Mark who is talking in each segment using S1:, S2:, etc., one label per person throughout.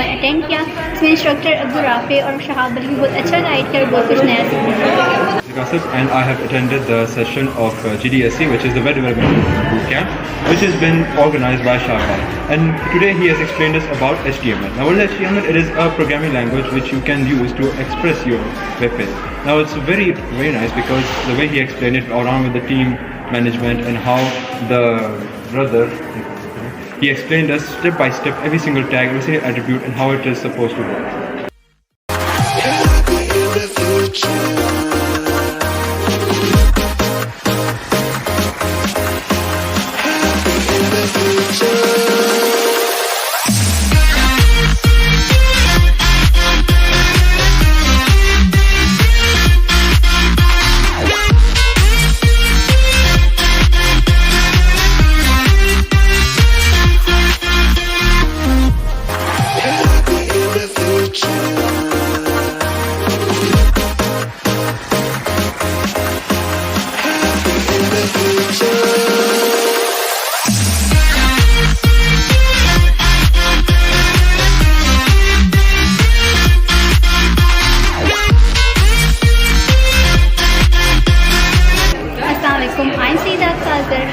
S1: One attend किया। इसमें instructor Abdul Rafe और शहाब अली बहुत अच्छा गाइड किया और बहुत कुछ नया सीखा।
S2: And I have attended the session of GDSC, which is the Web Development Bootcamp, which has been organized by Shahbal. And today he has explained us about HTML. Now, what is HTML? It is a programming language which you can use to express your web page. Now, it's very, very nice because the way he explained it around with the team management and how the brother, he explained us step by step every single tag, every single attribute and how it is supposed to work.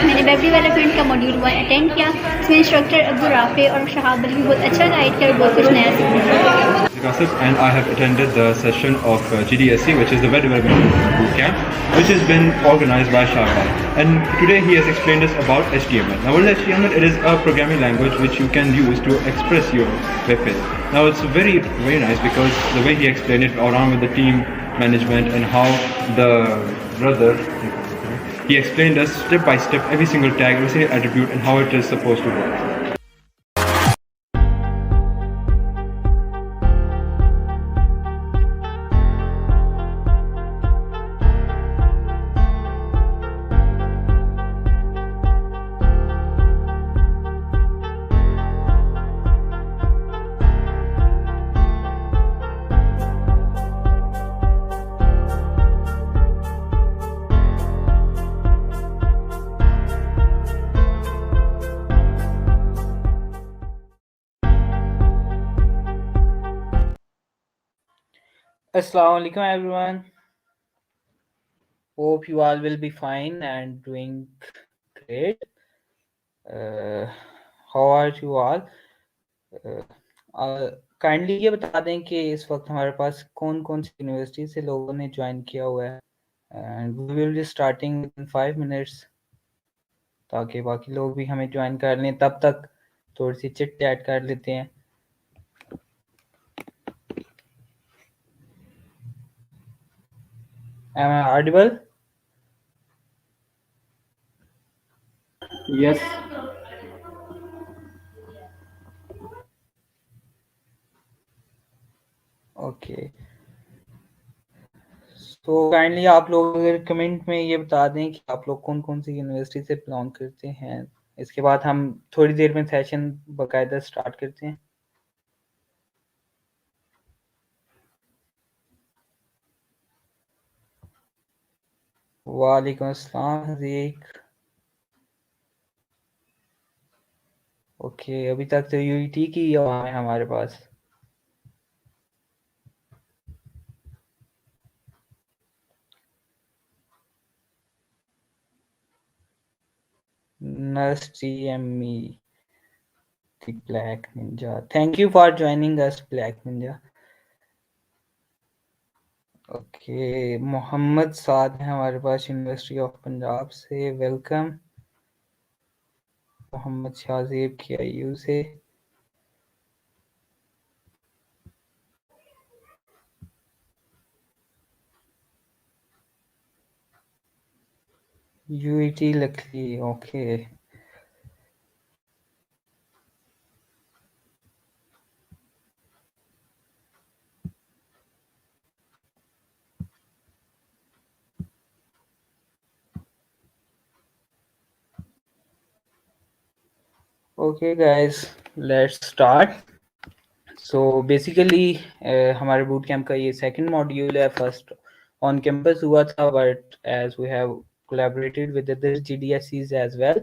S1: मैंने web development का module 1 attend किया। इसमें instructor Abdul Rafe और शहाब अली बहुत अच्छा guide किया और बहुत कुछ नया सीखा।
S2: And I have attended the session of GDSC, which is the Web Development Bootcamp, which has been organized by Shahbal. And today he has explained us about HTML. Now, what is HTML? It is a programming language which you can use to express your web page. Now, it's very, very nice because the way he explained it around with the team management and how the brother, he explained us step by step every single tag, every single attribute and how it is supposed to work.
S3: Assalamu alaikum everyone. Hope you all will be fine and doing great. How are you all? Kindly ये बता दें कि इस वक्त हमारे पास कौन कौन सी university से लोगों ने ज्वाइन किया हुआ है and we will be starting in 5 minutes ताकि बाकी लोग भी हमें ज्वाइन कर लें। तब तक थोड़ी सी चिट चैट कर लेते हैं। Am I audible?
S4: Yes.
S3: Okay. तो काइंडली आप लोग अगर कमेंट में ये बता दें कि आप लोग कौन कौन सी यूनिवर्सिटी से बिलोंग करते हैं। इसके बाद हम थोड़ी देर में सेशन बाकायदा स्टार्ट करते हैं। वालेकुम अस्सलाम हज़ीक। ओके, अभी तक तो यूईटी की आवाम है हमारे पास। Nurse GME, the Black Ninja. Thank you for joining us, Black Ninja. Okay, Mohammad Saad है हमारे पास यूनिवर्सिटी ऑफ पंजाब से। वेलकम। मोहम्मद शाहजेब KIU से। UET लखली। Okay, okay guys, let's start. So basically हमारे बूट कैंप का ये सेकंड मॉड्यूल है। फर्स्ट ऑन कैंपस हुआ था, but as we have collaborated with other GDSCs as well,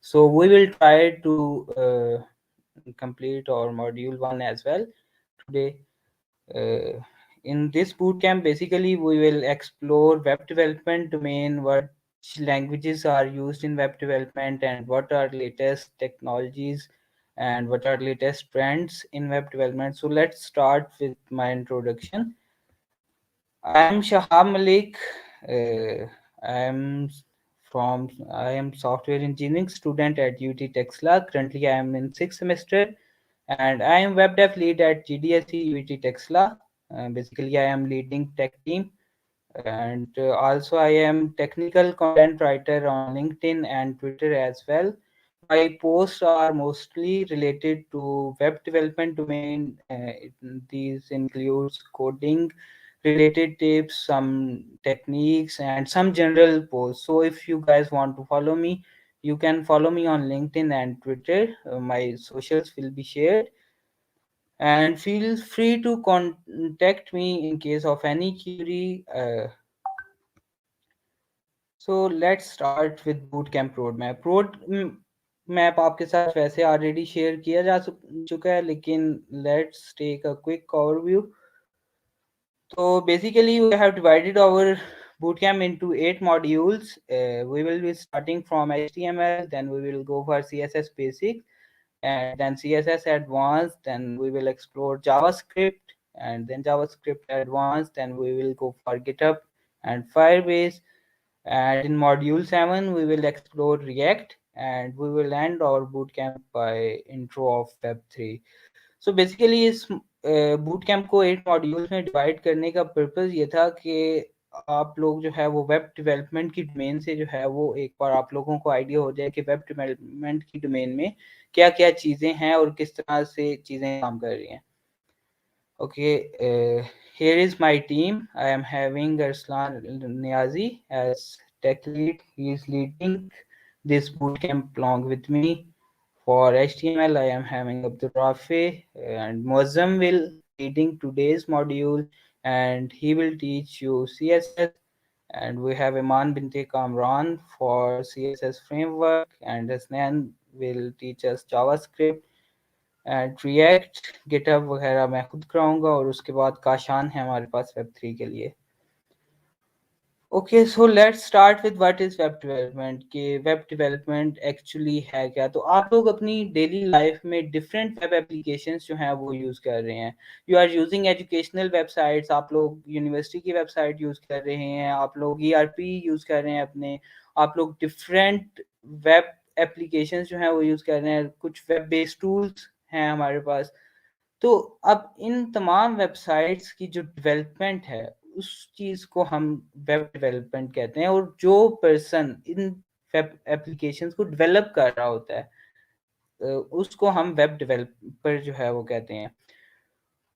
S3: so we will try to complete our module 1 as well. today. In this bootcamp, basically, we will explore web development domain, what languages are used in web development, and what are latest technologies and what are latest trends in web development. So let's start with my introduction. I am Shahab Malik. Uh, I am I am software engineering student at UT Texla. Currently, I am in sixth semester, and I am web dev lead at GDSE UT Texla. Basically, I am leading tech team, and also I am technical content writer on LinkedIn and Twitter as well. My posts are mostly related to web development domain. These includes coding related tips, some techniques, and some general posts. So if you guys want to follow me, you can follow me on LinkedIn and Twitter. My socials will be shared, and feel free to contact me in case of any query. So let's start with bootcamp roadmap. Road map आपके साथ वैसे already share किया जा चुका है, लेकिन let's take a quick overview. So basically, we have divided our bootcamp into 8 modules. We will be starting from HTML, then we will go for CSS basic, and then CSS advanced, then we will explore JavaScript, and then JavaScript advanced, then we will go for GitHub and Firebase. And in module 7, we will explore React, and we will end our bootcamp by intro of Web3. So basically इस boot camp को 8 modules में divide करने का purpose ये था कि आप लोग जो है वो वेब डेवलपमेंट की डोमेन से जो है वो एक बार आप लोगों को आइडिया हो जाए कि वेब डेवलपमेंट की डोमेन में क्या क्या चीज़ें हैं और किस तरह से चीज़ें काम कर रही हैं. Okay, here is my team. I am having Arslan Niazi as tech lead. He is leading this bootcamp along with me. For HTML, I am having Abdul Rafi, and Muazzam will leading today's module, and he will teach you CSS. And we have Iman Binti Kamran for CSS framework, and Hasnan will teach us JavaScript. And react GitHub वगैरह मैं खुद कराऊंगा, और उसके बाद काशान है हमारे पास वेब3 के लिए. Okay, so let's start with what is web development. कि वेब डेवलपमेंट एक्चुअली है क्या. तो आप लोग अपनी डेली लाइफ में डिफरेंट वेब एप्लीकेशंस जो हैं वो यूज़ कर रहे हैं. You are using educational websites, आप लोग यूनिवर्सिटी की वेबसाइट यूज़ कर रहे हैं, आप लोग ERP यूज़ कर रहे हैं अपने, आप लोग डिफरेंट वेब एप्लीकेशंस जो हैं वो यूज़ कर रहे हैं, कुछ वेब बेस्ड टूल्स हैं हमारे पास. तो अब इन तमाम वेबसाइट्स की जो डेवलपमेंट है उस चीज़ को हम वेब डेवलपमेंट कहते हैं, और जो पर्सन इन वेब एप्लीकेशंस को डेवलप कर रहा होता है उसको हम वेब डेवलपर जो है वो कहते हैं.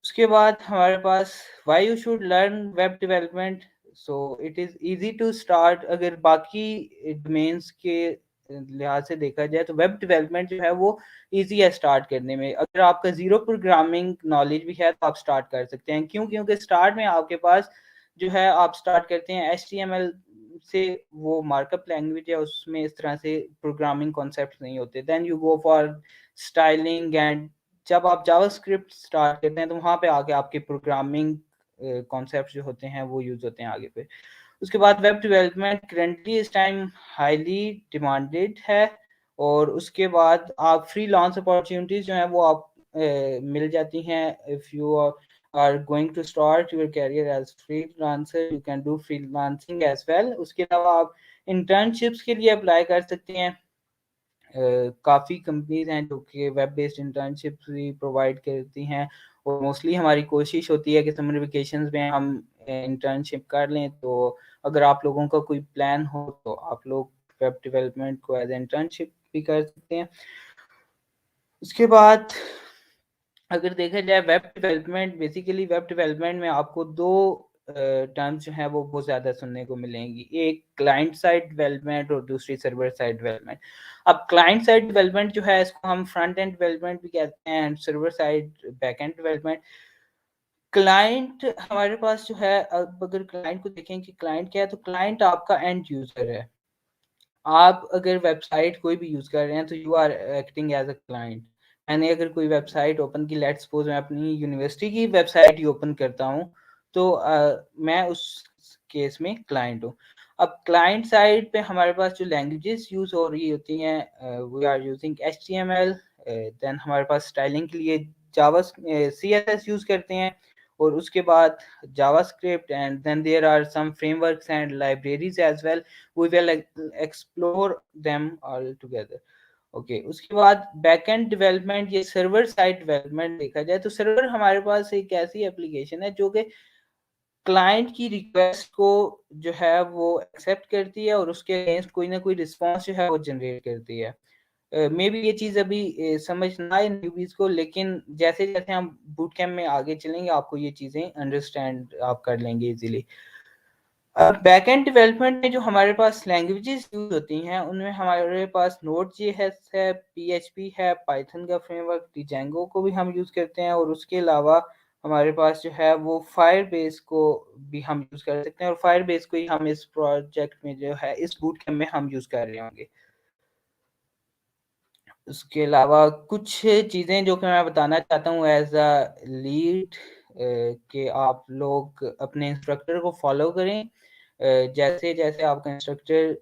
S3: उसके बाद हमारे पास why you should learn web development. So it is easy to start. अगर बाकी डोमेन्स के लिहाज से देखा जाए तो वेब डेवलपमेंट जो है वो इजी है स्टार्ट करने में. अगर आपका जीरो प्रोग्रामिंग नॉलेज भी है तो आप स्टार्ट कर सकते हैं. क्यों? क्योंकि स्टार्ट में आपके पास जो है आप स्टार्ट करते हैं HTML से, वो मार्कअप लैंग्वेज है, उसमें इस तरह से प्रोग्रामिंग कॉन्सेप्ट नहीं होते. Then you go for styling, and जब आप जावास्क्रिप्ट स्टार्ट करते हैं तो वहाँ पे आके आपके प्रोग्रामिंग कॉन्सेप्ट जो होते हैं वो यूज होते हैं आगे पे. उसके बाद वेब डेवलपमेंट करंटली इस टाइम हाईली डिमांडेड है, और उसके बाद आप फ्रीलांस अपॉर्चुनिटीज जो है वो आप मिल जाती हैं. If you are going to start your career as freelancer, you can do freelancing as well. उसके अलावा आप इंटर्नशिप्स के लिए अप्लाई कर सकते हैं. काफ़ी कंपनीज हैं जो कि वेब बेस्ड इंटर्नशिप्स भी प्रोवाइड करती हैं, और मोस्टली हमारी कोशिश होती है कि समर वेकेशंस में हम इंटर्नशिप कर लें. तो अगर आप लोगों का कोई प्लान हो तो आप लोग वेब डेवलपमेंट को एज इंटर्नशिप भी कर सकते हैं. उसके बाद अगर देखा जाए web development, basically web development में आपको दो टर्म्स जो हैं वो बहुत ज़्यादा सुनने को मिलेंगी. एक क्लाइंट साइड डेवलपमेंट और दूसरी सर्वर साइड डेवलपमेंट. अब क्लाइंट साइड डेवलपमेंट जो है इसको हम फ्रंट एंड डेवलपमेंट भी कहते हैं, and server side back and development. Client हमारे पास जो है, अब अगर क्लाइंट को देखें कि क्लाइंट क्या है, तो क्लाइंट आपका एंड यूज़र है. आप अगर वेबसाइट कोई भी यूज़ कर रहे हैं तो you are acting as a client. मैंने अगर कोई वेबसाइट ओपन की, लेट्स सपोज मैं अपनी यूनिवर्सिटी की वेबसाइट ही ओपन करता हूँ, तो मैं उस केस में क्लाइंट हूँ। अब क्लाइंट साइड पे हमारे पास जो लैंग्वेजेस यूज हो रही होती हैं, we are using HTML, then हमारे पास स्टाइलिंग के लिए जावा CSS यूज करते हैं, और उसके बाद JavaScript, and then there are some frameworks and libraries as well, we will explore them all together. Okay, उसके बाद बैकएंड डेवलपमेंट, ये सर्वर साइड डेवलपमेंट देखा जाए तो सर्वर हमारे पास एक ऐसी एप्लीकेशन है जो कि क्लाइंट की रिक्वेस्ट को जो है वो एक्सेप्ट करती है और उसके अगेंस्ट कोई ना कोई रिस्पॉन्स जो है वो जनरेट करती है। मे बी ये चीज़ अभी समझ ना आए न्यूबीज को, लेकिन जैसे जैसे हम बूट कैम्प में आगे चलेंगे आपको ये चीज़ें अंडरस्टैंड आप कर लेंगे इजीली। अब बैकएंड डेवलपमेंट में जो हमारे पास लैंग्वेजेस यूज होती हैं उनमें हमारे पास Node.js है, PHP है, पाइथन का फ्रेमवर्क Django को भी हम यूज करते हैं, और उसके अलावा हमारे पास जो है वो फायरबेस को भी हम यूज कर सकते हैं, और फायरबेस को ही हम इस प्रोजेक्ट में जो है इस बूट कैम्प में हम यूज कर रहे होंगे। उसके अलावा कुछ चीज़ें जो कि मैं बताना चाहता हूँ एज अ लीड, कि आप लोग अपने इंस्ट्रक्टर को फॉलो करें। जैसे जैसे आपका इंस्ट्रक्टर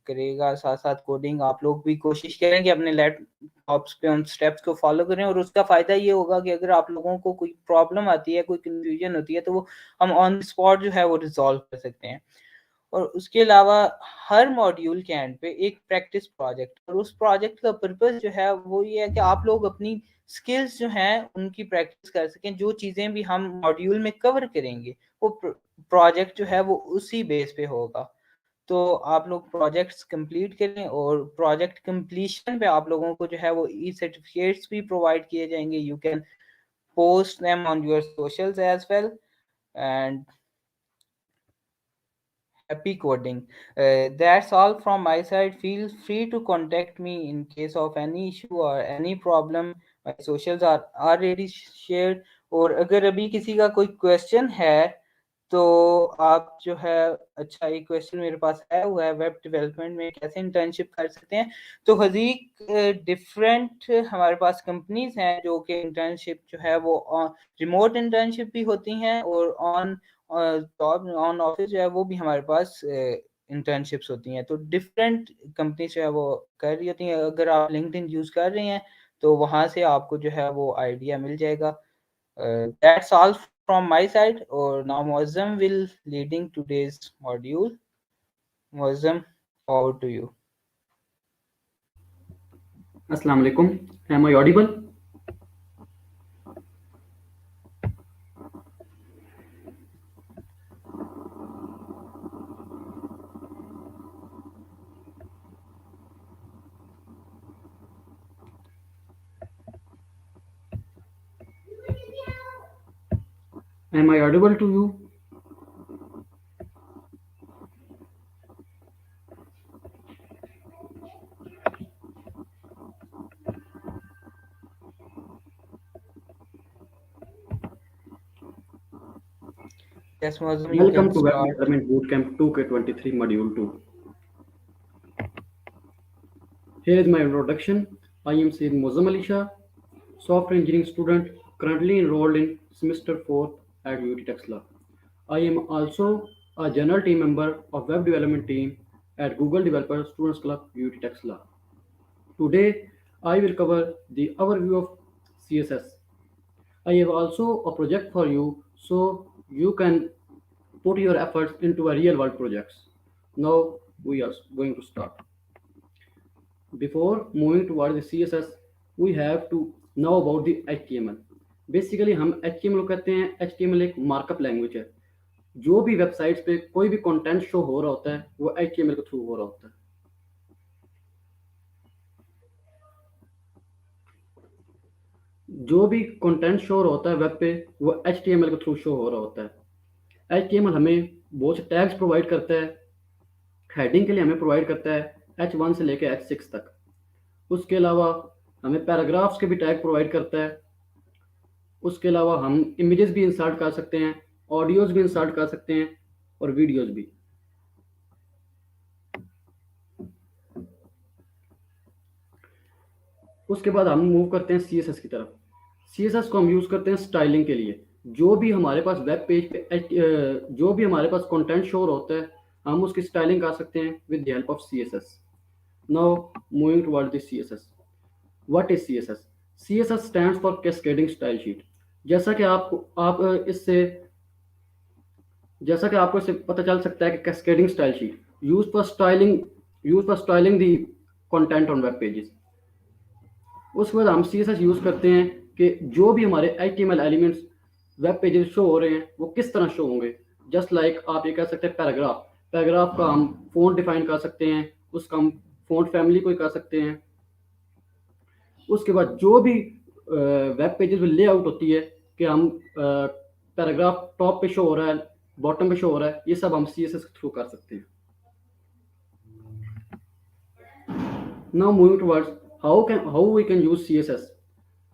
S3: करेगा साथ साथ कोडिंग, आप लोग भी कोशिश करें कि अपने लैपटॉप्स पे उन स्टेप्स को फॉलो करें, और उसका फ़ायदा ये होगा कि अगर आप लोगों को कोई प्रॉब्लम आती है, कोई कन्फ्यूजन होती है, तो वो हम ऑन द स्पॉट जो है वो रिजॉल्व कर सकते हैं। और उसके अलावा हर मॉड्यूल के एंड पे एक प्रैक्टिस प्रोजेक्ट, और उस प्रोजेक्ट का पर्पस जो है वो ये है कि आप लोग अपनी स्किल्स जो हैं उनकी प्रैक्टिस कर सकें। जो चीज़ें भी हम मॉड्यूल में कवर करेंगे वो प्रोजेक्ट जो है वो उसी बेस पे होगा। तो आप लोग प्रोजेक्ट्स कंप्लीट करें, और प्रोजेक्ट कंप्लीशन पे आप लोगों को जो है वो ई सर्टिफिकेट्स भी प्रोवाइड किए जाएंगे। You can post them on your socials as well, and happy coding. That's all from my side. Feel free to contact me in case of any issue or any problem. My socials are already shared. और अगर अभी किसी का कोई question है तो आप जो है, अच्छा एक क्वेश्चन मेरे पास आया हुआ है, वेब डेवलपमेंट में कैसे इंटर्नशिप कर सकते हैं। तो हजीक डिफरेंट हमारे पास कंपनीज हैं जो कि इंटर्नशिप जो है वो रिमोट इंटर्नशिप भी होती हैं, और ऑन जॉब ऑन ऑफिस जो है वो भी हमारे पास इंटर्नशिप्स होती हैं। तो डिफरेंट कंपनी जो है वो कर रही होती हैं। अगर आप लिंक्डइन यूज़ कर रहे हैं तो वहाँ से आपको जो है वो आइडिया मिल जाएगा। That's all from my side, और now Muazzam will leading today's module. Muazzam, over to you.
S4: Assalamu alaikum. Am I audible? Am I audible to you?
S3: Yes, Muazzam, you
S4: Welcome
S3: can
S4: to Web
S3: start.
S4: Development Bootcamp 2K23 Module 2. Here is my introduction. I am Syed Muazzam Ali Shah, software engineering student currently enrolled in semester 4 at UT Texla. I am also a general team member of web development team at Google Developer Students Club UT Texla. Today, I will cover the overview of CSS. I have also a project for you so you can put your efforts into a real world projects. Now we are going to start. Before moving toward the CSS, we have to know about the HTML. Basically हम HTML को कहते हैं, HTML एक markup language है। जो भी websites पे कोई भी कंटेंट शो हो रहा होता है वो HTML के थ्रू हो रहा होता है। जो भी कंटेंट शो हो रहा होता है वेब पे वो HTML के थ्रू शो हो रहा होता है। HTML हमें बहुत से टैग्स प्रोवाइड करता है। हेडिंग के लिए हमें प्रोवाइड करता है H1 से लेकर H6 तक। उसके अलावा हमें पैराग्राफ्स के भी टैग प्रोवाइड करता है। उसके अलावा हम इमेजेस भी इंसर्ट कर सकते हैं, ऑडियोज भी इंसर्ट कर सकते हैं और वीडियोज भी। उसके बाद हम मूव करते हैं CSS की तरफ। CSS को हम यूज़ करते हैं स्टाइलिंग के लिए। जो भी हमारे पास वेब पेज पे जो भी हमारे पास कंटेंट शो होता है, हम उसकी स्टाइलिंग कर सकते हैं with the help of CSS। Now moving toward the CSS। What is CSS? CSS stands for cascading style sheet. जैसा कि आपको इससे पता चल सकता है कि cascading style sheet use for styling the content on web pages. उसके बाद हम CSS यूज़ करते हैं कि जो भी हमारे HTML elements web pages show हो रहे हैं वो किस तरह शो होंगे। जस्ट लाइक आप ये कह सकते हैं पैराग्राफ का हम फ़ॉन्ट डिफाइन कर सकते हैं, उसका हम फ़ॉन्ट फैमिली को कर सकते हैं। उसके बाद जो भी वेब पेजेस में लेआउट होती है कि हम पैराग्राफ टॉप पे शो हो रहा है, बॉटम पे शो हो रहा है, ये सब हम CSS के थ्रू कर सकते हैं। Now moving towards how we can use CSS।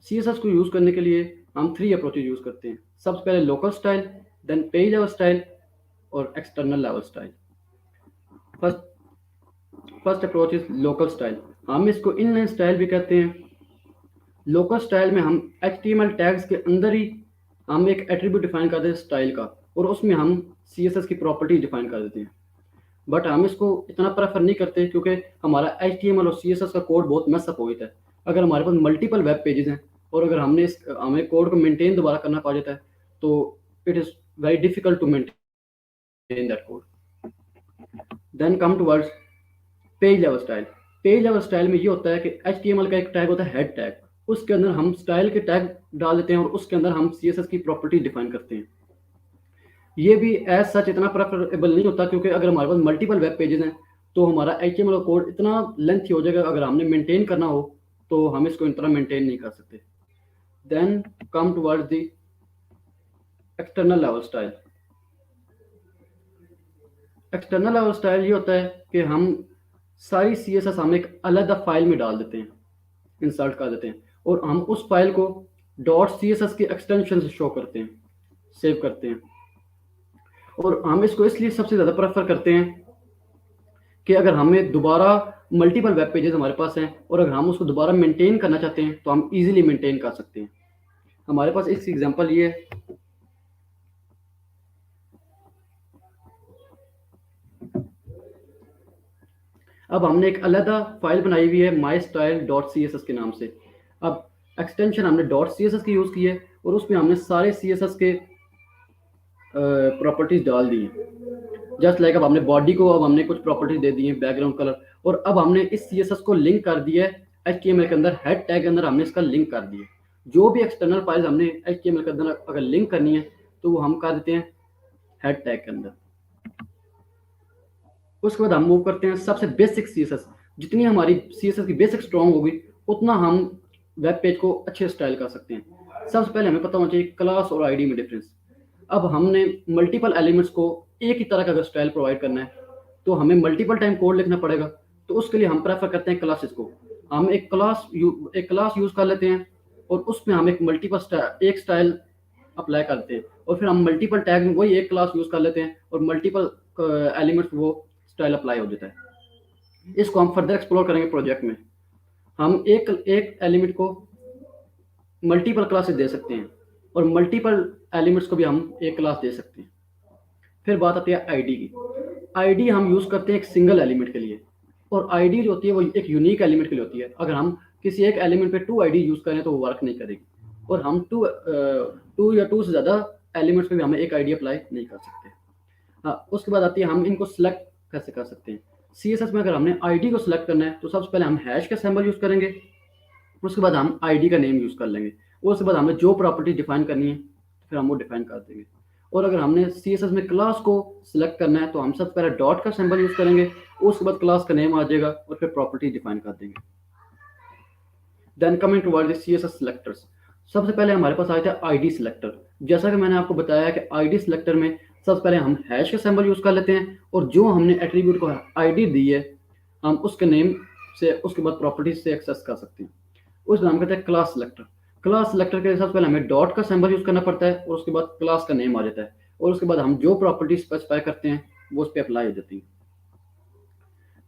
S4: CSS को यूज़ करने के लिए हम 3 अप्रोचेज यूज़ करते हैं। सबसे पहले local style, then page level style और external level style. First approach is local style. हम इसको इनलाइन स्टाइल भी कहते हैं। लोकल स्टाइल में हम HTML टैग्स के अंदर ही हम एक एट्रीब्यूट डिफाइन कर देते हैं स्टाइल का, और उसमें हम CSS की प्रॉपर्टी डिफाइन कर देते हैं। बट हम इसको इतना प्रेफर नहीं करते क्योंकि हमारा HTML और CSS का कोड बहुत मैसअप हो जाता है। अगर हमारे पास मल्टीपल वेब पेजेस हैं और अगर हमें कोड को मेंटेन दोबारा करना पड़ जाता है, तो it is very difficult to maintain that code. Then come towards page level style. Page level style में ये होता है कि HTML का एक टैग होता है हेड टैग, उसके अंदर हम स्टाइल के टैग डाल देते हैं और उसके अंदर हम CSS की प्रॉपर्टी डिफाइन करते हैं। ये भी एज सच इतना प्रेफरेबल नहीं होता क्योंकि अगर हमारे पास मल्टीपल वेब पेजेस हैं तो हमारा HTML कोड इतना लेंथी हो जाएगा, अगर हमने मेंटेन करना हो तो हम इसको इतना मेंटेन नहीं कर सकते। Then come towards the external level style. External level style ये होता है कि हम सारी CSS हम एक अलग फाइल में डाल देते हैं, इंसर्ट कर देते हैं, और हम उस फाइल को .css के एक्सटेंशन से शो करते हैं, सेव करते हैं। और हम इसको इसलिए सबसे ज़्यादा प्रेफर करते हैं कि अगर हमें दोबारा मल्टीपल वेब पेजेस हमारे पास हैं और अगर हम उसको दोबारा मेंटेन करना चाहते हैं तो हम इजीली मेंटेन कर सकते हैं। हमारे पास एक एग्जांपल ये है। अब हमने एक अलग फाइल बनाई हुई है mystyle.css के नाम से। अब एक्सटेंशन हमने .css की यूज़ की है और उसमें हमने सारे CSS के प्रॉपर्टीज डाल दी हैं। जस्ट लाइक अब हमने बॉडी को अब हमने कुछ प्रॉपर्टीज दे दी हैं, बैकग्राउंड कलर, और अब हमने इस CSS को लिंक कर दिया है HTML के अंदर, हेड टैग के अंदर हमने इसका लिंक कर दिया। जो भी एक्सटर्नल फाइल्स हमने HTML के अंदर अगर लिंक करनी है तो वो हम कर देते हैं हेड टैग के अंदर। उसके बाद हम मूव करते हैं सबसे बेसिक CSS। जितनी हमारी CSS की बेसिक स्ट्रॉन्ग होगी उतना हम वेब पेज को अच्छे स्टाइल कर सकते हैं। सबसे पहले हमें पता होना चाहिए क्लास और ID में डिफरेंस। अब हमने मल्टीपल एलिमेंट्स को एक ही तरह का अगर स्टाइल प्रोवाइड करना है तो हमें मल्टीपल टाइम कोड लिखना पड़ेगा, तो उसके लिए हम प्रेफर करते हैं क्लासेस को। हम एक क्लास यूज़ कर लेते हैं और उसमें हम एक स्टाइल अप्लाई करते हैं, और फिर हम मल्टीपल टैग में वही एक क्लास यूज़ कर लेते हैं और मल्टीपल एलिमेंट्स वो स्टाइल अप्लाई हो जाता है। इसको हम फर्दर एक्सप्लोर करेंगे प्रोजेक्ट में। हम एक एलिमेंट को मल्टीपल क्लासेस दे सकते हैं और मल्टीपल एलिमेंट्स को भी हम एक क्लास दे सकते हैं। फिर बात आती है ID की। ID हम यूज़ करते हैं एक सिंगल एलिमेंट के लिए, और ID जो होती है वो एक यूनिक एलिमेंट के लिए होती है। अगर हम किसी एक एलिमेंट पे 2 ID यूज़ करें तो वो वर्क नहीं करेगी, और हम टू या 2 से ज़्यादा एलिमेंट्स पे भी हमें एक ID अप्लाई नहीं कर सकते। हाँ, उसके बाद आती है हम इनको सिलेक्ट कैसे कर सकते हैं। CSS में अगर हमने ID को सिलेक्ट करना है तो सबसे पहले हम हैश का सिंबल यूज़ करेंगे, उसके बाद हम ID का नेम यूज़ कर लेंगे, उसके बाद हमें जो प्रॉपर्टी डिफाइन करनी है फिर हम वो डिफाइन कर देंगे। और अगर हमने CSS में क्लास को सिलेक्ट करना है तो हम सबसे पहले डॉट का सिंबल यूज़ करेंगे, उसके बाद क्लास का नेम आ जाएगा और फिर प्रॉपर्टी डिफाइन कर देंगे। Then coming toward the CSS selectors. सबसे पहले हमारे पास आया था ID सिलेक्टर। जैसा कि मैंने आपको बताया कि ID सिलेक्टर में सबसे पहले हम हैश का सिंबल यूज़ कर लेते हैं और जो हमने एट्रीब्यूट को ID दी है हम उसके नेम से उसके बाद प्रॉपर्टीज से एक्सेस कर सकते हैं। उसका नाम कहते हैं क्लास सिलेक्टर। क्लास सिलेक्टर के लिए सबसे पहले हमें डॉट का सिंबल यूज़ करना पड़ता है और उसके बाद क्लास का नेम आ जाता है, और उसके बाद हम जो प्रॉपर्टी स्पेसिफाई करते हैं वो उस पर अप्लाई हो जाती है।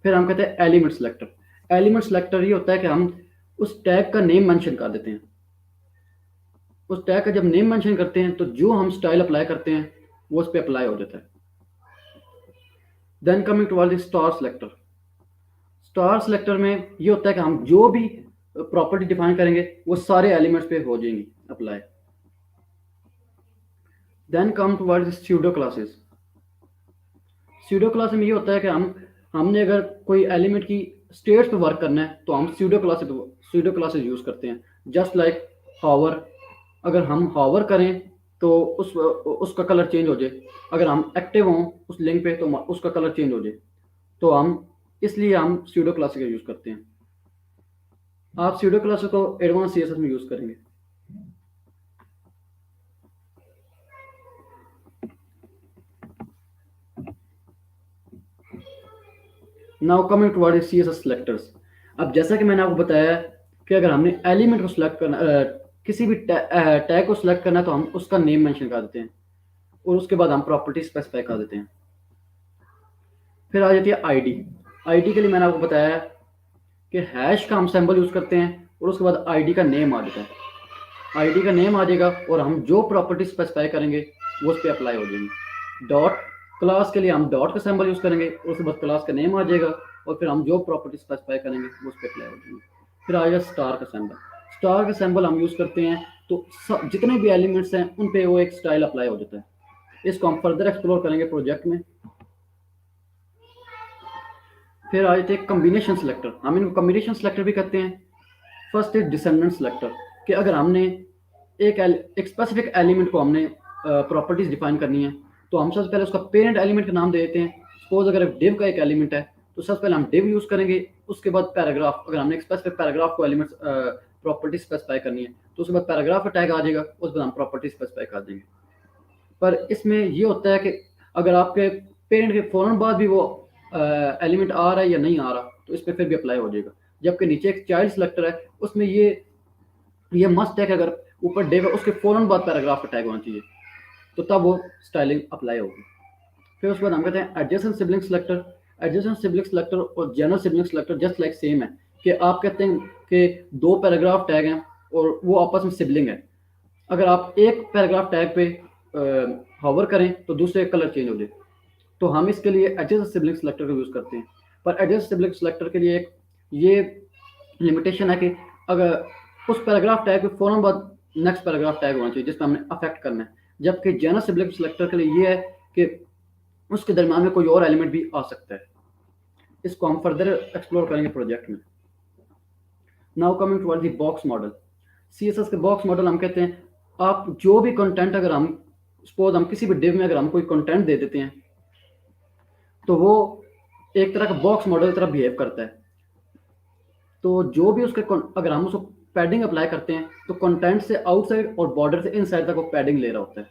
S4: फिर हम कहते हैं एलिमेंट सिलेक्टर। एलिमेंट सिलेक्टर ये होता है कि हम उस टैग का नेम मेंशन कर देते हैं। उस टैग का जब नेम मेंशन करते हैं तो जो हम स्टाइल अप्लाई करते हैं वो उस पर अप्लाई हो जाता है। Then coming towards the star selector. Star selector में ये होता है कि हम जो भी प्रॉपर्टी डिफाइन करेंगे वो सारे एलिमेंट्स पे हो जाएंगी apply. Then come towards pseudo classes. Pseudo class में ये होता है कि हमने अगर कोई एलिमेंट की स्टेट्स पे वर्क करना है तो हम स्यूडो क्लासेस यूज करते हैं। जस्ट लाइक हावर, अगर हम हावर करें तो उसका कलर चेंज हो जाए, अगर हम एक्टिव हों उस लिंक पे तो उसका कलर चेंज हो जाए। तो इसलिए हम स्यूडो क्लासेस का यूज करते हैं। आप स्यूडो क्लासेस को एडवांस सीएसएस में यूज करेंगे। Now coming toward CSS selectors. अब जैसा कि मैंने आपको बताया कि अगर हमने एलिमेंट को सिलेक्ट करना, किसी भी टैग को सिलेक्ट करना है तो हम उसका नेम मेंशन कर देते हैं और उसके बाद हम प्रॉपर्टी स्पेसिफाई कर देते हैं। फिर आ जाती है आईडी। आईडी के लिए मैंने आपको बताया कि हैश का हम सिंबल यूज करते हैं और उसके बाद आईडी का नेम आ जाता है। आईडी का नेम आ जाएगा और हम जो प्रॉपर्टी स्पेसिफाई करेंगे वो उस पर अप्लाई हो जाएंगी। डॉट क्लास के लिए हम डॉट का सिंबल यूज करेंगे और उसके बाद क्लास का नेम आ जाएगा और फिर हम जो प्रॉपर्टी स्पेसिफाई करेंगे वो उस पर अप्लाई हो जाएंगे। फिर आएगा स्टार का सिंबल। स्टार का सिंबल हम यूज करते हैं तो जितने भी एलिमेंट्स हैं उन पे वो एक स्टाइल अप्लाई हो जाता है। इसको हम फर्दर एक्सप्लोर करेंगे प्रोजेक्ट में। फिर आ जाते हैं कॉम्बिनेशन सेलेक्टर। हम इनको कॉम्बिनेशन सेलेक्टर भी कहते हैं। फर्स्ट इज डिसेंडेंट सेलेक्टर, कि अगर हमने एक स्पेसिफिक एलिमेंट को हमने प्रॉपर्टीज डिफाइन करनी है तो हम सबसे पहले उसका पेरेंट एलिमेंट का नाम दे देते हैं। सपोज अगर डिव का एक एलिमेंट है तो सबसे पहले हम डिव यूज करेंगे, उसके बाद पैराग्राफ, अगर हमने एक स्पेसिफिक पैराग्राफ को एलिमेंट प्रॉपर्टी स्पेसिफाई करनी है तो उसके बाद पैराग्राफ का टैग आ जाएगा, उसके बाद हम प्रॉपर्टी स्पेसिफाई कर देंगे। पर इसमें ये होता है कि अगर आपके पेरेंट के फौरन बाद भी वो एलिमेंट आ रहा है या नहीं आ रहा तो इस पर फिर भी अप्लाई हो जाएगा। जबकि नीचे एक चाइल्ड सेलेक्टर है उसमें ये मस्ट है कि अगर ऊपर डिव है उसके फौरन बाद पैराग्राफ का टैग होना चाहिए तो तब वो स्टाइलिंग अप्लाई होगी। फिर उसके बाद हम कहते हैं adjacent sibling selector. Adjacent sibling selector और general sibling selector just like same है कि आप कहते हैं कि दो पैराग्राफ टैग हैं और वो आपस में सिबलिंग है। अगर आप एक पैराग्राफ टैग पे हॉवर करें तो दूसरे कलर चेंज हो जाए, तो हम इसके लिए एडजेसेंट सिबलिंग सेलेक्टर का यूज करते हैं। पर एडजेसेंट सिबलिंग सेलेक्टर के लिए ये लिमिटेशन है कि अगर उस पैराग्राफ टैग पे फौरन बाद नेक्स्ट पैराग्राफ टैग होना चाहिए जिसमें हमने अफेक्ट करना है। जबकि जनरल सिबलिंग सेलेक्टर के लिए ये है कि उसके दरम्यान में कोई और एलिमेंट भी आ सकता है। इसको हम फर्दर एक्सप्लोर करेंगे प्रोजेक्ट में। Now coming toward the box model. CSS के बॉक्स मॉडल हम कहते हैं आप जो भी कंटेंट, अगर हम सपोज हम किसी भी डिव में अगर हम कोई कंटेंट दे देते हैं तो वो एक तरह का बॉक्स मॉडल की तरह बिहेव करता है। तो जो भी उसके अगर हम उसको पैडिंग अप्लाई करते हैं तो कंटेंट से आउटसाइड और बॉर्डर से इनसाइड तक वो पैडिंग ले रहा होता है,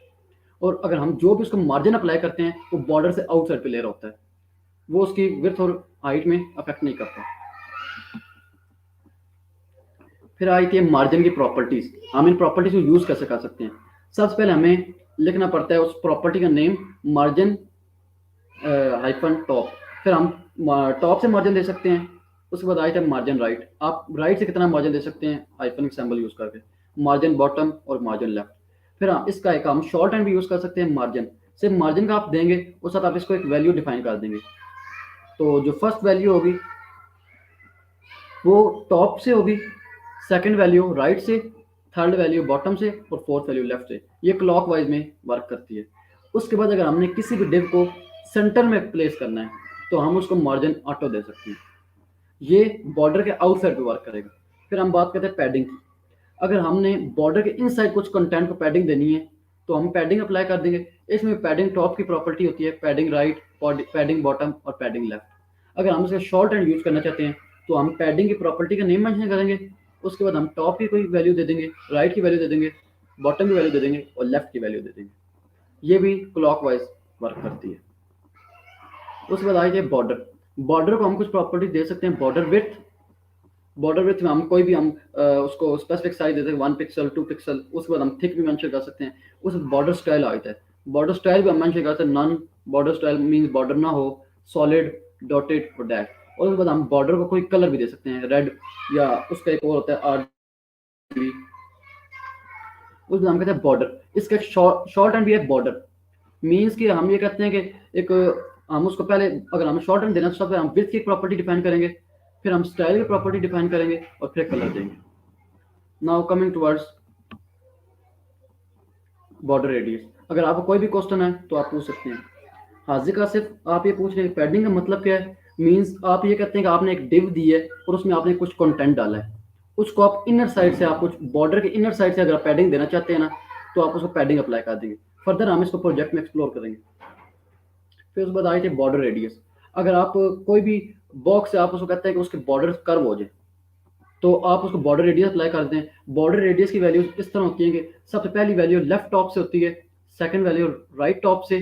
S4: और अगर हम जो भी उसको मार्जिन अप्लाई करते हैं वो बॉर्डर से आउटसाइड पे ले रहा होता है, वो उसकी विड्थ और हाइट में अफेक्ट नहीं करता। फिर आई थी मार्जिन की प्रॉपर्टीज। हम इन प्रॉपर्टीज को यूज कैसे कर सकते हैं। सबसे पहले हमें लिखना पड़ता है उस प्रॉपर्टी का नेम मार्जिन हाइफन टॉप। फिर हम टॉप से मार्जिन दे सकते हैं। उसके बाद आइटम मार्जिन राइट, आप राइट से कितना मार्जिन दे सकते हैं हाइफन सिंबल यूज करके। मार्जिन बॉटम और मार्जिन लेफ्ट। फिर इसका एक हम शॉर्ट हैंड भी यूज कर सकते हैं मार्जिन। सिर्फ मार्जिन का आप देंगे उस साथ आप इसको एक वैल्यू डिफाइन कर देंगे। तो जो फर्स्ट वैल्यू होगी वो टॉप से होगी, सेकंड वैल्यू राइट से, थर्ड वैल्यू बॉटम से और फोर्थ वैल्यू लेफ्ट से। ये क्लॉकवाइज में वर्क करती है। उसके बाद अगर हमने किसी भी डिव को सेंटर में प्लेस करना है तो हम उसको मार्जिन ऑटो दे सकते हैं। ये बॉर्डर के आउटसाइड पे वर्क करेगा। फिर हम बात करते हैं पैडिंग की। अगर हमने बॉर्डर के इनसाइड कुछ कंटेंट को पैडिंग देनी है तो हम पैडिंग अप्लाई कर देंगे। इसमें पैडिंग टॉप की प्रॉपर्टी होती है, पैडिंग राइट, पैडिंग बॉटम और पैडिंग लेफ्ट। अगर हम इसका शॉर्ट हैंड यूज करना चाहते हैं तो हम पैडिंग की प्रॉपर्टी का नेम मेंशन करेंगे। उसके बाद हम टॉप की कोई वैल्यू दे देंगे, राइट की वैल्यू दे देंगे, बॉटम की वैल्यू दे देंगे और लेफ्ट की वैल्यू दे देंगे। ये भी क्लॉकवाइज वर्क करती है। उसके बाद आ जाए बॉर्डर। बॉर्डर को हम कुछ प्रॉपर्टी दे सकते हैं। बॉर्डर विड्थ में हम कोई भी उसको स्पेसिफिक साइज देते हैं 1 पिक्सल 2 पिक्सल। उसके बाद हम थिक भी मेंशन कर सकते हैं। उस बॉर्डर स्टाइल आता है। बॉर्डर स्टाइल भी हम मेंशन कर सकते हैं। Non border style means border ना हो, सॉलिड, डॉटेड और डैश। और उसके बाद हम बॉर्डर को कोई कलर भी दे सकते हैं, रेड या उसका एक और होता है RGB, उसको हम कहते हैं बॉर्डर। इसका शॉर्ट हैंड भी है बॉर्डर, मीन्स कि हम ये कहते हैं कि एक हम उसको पहले अगर हमें शॉर्ट हैंड देना तो सबसे हम विड्थ की प्रॉपर्टी डिफाइन करेंगे, फिर हम स्टाइल की प्रॉपर्टी डिफाइन करेंगे और फिर कलर देंगे। Now coming towards border radius. अगर आपको कोई भी क्वेश्चन है तो आप पूछ सकते हैं। हाजिक आसिफ आप ये पूछ रहे हैं पैडिंग का मतलब क्या है? मीन्स आप ये कहते हैं कि आपने एक डिव दी है और उसमें आपने कुछ कंटेंट डाला है, उसको आप इनर साइड से, आप कुछ बॉर्डर के इनर साइड से अगर पैडिंग देना चाहते हैं ना तो आप उसको पैडिंग अप्लाई कर देंगे। फर्दर हम इसको प्रोजेक्ट में एक्सप्लोर करेंगे। फिर उसके बाद आए थे बॉर्डर रेडियस। अगर आप कोई भी बॉक्स है आप उसको कहते हैं कि उसके बॉर्डर कर्व हो जाए तो आप उसको बॉर्डर रेडियस अप्लाई कर दें। बॉर्डर रेडियस की वैल्यू इस तरह होती है कि सबसे पहली वैल्यू लेफ्ट टॉप से होती है, सेकंड वैल्यू राइट टॉप से,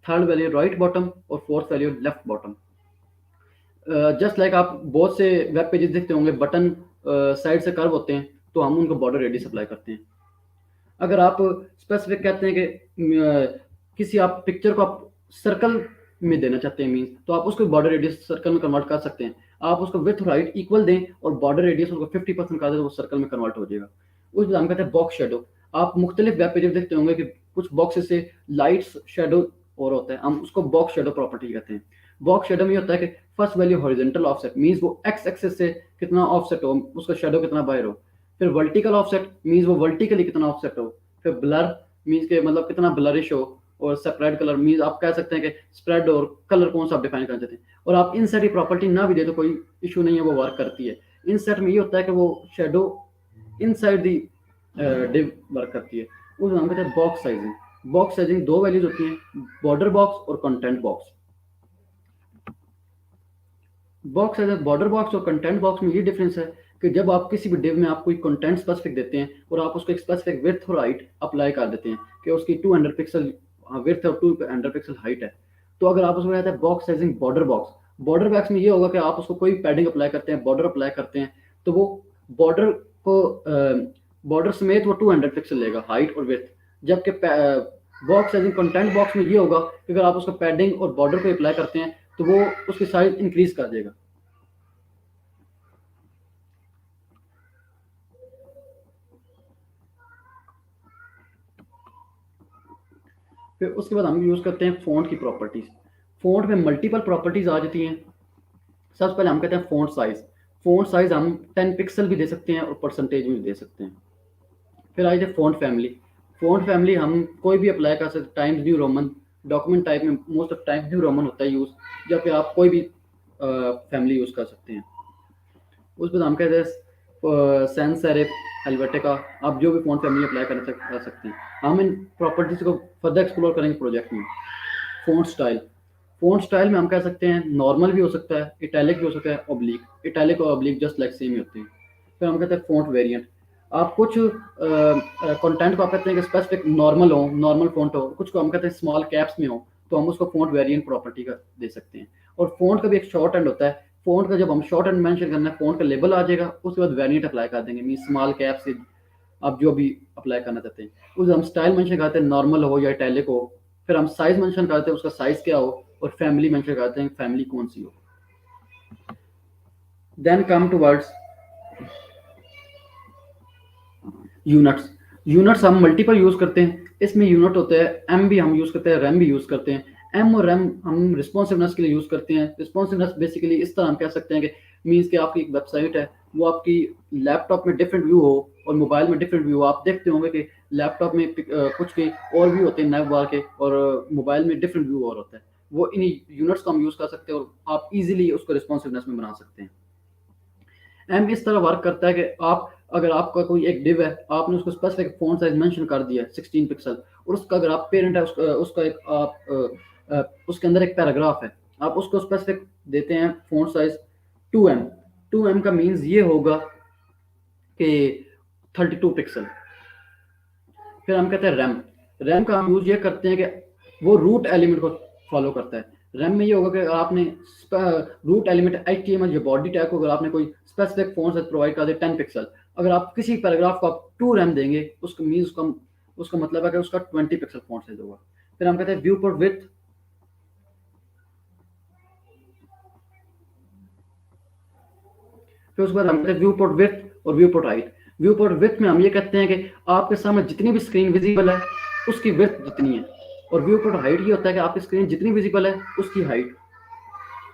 S4: थर्ड वैल्यू राइट बॉटम और fourth value left bottom. Just like आप बहुत से वेब पेजेस देखते होंगे बटन साइड से कर्व होते हैं तो हम उनको बॉर्डर रेडियस अप्लाई करते हैं। अगर आप स्पेसिफिक कहते हैं कि किसी आप पिक्चर को आप सर्कल में देना चाहते हैं मीन्स, तो आप उसको बॉर्डर रेडियस सर्कल में कन्वर्ट कर सकते हैं। आप उसको विथ और हाइट इक्वल दें और बॉर्डर रेडियस उसको 50% कर दें तो वो सर्कल में कन्वर्ट हो जाएगा। उस हम कहते हैं बॉक्स शेडो। आप मुख्तलिफ वेब पेजेस देखते होंगे कि कुछ बॉक्सेस से लाइट्स शेडो और होता है, हम उसको बॉक्स शेडो प्रॉपर्टी कहते हैं। बॉक्स शेडो में ये होता है कि first value horizontal offset means वो एक्स एक्सिस से कितना ऑफसेट हो, उसका शेडो कितना बाहर हो। फिर वर्टिकल ऑफसेट मींस वो वर्टिकली कितना ऑफसेट हो। फिर ब्लर मींस के मतलब कितना ब्लरिश हो। और सेपरेट कलर मींस आप कह सकते हैं कि स्प्रेड और कलर कौन सा आप डिफाइन करना चाहते हैं। और आप इनसेट की प्रॉपर्टी ना भी दे तो कोई इशू नहीं है, वो वर्क करती है। इनसेट में ये होता है कि वो shadow inside the div work करती है। उस नाम कहते हैं बॉक्स साइजिंग। बॉक्स साइजिंग दो वैल्यूज होती हैं, बॉर्डर बॉक्स और content box. Box size border box और कंटेंट बॉक्स में ये डिफरेंस है कि जब आप किसी भी डिव में आप कोई कंटेंट स्पेसिफिक देते हैं और आप उसको एक स्पेसिफिक विड्थ और हाइट अप्लाई कर देते हैं कि उसकी 200 पिक्सल विड्थ और 200 पिक्सल हाइट है, तो अगर आप उसको कहते हैं box sizing border box. Border box में ये होगा कि आप उसको कोई पैडिंग अप्लाई करते हैं, बॉर्डर अप्लाई करते हैं, तो वो बॉर्डर को बॉर्डर समेत वो 200 पिक्सल लेगा हाइट और विड्थ। जबकि बॉक्स साइजिंग कंटेंट बॉक्स में ये होगा कि अगर आप उसको पैडिंग और बॉर्डर को अप्लाई करते हैं तो वो उसकी साइज इंक्रीज कर देगा। फिर उसके बाद हम यूज करते हैं फ़ॉन्ट की प्रॉपर्टीज। फ़ॉन्ट में मल्टीपल प्रॉपर्टीज आ जाती हैं। सबसे पहले हम कहते हैं फ़ॉन्ट साइज। फ़ॉन्ट साइज हम 10 पिक्सल भी दे सकते हैं और परसेंटेज भी दे सकते हैं। फिर आई थे फ़ॉन्ट फैमिली। फ़ॉन्ट फैमिली हम कोई भी अप्लाई कर सकते हैं। Times New Roman, document type में most of Times New Roman होता है यूज़, जहाँ पे आप कोई भी फैमिली यूज़ कर सकते हैं। उस पर हम कहते हैं सैंस सेरिफ, हेल्वेटिका, आप जो भी फ़ॉन्ट फैमिली अप्लाई कर सकते हैं। हम इन प्रॉपर्टीज को फर्दर एक्सप्लोर करेंगे प्रोजेक्ट में। Font style. फ़ॉन्ट स्टाइल में हम कह सकते हैं नॉर्मल भी हो सकता है, इटैलिक भी हो सकता है, ऑब्लिक। इटैलिक और ऑब्लिक जस्ट लाइक सेम ही होते हैं। फिर हम कहते हैं फ़ॉन्ट वेरिएंट। आप कुछ कंटेंट को आप कहते हैं कि स्पेसिफिक नॉर्मल हो, नॉर्मल फ़ॉन्ट हो, कुछ को हम कहते हैं स्मॉल कैप्स में हो, तो हम उसको फ़ॉन्ट वेरिएंट प्रॉपर्टी का दे सकते हैं। और फ़ॉन्ट का भी एक शॉर्ट हैंड होता है। फ़ॉन्ट का जब हम शॉर्ट हैंड मेंशन करना है, फ़ॉन्ट का लेबल आ जाएगा, उसके बाद वेरिएंट अप्लाई कर देंगे, मीन स्मॉल कैप से आप जो भी अप्लाई करना चाहते हैं। उस हम स्टाइल मेंशन करते हैं, नॉर्मल हो या इटैलिक हो। फिर हम साइज मेंशन करते हैं, उसका साइज क्या हो, और फैमिली मेंशन करते हैं फैमिली कौन सी हो। Then come towards units. Units हम मल्टीपल यूज करते हैं। इसमें यूनिट होता है, एम भी हम यूज करते हैं, रैम भी यूज करते हैं। एम और रैम हम रिस्पॉन्सिवनेस के लिए यूज करते हैं। रिस्पॉन्सिवनेस बेसिकली इस तरह हम कह सकते हैं कि मीन्स कि आपकी एक वेबसाइट है, वो आपकी लैपटॉप में डिफरेंट व्यू हो और मोबाइल में डिफरेंट व्यू हो। आप देखते होंगे कि लैपटॉप में कुछ के और व्यू होते हैं नैव बार के, और मोबाइल में डिफरेंट व्यू और होता है। वो इन यूनिट्स को हम यूज कर सकते हैं और आप इजीली उसको रिस्पॉन्सिवनेस में बना सकते हैं। एम इस तरह वर्क करता है कि आप अगर आपका कोई एक डिव है, आपने उसको स्पेसिफिक फ़ॉन्ट साइज मेंशन कर दिया है 16 पिक्सल, और उसका अगर आप पेरेंट है, उसका एक आप उसके अंदर एक पैराग्राफ है, आप उसको स्पेसिफिक देते हैं फ़ॉन्ट साइज 2M। 2M का मीन्स ये होगा कि 32 पिक्सल। फिर हम कहते हैं रैम। रैम का हम यूज ये करते हैं कि वो रूट एलिमेंट को फॉलो करता है। रैम में ये होगा कि आपने रूट एलिमेंट HTML या बॉडी टैग को अगर आपने कोई स्पेसिफिक फॉन्ट साइज प्रोवाइड कर दे 10 पिक्सल, अगर आप किसी पैराग्राफ को आप 2 रैम देंगे, उसका मीन्स उसका मतलब है कि उसका 20 पिक्सल फॉन्ट साइज होगा। फिर हम कहते हैं व्यू पर विड्थ। फिर उसके बाद हम कहते हैं व्यू पोर्ट विड्थ और view port height. View port width में हम ये कहते हैं कि आपके सामने जितनी भी स्क्रीन विजिबल है उसकी विड्थ जितनी है, और व्यू पोर्ट हाइट ये होता है कि आपकी स्क्रीन जितनी विजिबल है उसकी हाइट।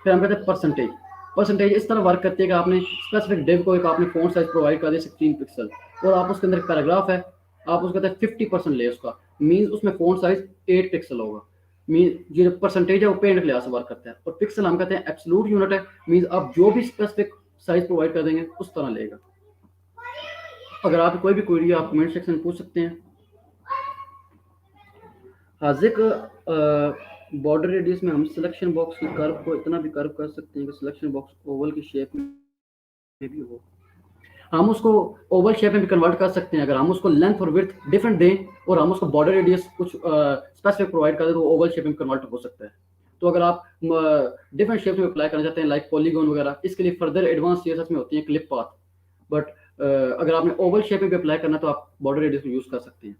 S4: फिर हम कहते हैं परसेंटेज। परसेंटेज इस तरह वर्क करती है कि आपने स्पेसिफिक डिव को एक आपने फॉन्ट साइज प्रोवाइड कर दिया 16 पिक्सल, और आप उसके अंदर पैराग्राफ है, आप उसको कहते हैं 50% ले उसका, मीन्स उसमें फॉन्ट साइज 8 पिक्सल होगा। मीन जो परसेंटेज है वो पेरेंट के लिहाज से वर्क करता है, और पिक्सल हम कहते हैं एब्सोल्यूट यूनिट है, मीन्स आप जो भी स्पेसिफिक साइज प्रोवाइड कर देंगे उस तरह लेगा। अगर आप कोई भी क्वेरी आप कमेंट सेक्शन में पूछ सकते हैं। हाजिक बॉर्डर रेडियस में हम सिलेक्शन बॉक्स की कर्व को इतना भी कर्व कर सकते हैं कि सिलेक्शन बॉक्स ओवल की शेप में भी हो। हम उसको ओवल शेप में भी कन्वर्ट कर सकते हैं अगर हम उसको लेंथ और विड्थ डिफरेंट दें और हम उसको बॉर्डर रेडियस कुछ स्पेसिफिक प्रोवाइड कर दें तो ओवल शेप में कन्वर्ट हो सकता है। तो अगर आप डिफरेंट शेप में अप्लाई करना चाहते हैं लाइक पॉलीगॉन वगैरह, इसके लिए फर्दर एडवांस सीएसएस में होती है क्लिप पाथ, बट अगर आपने ओवल शेप में भी अप्लाई करना तो आप बॉर्डर रेडियस को यूज कर सकते हैं।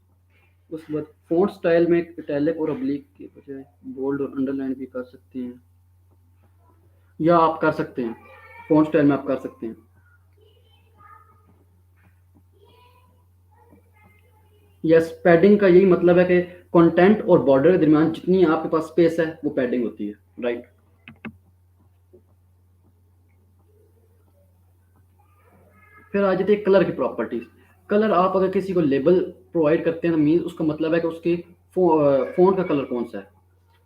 S4: उसके बाद फॉन्ट स्टाइल में इटैलिक और ऑब्लिक के बजाय बोल्ड और अंडरलाइन भी कर सकते हैं, या आप कर सकते हैं फॉन्ट स्टाइल में आप कर सकते हैं। यस, पैडिंग का यही मतलब है कि कंटेंट और बॉर्डर के दरमियान जितनी आपके पास स्पेस है वो पैडिंग होती है, राइट। फिर आ जाती है कलर की प्रॉपर्टीज। कलर आप अगर किसी को लेबल प्रोवाइड करते हैं तो मीन्स उसका मतलब है कि उसके फोन का कलर कौन सा है।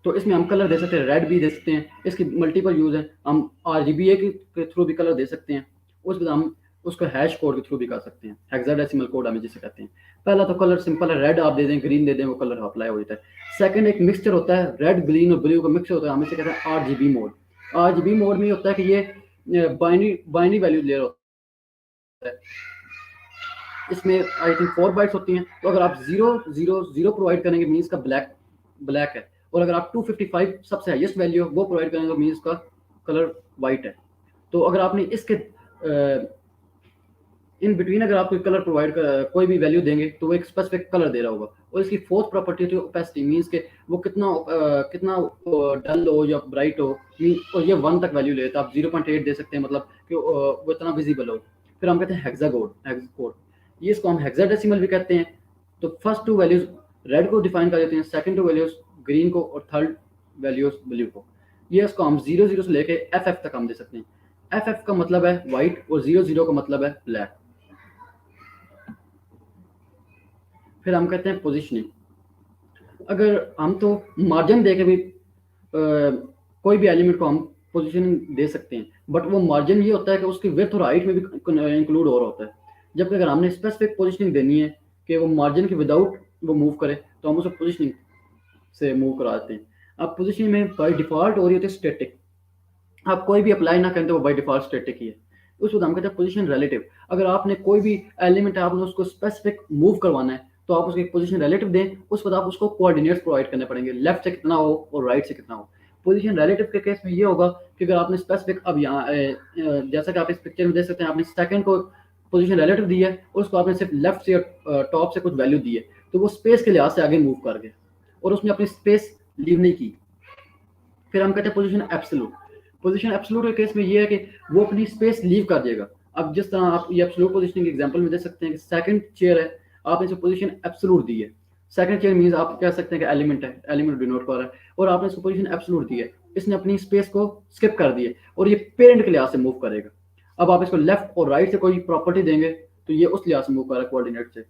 S4: तो इसमें हम कलर दे सकते हैं, रेड भी दे सकते हैं, इसकी मल्टीपल यूज है। हम RGBA के थ्रू भी कलर दे सकते हैं, उसके बाद हम उसको हैश कोड के थ्रू भी कर सकते हैं, हेक्साडेसिमल कोड हमें जिसे कहते हैं। पहला तो कलर सिंपल है, रेड आप दे दें, ग्रीन दे दें, वो कलर अप्लाई हो जाता है। सेकंड एक मिक्सचर होता है, रेड ग्रीन और ब्लू का मिक्सचर होता है, हमें इसे कहते हैं RGB मोड। RGB मोड में होता है कि ये बाइनरी वैल्यू ले रहा होता है, इसमें आई थिंक 4 बाइट्स होती हैं। तो अगर आप 000 प्रोवाइड करेंगे मीन्स का ब्लैक है, और अगर आप 255 सबसे हाईएस्ट वैल्यू वो प्रोवाइड करेंगे तो मीन्स का कलर वाइट है। तो अगर आपने इसके इन बिटवीन अगर आप कोई कलर प्रोवाइड कर कोई भी वैल्यू देंगे तो वो एक स्पेसिफिक कलर दे रहा होगा। और इसकी फोर्थ प्रॉपर्टी होती है ओपेसिटी, मीन्स के वो कितना डल हो या ब्राइट हो, और ये 1 तक वैल्यू ले, तो आप 0.8 दे सकते हैं, मतलब कि वो इतना विजिबल हो। फिर हम कहते हैं हेक्साकोड, ये इसको हम हेक्साडेसिमल भी कहते हैं। तो फर्स्ट 2 वैल्यूज रेड को डिफाइन कर देते हैं, सेकंड 2 वैल्यूज ग्रीन को, और थर्ड वैल्यूज ब्लू को। ये इसको हम 00 से लेके FF तक हम दे सकते हैं। FF का मतलब है व्हाइट और 00 का मतलब है ब्लैक। फिर हम कहते हैं पोजिशनिंग। अगर हम तो मार्जिन दे के भी कोई भी एलिमेंट को हम पोजिशनिंग दे सकते हैं, बट वो मार्जिन ये होता है कि उसकी विड्थ और हाइट में भी इंक्लूड हो रहा होता है। जबकि अगर हमने स्पेसिफिक पोजिशनिंग देनी है कि वो मार्जिन के विदाउट वो मूव करे तो हम उसे पोजिशनिंग से मूव करा देते हैं। अब पोजिशनिंग में बाय डिफॉल्ट हो रही होती है स्टैटिक, आप कोई भी अप्लाई ना करें तो वो बाय डिफॉल्ट स्टैटिक ही है। उसको हम कहते हैं पोजीशन रिलेटिव। अगर आपने कोई भी एलिमेंट है आपने उसको स्पेसिफिक मूव करवाना है तो आप उसको एक पोजीशन रिलेटिव दें, उसके बाद आप उसको कोऑर्डिनेट्स प्रोवाइड करने पड़ेंगे, लेफ्ट से कितना हो और राइट से कितना हो। पोजीशन रिलेटिव के केस में ये होगा कि अगर आपने स्पेसिफिक अब यहाँ जैसा कि आप इस पिक्चर में देख सकते हैं, आपने सेकंड को पोजीशन रिलेटिव दी है और उसको आपने सिर्फ लेफ्ट से टॉप से कुछ वैल्यू दी है, तो वो स्पेस के लिहाज से आगे मूव कर गए और उसने अपनी स्पेस लीव नहीं की। फिर हम कहते हैं पोजीशन एब्सोल्यूट। पोजीशन एब्सोल्यूट के केस में ये है कि वो अपनी स्पेस लीव कर देगा। अब जिस तरह आप ये एब्सोल्यूट पोजीशनिंग के एग्जांपल में देख सकते हैं कि सेकंड चेयर है, आपने इसे पोजीशन एब्सोल्यूट दी है। सेकंड चेयर मींस आप कह सकते हैं कि एलिमेंट है, एलिमेंट डिनोट कर रहा है, और आपने इसको पोजीशन एब्सोल्यूट दी है, इसने अपनी स्पेस को स्किप कर दी है और ये पेरेंट के लिहाज से मूव करेगा। अब आप इसको लेफ्ट और राइट से कोई प्रॉपर्टी देंगे तो ये उस लिहाज से मूव कर रहा है कोऑर्डिनेट से।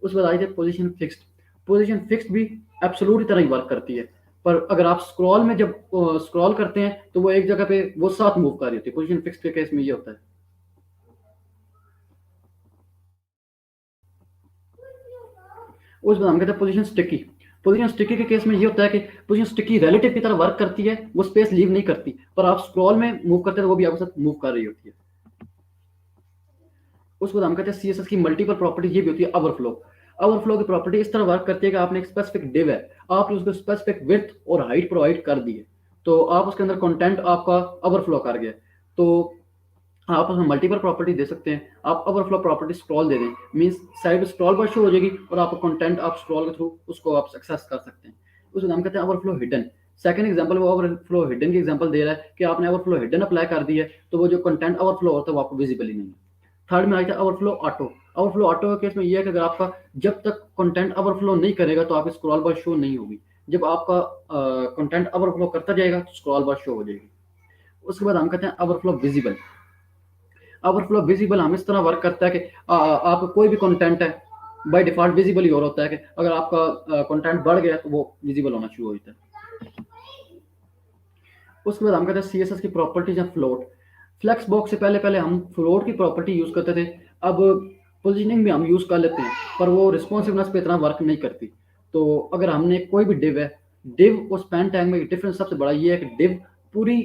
S4: उसके बाद आई थे पोजीशन फिक्स्ड। पोजीशन फिक्स्ड भी एब्सोल्यूट की तरह ही वर्क करती है, पर अगर आप स्क्रॉल में जब स्क्रॉल करते हैं तो वो एक जगह पे वो साथ मूव कर रही होती है। पोजीशन फिक्स्ड के केस में ये होता है। उस बाद हम कहते हैं पोजीशन स्टिकी। पोजीशन स्टिकी के केस में ये होता है कि पोजीशन स्टिकी रिलेटिव की तरह वर्क करती है, वो स्पेस लीव नहीं करती, पर आप स्क्रॉल में मूव करते हैं तो वो भी आपके साथ मूव कर रही होती है। उसको हम कहते हैं CSS की मल्टीपल प्रॉपर्टी ये भी होती है ओवरफ्लो। ओवरफ्लो की प्रॉपर्टी इस तरह वर्क करती है कि आपने एक स्पेसिफिक डिव है, आपने उसको स्पेसिफिक विड्थ और हाइट प्रोवाइड कर दी है, तो आप उसके अंदर कंटेंट आपका ओवरफ्लो कर गया, तो आप उसमें मल्टीपल प्रॉपर्टी दे सकते हैं। आप ओवरफ्लो प्रॉपर्टी स्क्रॉल दे दें, मींस साइड पे स्क्रॉल बार शो हो जाएगी और आपका कंटेंट आप स्क्रॉल के थ्रू उसको आप एक्सेस कर सकते हैं। उसको हम कहते हैं ओवरफ्लो हिडन। सेकंड एग्जांपल वो ओवरफ्लो हिडन की एग्जांपल दे रहा है कि आपने ओवरफ्लो हिडन अप्लाई कर दी है तो वो जो कंटेंट ओवरफ्लो होता है वो आपको विजिबल ही नहीं है। थर्ड में आया था ओवरफ्लो ऑटो। ओवरफ्लो ऑटो के केस में ये है कि अगर आपका जब तक कंटेंट ओवरफ्लो नहीं करेगा तो आपकी स्क्रॉल बार शो नहीं होगी। जब आपका कंटेंट ओवरफ्लो करता जाएगा तो स्क्रॉल बार शो हो जाएगी। उसके बाद हम कहते हैं ओवरफ्लो विजिबल। ओवरफ्लो विजिबल हम इस तरह वर्क करता है कि आपका कोई भी कंटेंट है बाय डिफॉल्ट विजिबल ही हो रहा होता है कि अगर आपका कंटेंट बढ़ गया तो वो विजिबल होना शुरू हो जाता है। उसके बाद हम कहते हैं सीएसएस की प्रॉपर्टीज हैं फ्लोट। फ्लेक्स बॉक्स से पहले पहले हम फ्लोट की प्रॉपर्टी यूज करते थे, अब पोजीशनिंग भी हम यूज कर लेते हैं पर वो रिस्पॉन्सिवनेस पे इतना वर्क नहीं करती। तो अगर हमने कोई भी डिव है, डिव और स्पैन टैग में डिफरेंस सबसे बड़ा ये है कि डिव पूरी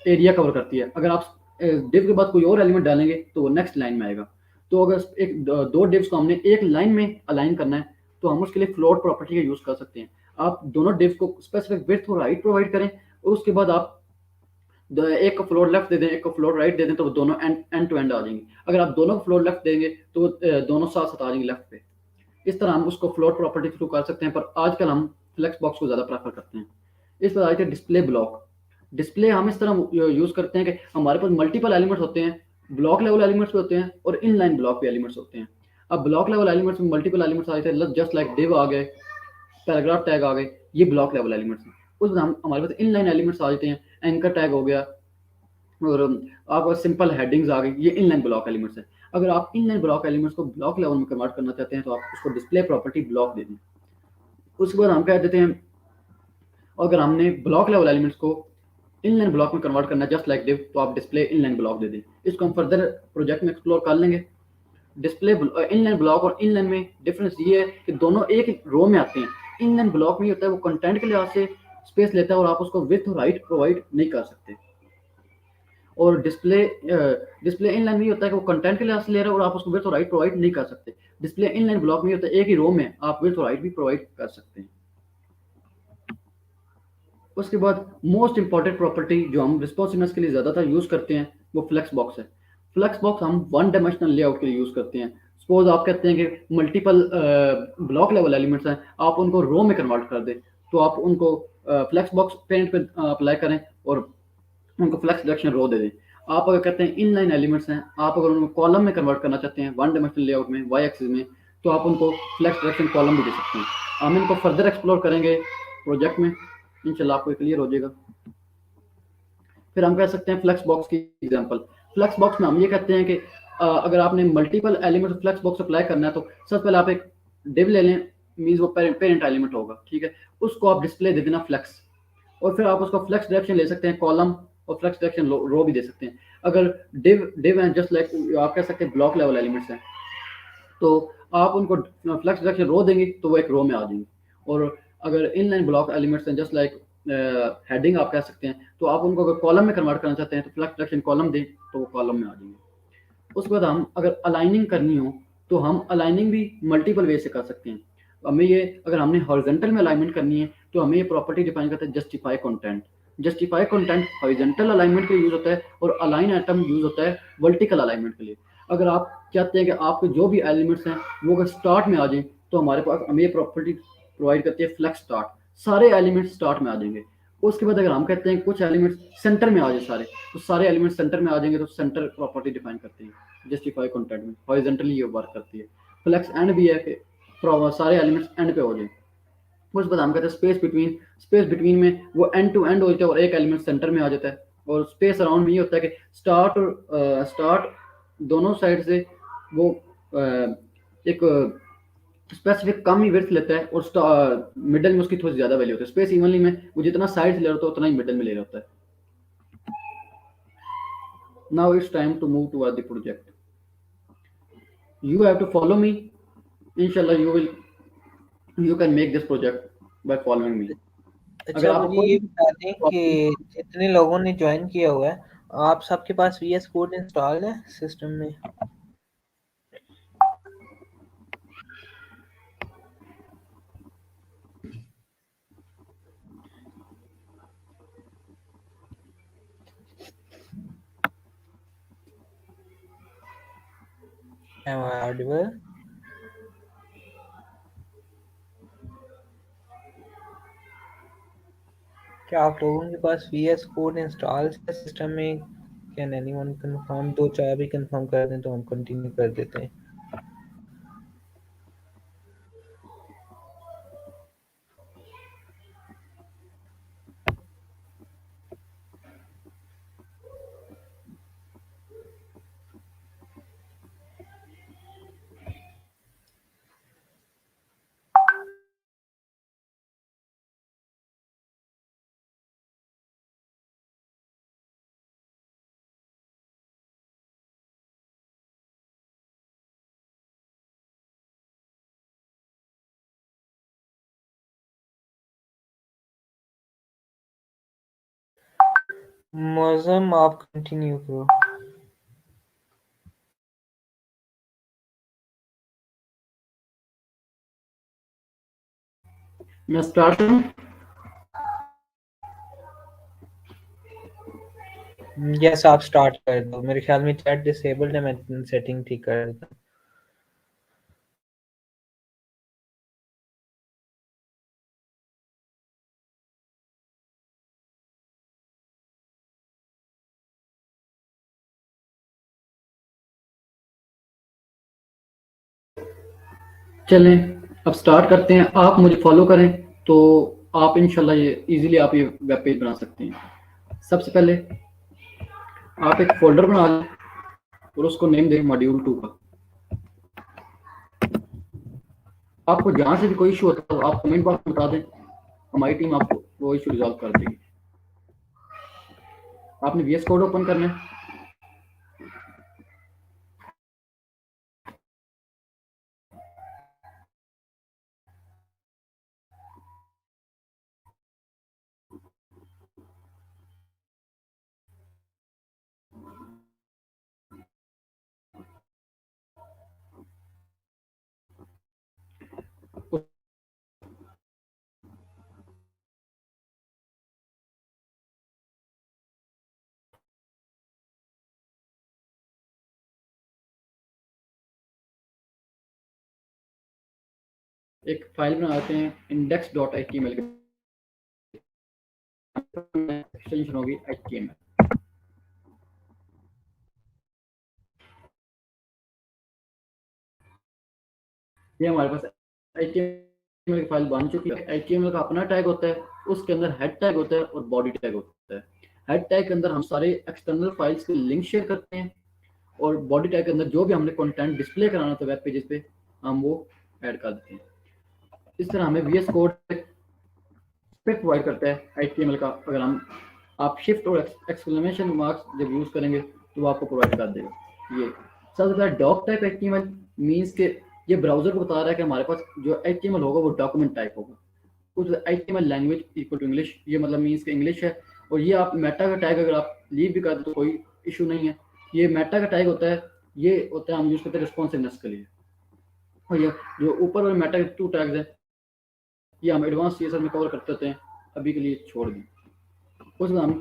S4: एरिया कवर करती है। अगर आप डिव के बाद कोई और एलिमेंट डालेंगे तो वो नेक्स्ट लाइन में आएगा। तो अगर एक दो डिव्स को हमने एक लाइन में अलाइन करना है तो हम उसके लिए फ्लोट प्रॉपर्टी का यूज कर सकते हैं। आप दोनों डिव्स को स्पेसिफिक विड्थ और हाइट प्रोवाइड करें और उसके बाद आप एक को फ्लोर लेफ्ट दे दें, एक को फ्लोर राइट दे दें तो वो दोनों एंड टू एंड आ जाएंगे। अगर आप दोनों को फ्लोर लेफ्ट देंगे तो दोनों साथ साथ आ जाएंगे लेफ्ट पे। इस तरह हम उसको फ्लोट प्रॉपर्टी थ्रू कर सकते हैं, पर आजकल हम फ्लेक्स बॉक्स को ज़्यादा प्रेफर करते हैं। इस पर आते हैं डिस्प्ले ब्लॉक। डिस्प्ले हम इस तरह यूज़ करते हैं कि हमारे पास मल्टीपल एलिमेंट्स होते हैं, ब्लॉक लेवल एलिमेंट्स भी होते हैं और इनलाइन ब्लॉक भी एलिमेंट्स होते हैं। अब ब्लॉक लेवल एलिमेंट्स में मल्टीपल एलिमेंट्स आते हैं, जस्ट लाइक डिव आ गए, पैराग्राफ टैग आ गए, ये ब्लॉक लेवल एलिमेंट्स हैं। उस हम हमारे पास इनलाइन एलिमेंट्स आ जाते हैं, एंकर टैग हो गया और आपको सिंपल हेडिंग्स आ गई, ये इनलाइन ब्लॉक एलिमेंट्स है। अगर आप इनलाइन ब्लॉक एलिमेंट्स को ब्लॉक लेवल में कन्वर्ट करना चाहते हैं तो आप उसको डिस्प्ले प्रॉपर्टी ब्लॉक दे दें। उसके बाद हम कह देते हैं अगर हमने ब्लॉक लेवल एलिमेंट्स को इनलाइन ब्लॉक में कन्वर्ट करना जस्ट लाइक डिव तो आप डिस्प्ले इनलाइन ब्लॉक दे दें। इसको हम फर्दर प्रोजेक्ट में एक्सप्लोर कर लेंगे। डिस्प्ले इनलाइन ब्लॉक और इनलाइन में डिफरेंस ये है कि दोनों एक रो में आते हैं। इनलाइन ब्लॉक में ये होता है वो कंटेंट के लिहाज से स्पेस लेता है और आप उसको विड्थ और हाइट प्रोवाइड नहीं कर सकते। और डिस्प्ले इनलाइन में होता है कि वो कंटेंट के लिहाज से ले रहा है और आप उसको विड्थ और हाइट प्रोवाइड नहीं कर सकते। डिस्प्ले इनलाइन ब्लॉक में होता है एक ही रो में आप विड्थ और हाइट भी प्रोवाइड कर सकते हैं। उसके बाद मोस्ट इंपॉर्टेंट प्रॉपर्टी जो हम रिस्पॉन्सिवनेस के लिए ज़्यादातर यूज़ करते हैं वो फ्लेक्स बॉक्स है। फ्लेक्स बॉक्स हम वन डायमेंशनल लेआउट के लिए यूज़ करते हैं। सपोज आप कहते हैं कि मल्टीपल ब्लॉक लेवल एलिमेंट्स हैं, आप उनको रो में कन्वर्ट कर दें तो आप उनको फ्लेक्स बॉक्स पेंट पे अप्लाई करें और उनको फ्लेक्स डायरेक्शन रो दे दें। आप अगर कहते हैं इनलाइन एलिमेंट्स हैं, आप अगर उनको कॉलम में कन्वर्ट करना चाहते हैं वन डायमेंशनल लेआउट में वाई एक्सिस में तो आप उनको फ्लेक्स डायरेक्शन कॉलम भी दे सकते हैं। हम इनको फर्दर एक्सप्लोर करेंगे प्रोजेक्ट में, इंशाल्लाह आपको क्लियर हो जाएगा। फिर हम कह सकते हैं फ्लेक्स बॉक्स की एग्जांपल। फ्लेक्स बॉक्स में हम ये कहते हैं कि अगर आपने multiple element flex box apply करना है तो सबसे पहले आप एक डिव ले लें, मीन्स वो पेरेंट एलिमेंट होगा, ठीक है, उसको आप डिस्प्ले दे देना फ्लेक्स और फिर आप उसको फ्लेक्स डायरेक्शन ले सकते हैं कॉलम और फ्लेक्स डायरेक्शन रो भी दे सकते हैं। अगर डिव हैं जस्ट लाइक आप कह सकते हैं ब्लॉक लेवल एलिमेंट्स हैं तो आप उनको फ्लेक्स डायरेक्शन रो देंगे तो वो एक रो में आ जाएंगे। और अगर इनलाइन ब्लॉक एलिमेंट्स हैं जस्ट लाइक हेडिंग आप कह सकते हैं तो आप उनको अगर कॉलम में कन्वर्ट करना चाहते हैं तो फ्लेक्स डायरेक्शन कॉलम दें तो वो कॉलम में आ जाएंगे। उसके बाद हम अगर अलाइनिंग करनी हो तो हम अलाइनिंग भी मल्टीपल वे से कर सकते हैं। हमें ये अगर हमने हॉरिजॉन्टल में अलाइनमेंट करनी है तो हमें ये प्रॉपर्टी डिफाइन करते हैं justify content. Justify content horizontal alignment के लिए यूज होता है और अलाइन आइटम यूज होता है वर्टिकल अलाइनमेंट के लिए। अगर आप चाहते हैं कि आपके जो भी एलिमेंट्स हैं वो अगर स्टार्ट में आ जाएं तो हमारे पास हमें ये प्रॉपर्टी प्रोवाइड करती है फ्लेक्स स्टार्ट, सारे एलिमेंट्स स्टार्ट में आ जाएंगे। उसके बाद अगर हम कहते हैं कुछ एलिमेंट्स सेंटर में आ जाए सारे, तो सारे एलिमेंट्स सेंटर में आ जाएंगे तो सेंटर प्रॉपर्टी डिफाइन करते हैं जस्टिफाई कंटेंट में। हॉरिजॉन्टली ये वर्क करती है। फ्लेक्स एंड भी है कि सारे एलिमेंट्स एंड पे हो जाए। उसके बाद हम कहते हैं स्पेस बिटवीन में वो एंड टू एंड हो जाता है और एक एलिमेंट सेंटर में आ जाता है। और स्पेस अराउंड में ये होता है कि स्टार्ट दोनों साइड से वो एक स्पेसिफिक कम ही विड्थ लेता है और मिडल में उसकी थोड़ी ज्यादा वैल्यू होती है। स्पेस इवनली में वो जितना साइड से ले रहा होता है उतना ही मिडल में ले रहा होता है। Now it's time to move toward the project. You have to follow me, इंशाल्लाह you can make this project by following me।
S3: अच्छा मुझे ये बता दें कि जितने लोगों ने ज्वाइन किया हुआ है आप सबके पास VS कोड इंस्टॉल है सिस्टम में? Am I audible? क्या आप लोगों के पास VS कोड इंस्टॉल है सिस्टम में? Can anyone confirm? दो चार भी कंफर्म कर दें तो हम कंटिन्यू कर देते हैं। मौजम आप कंटिन्यू करो।
S4: मैं स्टार्ट करूं?
S3: यस, आप स्टार्ट कर दो। मेरे ख्याल में चैट डिसेबल्ड है, मैं सेटिंग ठीक कर देता हूँ।
S4: चलें अब स्टार्ट करते हैं। आप मुझे फॉलो करें तो आप इंशाल्लाह ये इजीली आप ये वेब पेज बना सकते हैं। सबसे पहले आप एक फोल्डर बना लें और उसको नेम दें मॉड्यूल 2 का। आपको जहां से भी कोई इशू होता है आप कमेंट बॉक्स में बता दें, हमारी टीम आपको वो इशू रिजॉल्व कर देगी। आपने VS कोड ओपन करना है। एक फाइल बनाते हैं index.html के, एक्सटेंशन होगी HTML। ये हमारे पास HTML की फाइल बन चुकी है। HTML का अपना टैग होता है, उसके अंदर हेड टैग होता है और बॉडी टैग होता है। हेड टैग के अंदर हम सारे एक्सटर्नल फाइल्स के लिंक शेयर करते हैं और बॉडी टैग के अंदर जो भी हमने कंटेंट डिस्प्ले कराना था वेब पेजेस पे हम वो ऐड कर देते हैं। इस तरह हमें VS कोड स्पेक प्रोवाइड करता है HTML का। अगर हम आप शिफ्ट और एक्सक्लेमेशन मार्क्स जब यूज करेंगे तो वो आपको प्रोवाइड कर देगा। ये सबसे पहले डॉक टाइप HTML मींस के ये ब्राउजर को बता रहा है कि हमारे पास जो HTML होगा वो डॉक्यूमेंट टाइप होगा। कुछ HTML language equal to English, ये मतलब मींस के इंग्लिश है। और ये आप मेटा का टैग अगर आप लीव भी कर दो तो कोई इशू नहीं है। ये मेटा का टैग होता है, ये होता है हम यूज करते हैं रिस्पॉन्सिवनेस के लिए। और ये जो ऊपर वाले मेटा के 2 टैग्स हैं ये हम एडवांस CSS में कवर करते होते हैं, अभी के लिए छोड़ दें। उसमें हम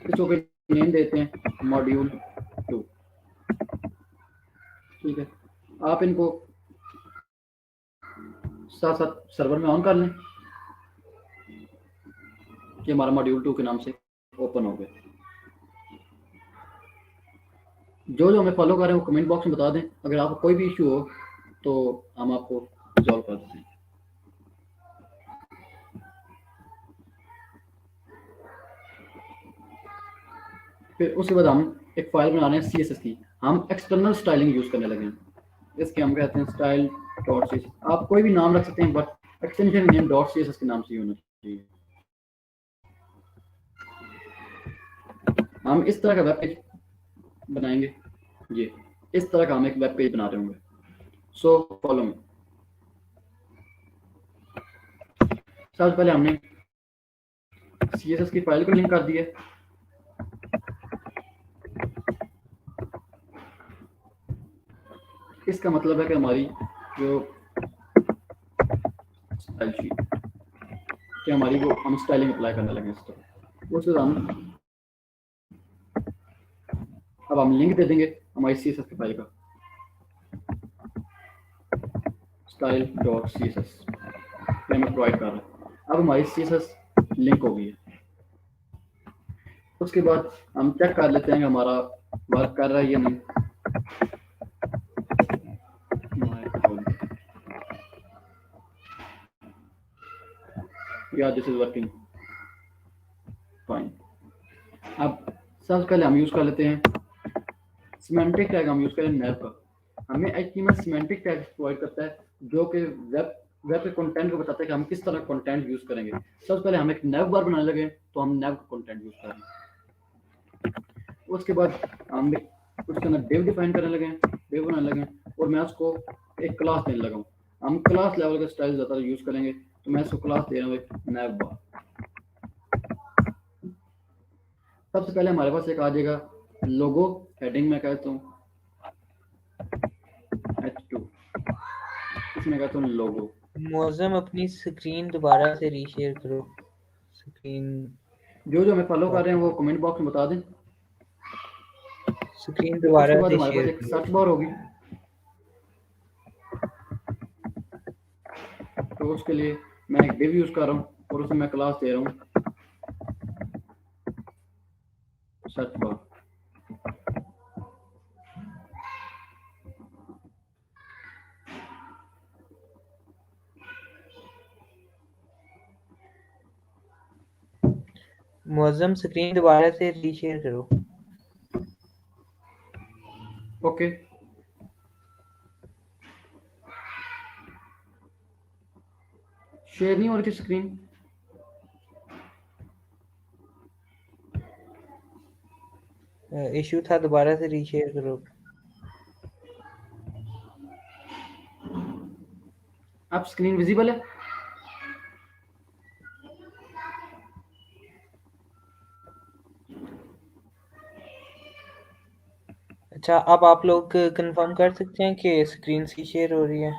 S4: इसको नेम देते हैं मॉड्यूल 2। ठीक है, आप इनको साथ साथ सर्वर में ऑन कर लें कि हमारा मॉड्यूल 2 के नाम से ओपन हो गया। जो जो हमें फॉलो कर रहे हैं वो कमेंट बॉक्स में बता दें। अगर आपको कोई भी इशू हो तो हम आपको रिजॉल्व कर देते हैं। फिर उसके बाद हम एक फाइल बना रहे हैं CSS की। हम एक्सटर्नल स्टाइलिंग यूज करने लगे हैं। इसके हम कहते हैं स्टाइल डॉट CSS। आप कोई भी नाम रख सकते हैं but extension name dot CSS के नाम से ही होना चाहिए। हम इस तरह का वेब पेज बनाएंगे। ये इस तरह का हम एक वेब पेज बना रहे होंगे। So follow me. सबसे पहले हमने CSS की फाइल को लिंक कर दिया। इसका मतलब है कि हमारी जो स्टाइल शीट कि हमारी वो हम स्टाइलिंग अप्लाई करने लगे इस तरह। उसके हम अब हम लिंक दे देंगे हमारी CSS की फाइल का style.css हमें प्रोवाइड कर रहा है। अब हमारी CSS लिंक हो गई है। उसके बाद हम चेक कर लेते हैं कि हमारा वर्क कर रहा है या नहीं। या दिस इज वर्किंग फाइन। अब सबसे पहले हम यूज कर लेते हैं सिमेंटिक टैग। हम यूज करें नैव का। हमें HTML सिमेंटिक टैग प्रोवाइड करता है जो कि वेब के कंटेंट को बताता है कि हम किस तरह कंटेंट यूज करेंगे। सबसे पहले हम एक नैव बार बनाने लगे तो हम नैव का कंटेंट यूज कर रहे हैं। उसके बाद हम उसके अंदर डिव डिफाइन करने लगे, डिव बनाने लगे, और मैं उसको एक क्लास देने लगा हूँ। हम क्लास लेवल का स्टाइल ज़्यादा यूज करेंगे, तो मैं उसको क्लास दे रहा हूँ एक नैव बार। सबसे पहले हमारे पास एक आ जाएगा लोगो, हेडिंग में कहता हूँ H2, इसमें कहता हूँ लोगो।
S3: मौजम अपनी स्क्रीन दोबारा से रीशेयर करो। स्क्रीन
S4: जो जो हमें फॉलो कर रहे हैं वो कमेंट बॉक्स में बता दें।
S3: स्क्रीन
S4: उसके
S3: दोबारा
S4: बाद
S3: से
S4: हमारे पास
S3: शेयर
S4: एक
S3: करो।
S4: सर्च बार होगी, तो उसके लिए मैं एक डिव यूज कर रहा हूँ और उसमें मैं क्लास दे रहा हूँ सर्च बार।
S3: मौजम स्क्रीन दोबारा से रीशेयर करो।
S4: ओके, शेयर नहीं हो रही थी स्क्रीन।
S3: इशू था, दोबारा से रीशेयर करो।
S4: अब स्क्रीन विजिबल है।
S3: अच्छा, अब आप लोग कंफर्म कर सकते हैं कि स्क्रीन सी शेयर हो रही है।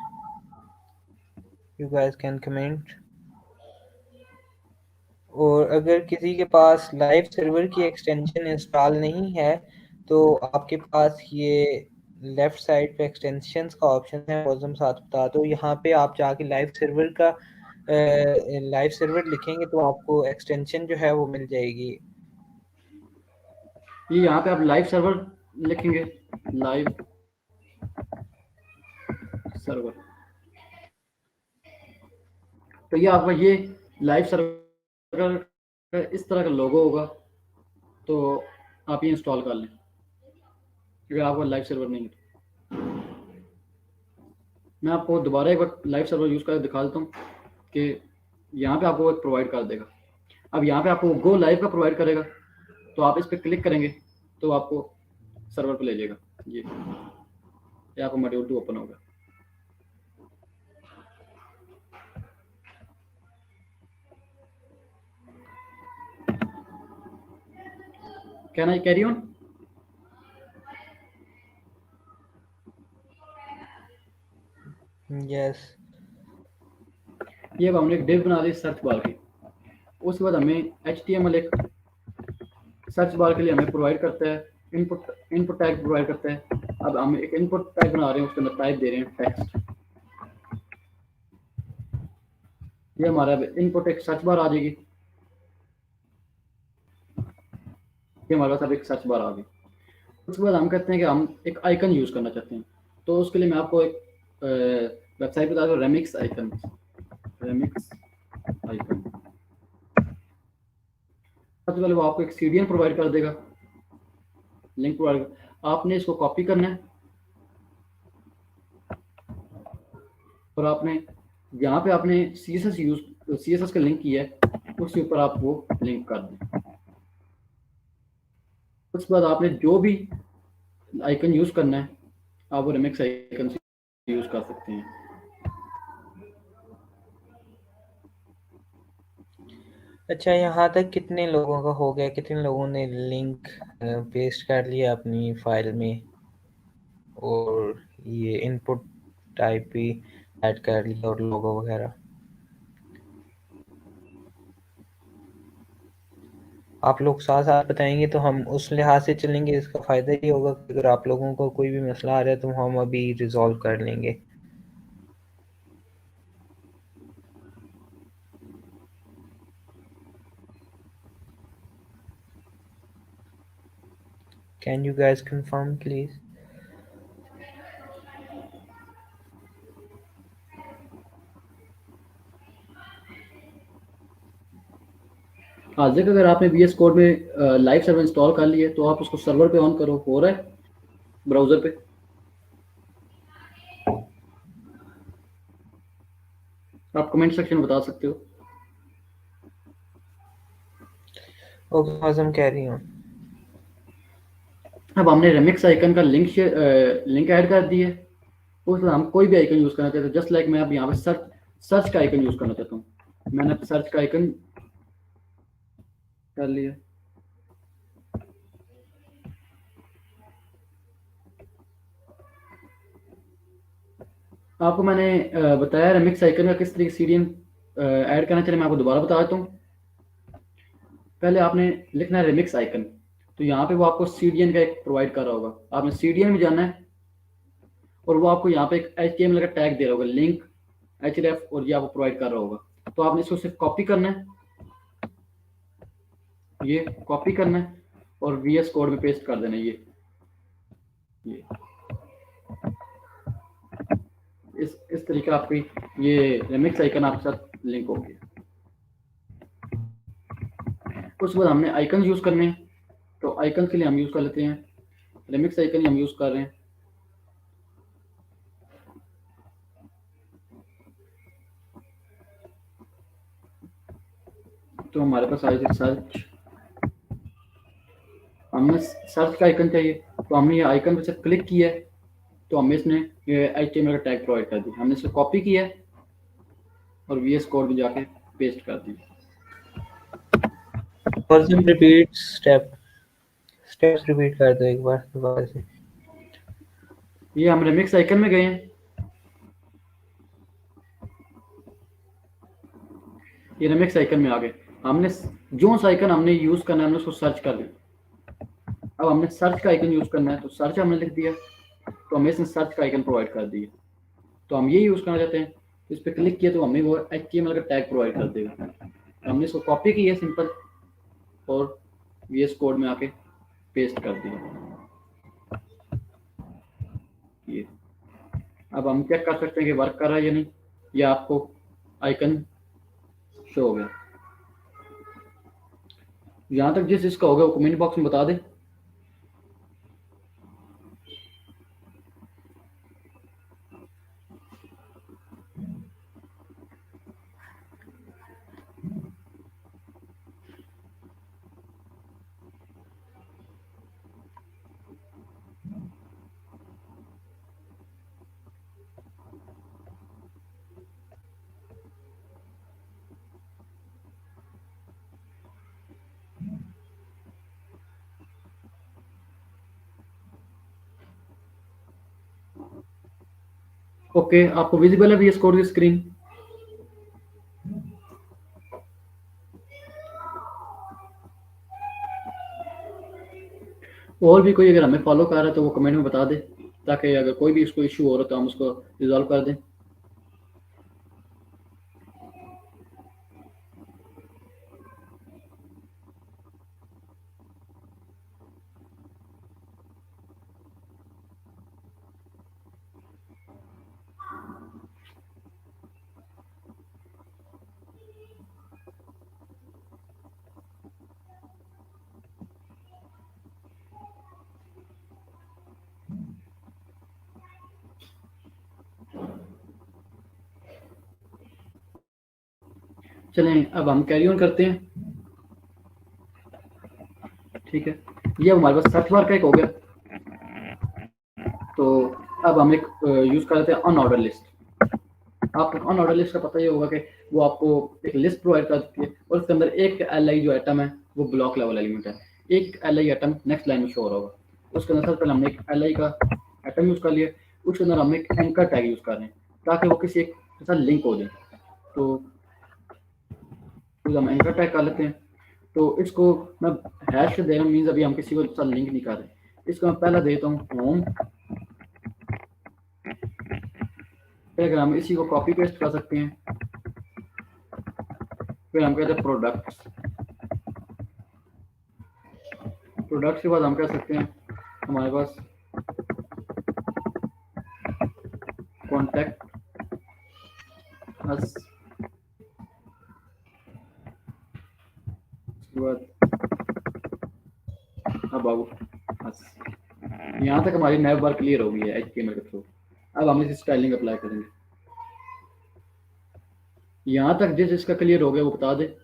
S3: You guys can comment. और अगर किसी के पास लाइव सर्वर की एक्सटेंशन इंस्टॉल नहीं है तो आपके पास ये लेफ्ट साइड पे एक्सटेंशंस का ऑप्शन है, मौजम साथ बता दो। यहाँ पे आप जाके लाइव सर्वर लिखेंगे तो आपको एक्सटेंशन जो है वो मिल जाएगी।
S4: ये यहाँ पे आप लाइव सर्वर लिखेंगे, लाइव सर्वर, तो ये आपका ये लाइव सर्वर का इस तरह का लोगो होगा, तो आप ये इंस्टॉल कर लें अगर आपका लाइव सर्वर नहीं है तो। मैं आपको दोबारा एक बार लाइव सर्वर यूज़ करके दिखा देता हूँ कि यहाँ पे आपको एक प्रोवाइड कर देगा। अब यहाँ पे आपको गो लाइव का प्रोवाइड करेगा, तो आप इस पर क्लिक करेंगे तो आपको सर्वर पे ले जाएगा। ये आपको मॉड्यूल 2 ओपन होगा। Can I carry on?
S3: Yes.
S4: ये अब हमने एक डिव बना दी सर्च बार की। उसके बाद हमें HTML एक सर्च बार के लिए हमें प्रोवाइड करता है, इनपुट टैग प्रोवाइड करता है। अब हम एक इनपुट टैग बना रहे हैं, उसके अंदर टाइप दे रहे हैं टेक्स्ट। ये हमारा इनपुट एक सर्च बार आ जाएगी। ये हमारे पास अब एक सर्च बार आ गई। उसके बाद हम कहते हैं कि हम एक आइकन यूज करना चाहते हैं, तो उसके लिए मैं आपको एक वेबसाइट बता दूं, रेमिक्स आइकन। सबसे पहले वो आपको एक CDN प्रोवाइड कर देगा, लिंक प्रोवाइड। आपने इसको कॉपी करना है और आपने यहाँ पे आपने CSS का लिंक किया है, उसके ऊपर आप वो लिंक कर दें। उसके बाद आपने जो भी आइकन यूज करना है आप वो रेमिक्स आइकन से यूज कर सकते हैं।
S3: अच्छा, यहाँ तक कितने लोगों का हो गया? कितने लोगों ने लिंक पेस्ट कर लिया अपनी फाइल में और ये इनपुट टाइप भी ऐड कर लिया और लोगो वगैरह? आप लोग साथ साथ बताएंगे तो हम उस लिहाज से चलेंगे। इसका फ़ायदा ये होगा कि अगर आप लोगों को कोई भी मसला आ रहा है तो हम अभी रिजॉल्व कर लेंगे। Can you guys confirm, please?
S4: आजिक अगर आपने VS कोड में लाइव सर्वर इंस्टॉल कर लिया है तो आप उसको सर्वर पे ऑन करो, हो रहा है ब्राउजर पे। आप कमेंट सेक्शन में बता सकते हो।
S3: ओके आजम, कह रही हूँ।
S4: अब हमने रेमिक्स आइकन का लिंक ऐड कर दिया है। उस हम कोई भी आइकन यूज करना चाहते हैं, जस्ट लाइक मैं अब यहाँ पे सर्च का आइकन यूज करना चाहता हूँ। मैंने सर्च का आइकन कर लिया। आपको मैंने बताया रेमिक्स आइकन का किस तरीके से सीडीएन ऐड करना चाहिए। मैं आपको दोबारा बता देता हूँ। पहले आपने लिखना है रेमिक्स आइकन, तो यहाँ पे वो आपको सीडीएन का एक प्रोवाइड कर रहा होगा। आपने सीडीएन में जाना है और वो आपको यहाँ पे एक HTML का टैग दे रहा होगा, लिंक href, और ये आपको प्रोवाइड कर रहा होगा। तो आपने इसको सिर्फ कॉपी करना है, ये कॉपी करना है और VS कोड में पेस्ट कर देना है। ये इस तरीके आपकी ये रेमिक्स आइकन आपके साथ लिंक हो गया। उसके बाद हमने आइकन यूज करने हैं, तो आइकन के लिए हम यूज कर लेते हैं रेमिक्स आइकन ही हम यूज कर रहे हैं। तो हमारे पास आएगा सर्च, हमें सर्च का आइकन चाहिए, तो हमने ये आइकन पे सिर्फ क्लिक किया है तो हमें इसने ये HTML का टैग प्रोवाइड कर दिया। हमने इसको कॉपी किया है और VS कोड में जाके पेस्ट कर दिया।
S3: आजम रिपीट स्टेप्स रिपीट कर दो एक बार दोबारा से।
S4: ये हम रेमिक्स आइकन में गए हैं, ये रेमिक्स आइकन में आ गए। हमने जो सा आइकन हमने यूज करना है हमने उसको सर्च कर लिया। अब हमने सर्च का आइकन यूज करना है, तो सर्च हमने लिख दिया, तो हमें इसने सर्च का आइकन प्रोवाइड कर दिया। तो हम ये यूज करना चाहते हैं, इस पर क्लिक किया तो हमें वो HTML का टैग प्रोवाइड कर देगा। हमने इसको कॉपी किया सिंपल और VS कोड में आके पेस्ट कर दिया। ये अब हम चेक कर सकते हैं कि वर्क कर रहा है या नहीं। ये आपको आइकन शो हो गया। यहाँ तक जिस इसका होगा वो कमेंट बॉक्स में बता दे। ओके, आपको विजिबल है VS कोड की स्क्रीन? और भी कोई अगर हमें फॉलो कर रहा है तो वो कमेंट में बता दे, ताकि अगर कोई भी उसको इशू हो रहा है तो हम उसको रिजॉल्व कर दें। चलें अब हम कैरी ऑन करते हैं। ठीक है, ये हमारे पास सर्च बार का एक हो गया। तो अब हम एक यूज कर लेते हैं अनऑर्डर लिस्ट। आपको अनऑर्डर लिस्ट का पता ही होगा कि वो आपको एक लिस्ट प्रोवाइड कर देती है और उसके अंदर एक li जो आइटम है वो ब्लॉक लेवल एलिमेंट है। एक li आइटम नेक्स्ट लाइन में शो हो रहा होगा। उसके अंदर सबसे पहले हमने एक li का आइटम यूज कर लिया, उसके अंदर हम एक एंकर टैग यूज कर रहे हैं ताकि वो किसी एक के साथ लिंक हो जाए। तो हम एंकर टैग कर लेते हैं। तो इसको मैं हैश से दे रहा हूँ, मीन्स अभी हम किसी को साथ लिंक नहीं कर रहे। इसको मैं पहला देता हूँ होम, फिर अगर हम इसी को कॉपी पेस्ट कर सकते हैं, फिर हम कहते हैं प्रोडक्ट्स के बाद हम कह सकते हैं हमारे पास कॉन्टैक्ट अस, उसके बाद अबाउट अस। यहाँ तक हमारी नैव बार क्लियर हो गई है HTML के थ्रू। अब हम इसे स्टाइलिंग अप्लाई करेंगे। यहाँ तक जिसका क्लियर हो गया वो बता दे।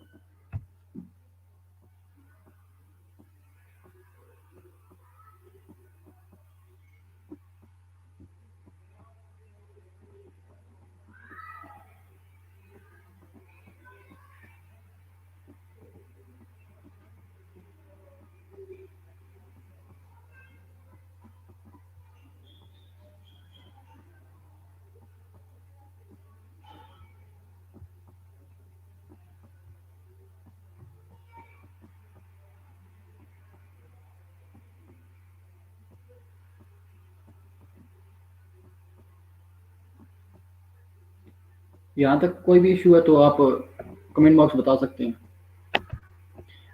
S4: यहाँ तक कोई भी इशू है तो आप कमेंट बॉक्स बता सकते हैं।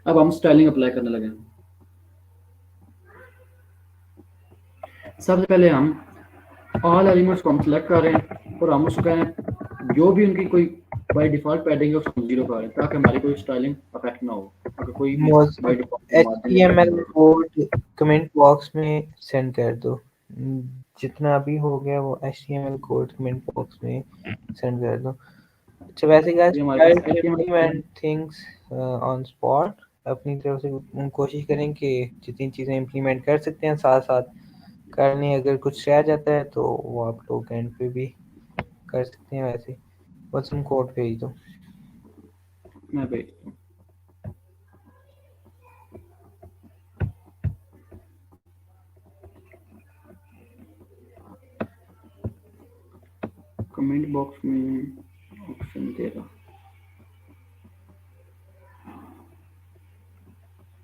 S4: अब हम स्टाइलिंग अप्लाई करने लगे। सबसे पहले हम ऑल एलिमेंट्स को हम सेलेक्ट कर रहे हैं और हम उसको कह रहे हैं जो भी उनकी कोई बाय डिफॉल्ट पैडिंग है उसको 0 कर रहे हैं ताकि हमारी कोई स्टाइलिंग अफेक्ट ना हो। अगर कोई by default
S3: HTML code comment box में सेंड कर दो। जितना भी हो गया वो HTML कोड कमेंट बॉक्स में सेंड कर दो। अच्छा वैसे गाइस
S4: ये हमारे पास
S3: इम्प्लीमेंट थिंग्स ऑन स्पॉट, अपनी तरफ से कोशिश करें कि जितनी चीज़ें इम्प्लीमेंट कर सकते हैं साथ साथ करने। अगर कुछ रह जाता है तो वो आप लोग एंड पे भी कर सकते हैं। वैसे बस हम कोड भेज दो।
S4: मैं भेजता हूँ। कमेंट बॉक्स में ऑप्शन दे रहा।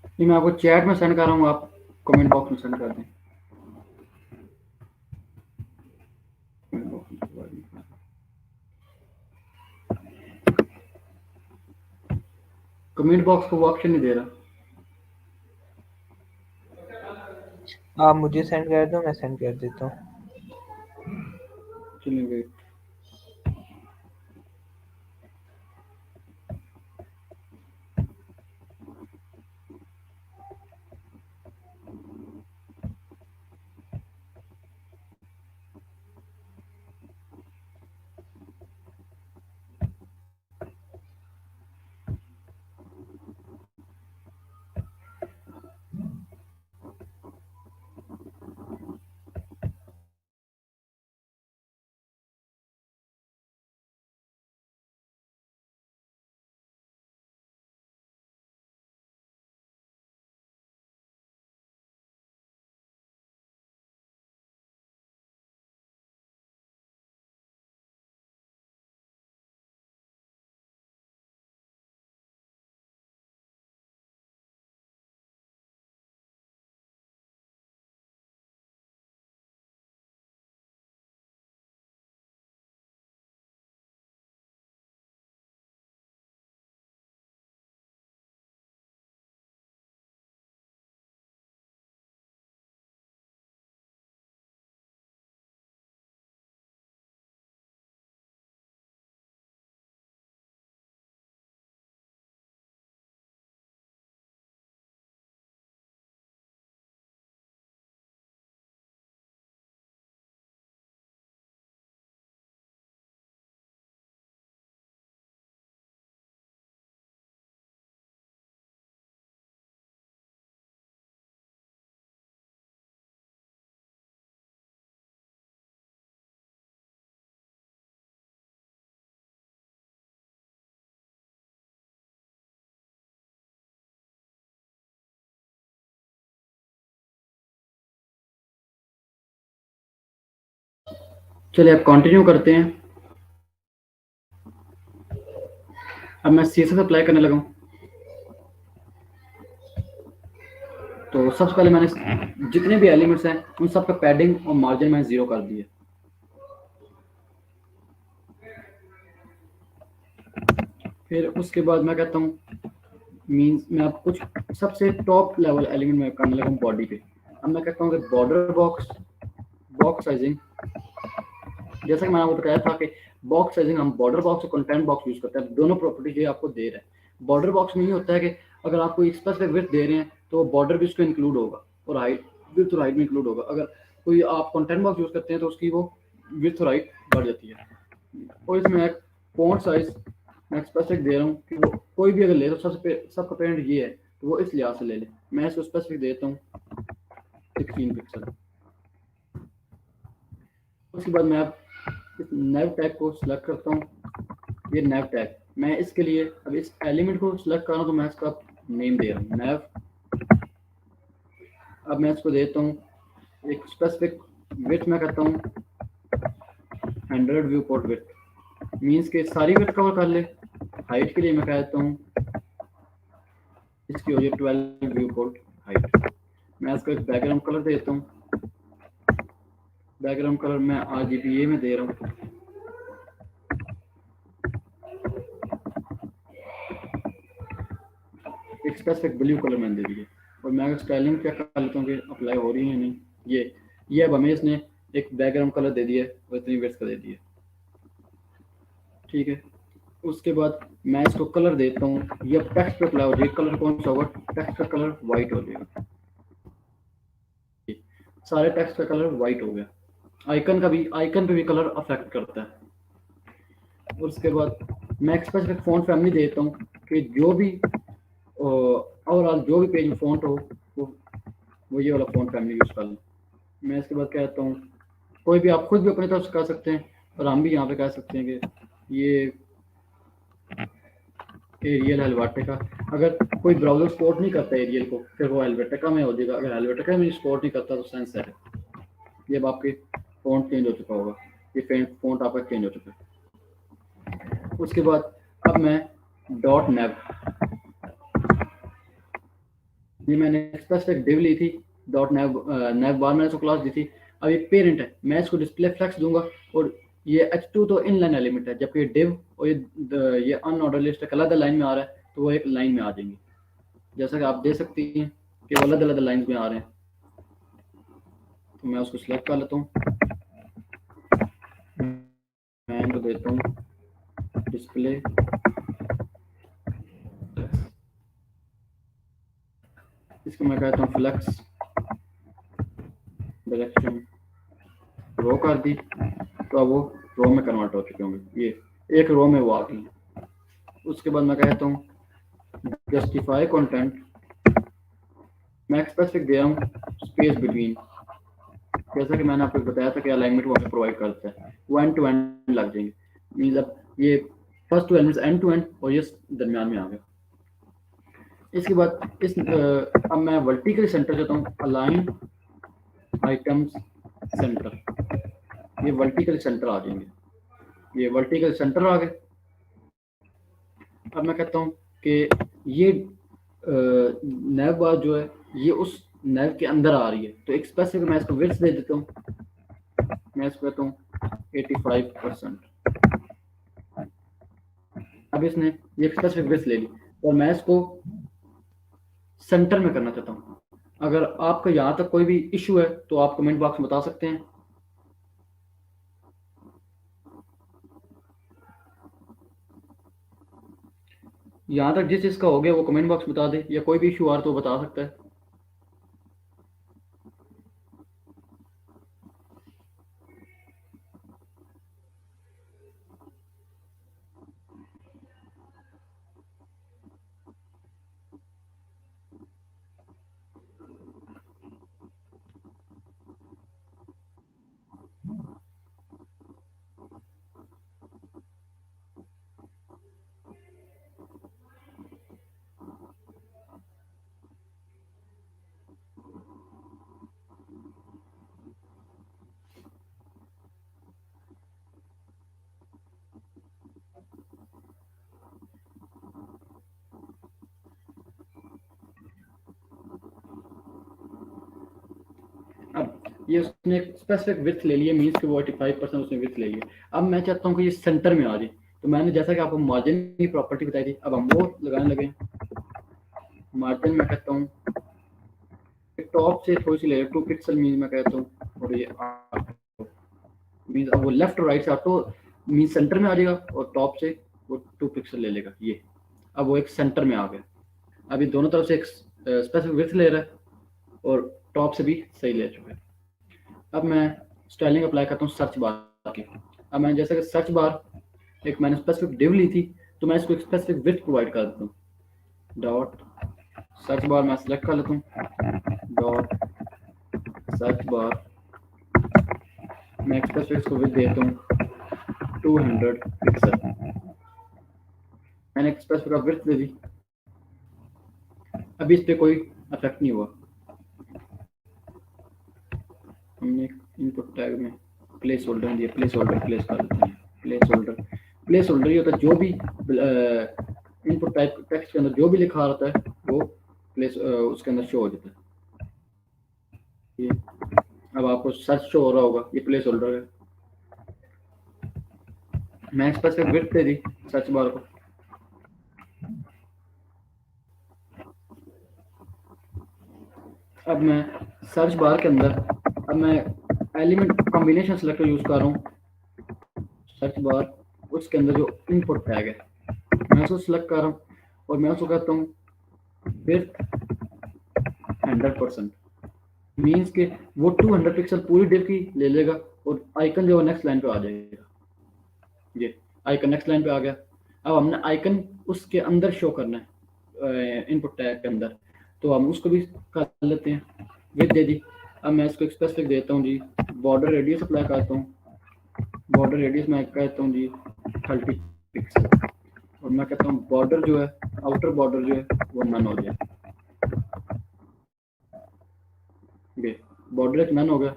S4: नहीं, मैं आपको चैट में सेंड कर रहा हूँ, आप कमेंट बॉक्स में सेंड कर दें। कमेंट बॉक्स को वो ऑप्शन नहीं दे रहा।
S3: आप मुझे सेंड कर दो, मैं सेंड कर देता हूँ।
S4: चलिए वेट। चलिए अब कंटिन्यू करते हैं। अब मैं CSS अप्लाई करने लगा हूँ। तो सबसे पहले मैंने जितने भी एलिमेंट्स हैं उन सब का पैडिंग और मार्जिन मैंने 0 कर दिए। फिर उसके बाद मैं कहता हूँ मीन्स मैं अब कुछ सबसे टॉप लेवल एलिमेंट में करने लगा हूँ बॉडी पे। अब मैं कहता हूँ कि बॉर्डर बॉक्स साइजिंग, जैसा कि मैंने आपको बताया था कि बॉक्स साइजिंग हम बॉर्डर बॉक्स और कंटेंट बॉक्स यूज करते हैं। दोनों प्रॉपर्टी ये आपको दे रहा है। बॉर्डर बॉक्स में ये होता है कि अगर आपको एक स्पेसिफिक विड्थ दे रहे हैं तो बॉर्डर भी उसको इंक्लूड होगा और हाइट, विड्थ और हाइट में इंक्लूड होगा। अगर कोई आप कंटेंट बॉक्स यूज करते हैं तो उसकी वो विड्थ और हाइट बढ़ जाती है। और इसमें एक फॉन्ट साइज मैं स्पेसिफिक दे रहा हूँ कि वो कोई भी अगर ले तो सबका पेरेंट ये है तो वो इस लिहाज से ले ले। मैं इसको स्पेसिफिक देता हूँ 16 पिक्सल। उसके बाद मैं इस नेव टैग को सिलेक्ट करता हूँ। ये नेव टैग मैं इसके लिए अब इस एलिमेंट को सिलेक्ट कर रहा हूँ तो मैं इसका नेम दे रहा हूँ नेव। अब मैं इसको देता हूँ एक स्पेसिफिक विड्थ, मैं कहता हूँ 100 व्यू पोर्ट विड्थ, मीन्स के सारी विड्थ कवर कर ले। हाइट के लिए मैं कहता हूँ इसकी हो जाए 12 व्यू पोर्ट हाइट। मैं इसको एक बैकग्राउंड कलर देता हूँ। बैकग्राउंड कलर मैं RGBA में दे रहा हूँ। एक स्पेसिफिक ब्लू कलर मैंने दे दिया और मैं स्टाइलिंग क्या कर लेता हूँ कि अप्लाई हो रही है नहीं। ये अब हमें इसने एक बैकग्राउंड कलर दे दिया और इतनी विड्थ का दे दिया, ठीक है। उसके बाद मैं इसको कलर देता हूँ। ये टेक्स्ट पे अप्लाई हो जाएगा। कलर कौन सा होगा? टेक्स्ट का कलर वाइट हो जाएगा। सारे टेक्स्ट का कलर वाइट हो गया। आइकन पे भी कलर अफेक्ट करता है। और उसके बाद मैं एक स्पेसिफिक फॉन्ट फैमिली देता हूँ कि जो भी ओवरऑल जो भी पेज में फॉन्ट हो वो ये वाला फॉन्ट फैमिली यूज कर लें। मैं इसके बाद कहता हूँ कोई भी आप खुद भी अपनी तरफ से कर सकते हैं और हम भी यहाँ पे कह सकते हैं कि ये एरियल हेलवेटिका। अगर कोई ब्राउजर सपोर्ट नहीं करता एरियल को फिर वो हेलवेटिका में हो जाएगा। अगर हेलवेटिका में सपोर्ट नहीं करता तो सेंस है। ये अब आपके फॉन्ट चेंज हो चुका होगा। ये फॉन्ट आपका चेंज हो चुका है। उसके बाद अब मैं डॉट नेव, ये मैंने स्पेसिफिक डिव ली थी। डॉट नेव नेव बार मैंने इसको क्लास दी थी। अब ये पेरेंट है, मैं इसको डिस्प्ले फ्लेक्स दूंगा और ये H2 तो इनलाइन एलिमेंट है, जबकि डिव और ये अनऑर्डर लिस्ट एक अलग लाइन में आ रहा है तो वो एक लाइन में आ जाएंगे। जैसा कि आप देख सकते हैं कि वो अलग अलग लाइन में आ रहे हैं। तो मैं उसको सिलेक्ट कर लेता हूँ। मैं इनको देता हूँ डिस्प्ले, इसको मैं कहता हूँ फ्लेक्स डायरेक्शन रो कर दी तो अब वो रो में कन्वर्ट हो चुके होंगे। ये एक रो में वो आ गई। उसके बाद मैं कहता हूँ जस्टिफाई कंटेंट, मैं स्पेसिफिक दे रहा हूँ स्पेस बिटवीन। जैसा कि मैंने आपको बताया था कि अलाइनमेंट वो हमें प्रोवाइड करता है, वो एंड टू एंड लग जाएंगे। मीन्स अब ये first two elements end to end और ये दरमियान में आ गया। इसके बाद अब मैं वर्टिकल सेंटर चाहता हूँ, अलाइन आइटम्स सेंटर। ये वर्टिकल सेंटर आ जाएंगे। ये वर्टिकल सेंटर आ गए। अब मैं कहता हूँ कि ये नेव बार जो है ये उस नेव के अंदर आ रही है तो एक स्पेसिफिक मैं इसको विड्थ दे देता हूँ। मैं इसको कहता हूँ 85%। अब इसने ये स्पेसिफिक विड्थ ले ली और मैं इसको सेंटर में करना चाहता हूँ। अगर आपका यहाँ तक कोई भी इशू है तो आप कमेंट बॉक्स में बता सकते हैं। यहाँ तक जिस चीज़ का हो गया वो कमेंट बॉक्स में बता दे, या कोई भी इशू आ रहा तो बता सकता है। अब ये उसने स्पेसिफिक विड्थ ले लिया, मीन्स कि वो 85% उसने विड्थ ले लिया। अब मैं चाहता हूँ कि ये सेंटर में आ जाए तो मैंने जैसा कि आपको मार्जिन की प्रॉपर्टी बताई थी, अब हम वो लगाने लगे। मार्जिन मैं कहता हूँ टॉप से थोड़ी सी ले 2 पिक्सल मीन मैं कहता हूँ, और ये मीन अब वो लेफ्ट और राइट से ऑटो मीन सेंटर में आ जाएगा, और टॉप से वो 2 पिक्सल ले लेगा। ये अब वो एक सेंटर में आ गया। अभी दोनों तरफ से एक स्पेसिफिक विड्थ ले रहा है और टॉप से भी सही ले चुका है। अब मैं स्टाइलिंग अप्लाई करता हूँ सर्च बार की। अब मैं जैसे कि सर्च बार एक मैंने स्पेसिफिक डिव ली थी, तो मैं इसको एक स्पेसिफिक विड्थ प्रोवाइड कर देता हूँ। डॉट सर्च बार मैं सेलेक्ट कर लेता हूँ, डॉट सर्च बार मैं एक स्पेसिफिक इसको विड्थ देता हूँ 200 पिक्सल। मैंने एक स्पेसिफिक विड्थ दे दी। अभी इस पे कोई इफेक्ट नहीं हुआ। हमने इनपुट टैग में प्लेस होल्डर दिया, प्लेस होल्डर प्लेस कर देते हैं। प्लेस होल्डर ये होता है जो भी इनपुट टाइप टेक्स्ट के अंदर जो भी लिखा रहता है वो प्लेस उसके अंदर शो हो जाता है। ये अब आपको सर्च शो हो रहा होगा, ये प्लेस होल्डर है। मैं specific width they the search bar को। अब मैं सर्च बार के अंदर अब मैं एलिमेंट कॉम्बिनेशन सेलेक्टर यूज कर रहा हूँ। सर्च बार उसके अंदर जो इनपुट टैग है मैं उसको सिलेक्ट कर रहा हूँ और मैं उसको कहता हूँ विड्थ 100%। मीन्स के वो 200 पिक्सल पूरी डिव की ले लेगा और आइकन जो है नेक्स्ट लाइन पे आ जाएगा। ये आइकन नेक्स्ट लाइन पे आ गया। अब हमने आइकन उसके अंदर शो करना है इनपुट टैग के अंदर, तो हम उसको भी कर लेते हैं। विड्थ दे दी। अब मैं इसको स्पेसिफिक देता हूँ जी, बॉर्डर रेडियस अप्लाई करता हूँ। बॉर्डर रेडियस मैं कहता हूँ जी 30 पिक्सल, और मैं कहता हूँ बॉर्डर जो है आउटर बॉर्डर जो है वो नन हो जाए। बॉर्डर एक नन हो गया।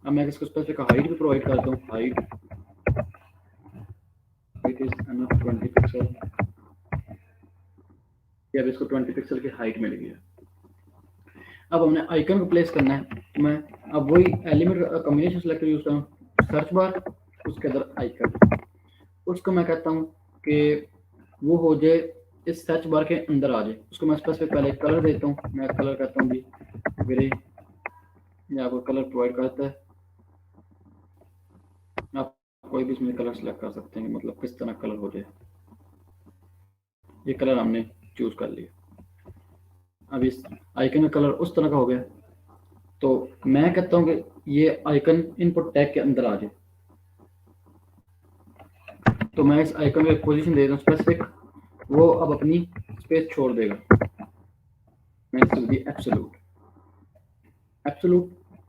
S4: अब मैं इसको स्पेसिफिक हाइट भी प्रोवाइड करता हूँ। Height is enough 20 pixel. ये अब इसको 20 पिक्सल की हाइट मिल गई है। अब हमने आइकन को प्लेस करना है, तो मैं अब वही एलिमेंट कॉम्बिनेशन सेलेक्टर यूज करूँ। सर्च बार उसके अंदर आइकन, उसको मैं कहता हूँ कि वो हो जाए इस सर्च बार के अंदर आ जाए। उसको मैं स्पेसिफिक पहले कलर देता हूँ। मैं कलर कहता हूँ जी ग्रे, या कोई कलर प्रोवाइड करता है। आप कोई भी इसमें कलर सेलेक्ट कर सकते हैं, मतलब किस तरह कलर हो जाए। ये कलर हमने चूज कर लिया। अब इस आइकन का कलर उस तरह का हो गया, तो मैं कहता हूँ कि ये आइकन इनपुट टैग के अंदर आ जाए। तो मैं इस आइकन को एक पोजीशन दे दूँ स्पेसिफिक, वो अब अपनी स्पेस छोड़ देगा। मैं इसको दी एब्सोल्यूट।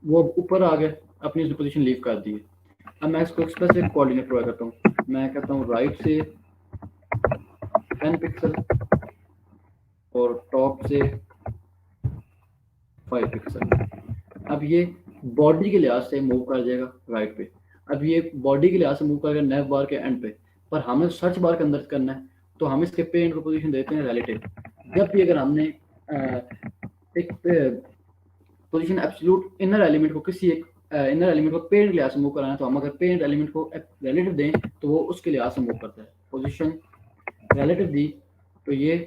S4: वो ऊपर आ गया, अपनी पोजीशन लीव कर दी। अब मैं इसको स्पेसिफिक कोऑर्डिनेट प्रोवाइड करता हूँ। मैं कहता हूँ राइट से 10 पिक्सल और टॉप से 5 पिक्सल। अब ये बॉडी के लिहाज से मूव कर जाएगा राइट पे। अब ये बॉडी के लिहाज से मूव करेगा नेव बार के एंड पे, पर हमें सर्च बार के अंदर करना है, तो हम इसके पेरेंट को पोजीशन देते हैं रिलेटिव। जब भी अगर हमने एक पोजीशन एब्सोल्यूट इनर एलिमेंट को किसी एक इनर एलिमेंट को पेरेंट के लिहाज से मूव कराना है, तो हम अगर पेरेंट एलिमेंट को रिलेटिव दें तो वो उसके लिहाज से मूव करता है। पोजीशन रिलेटिव दी तो ये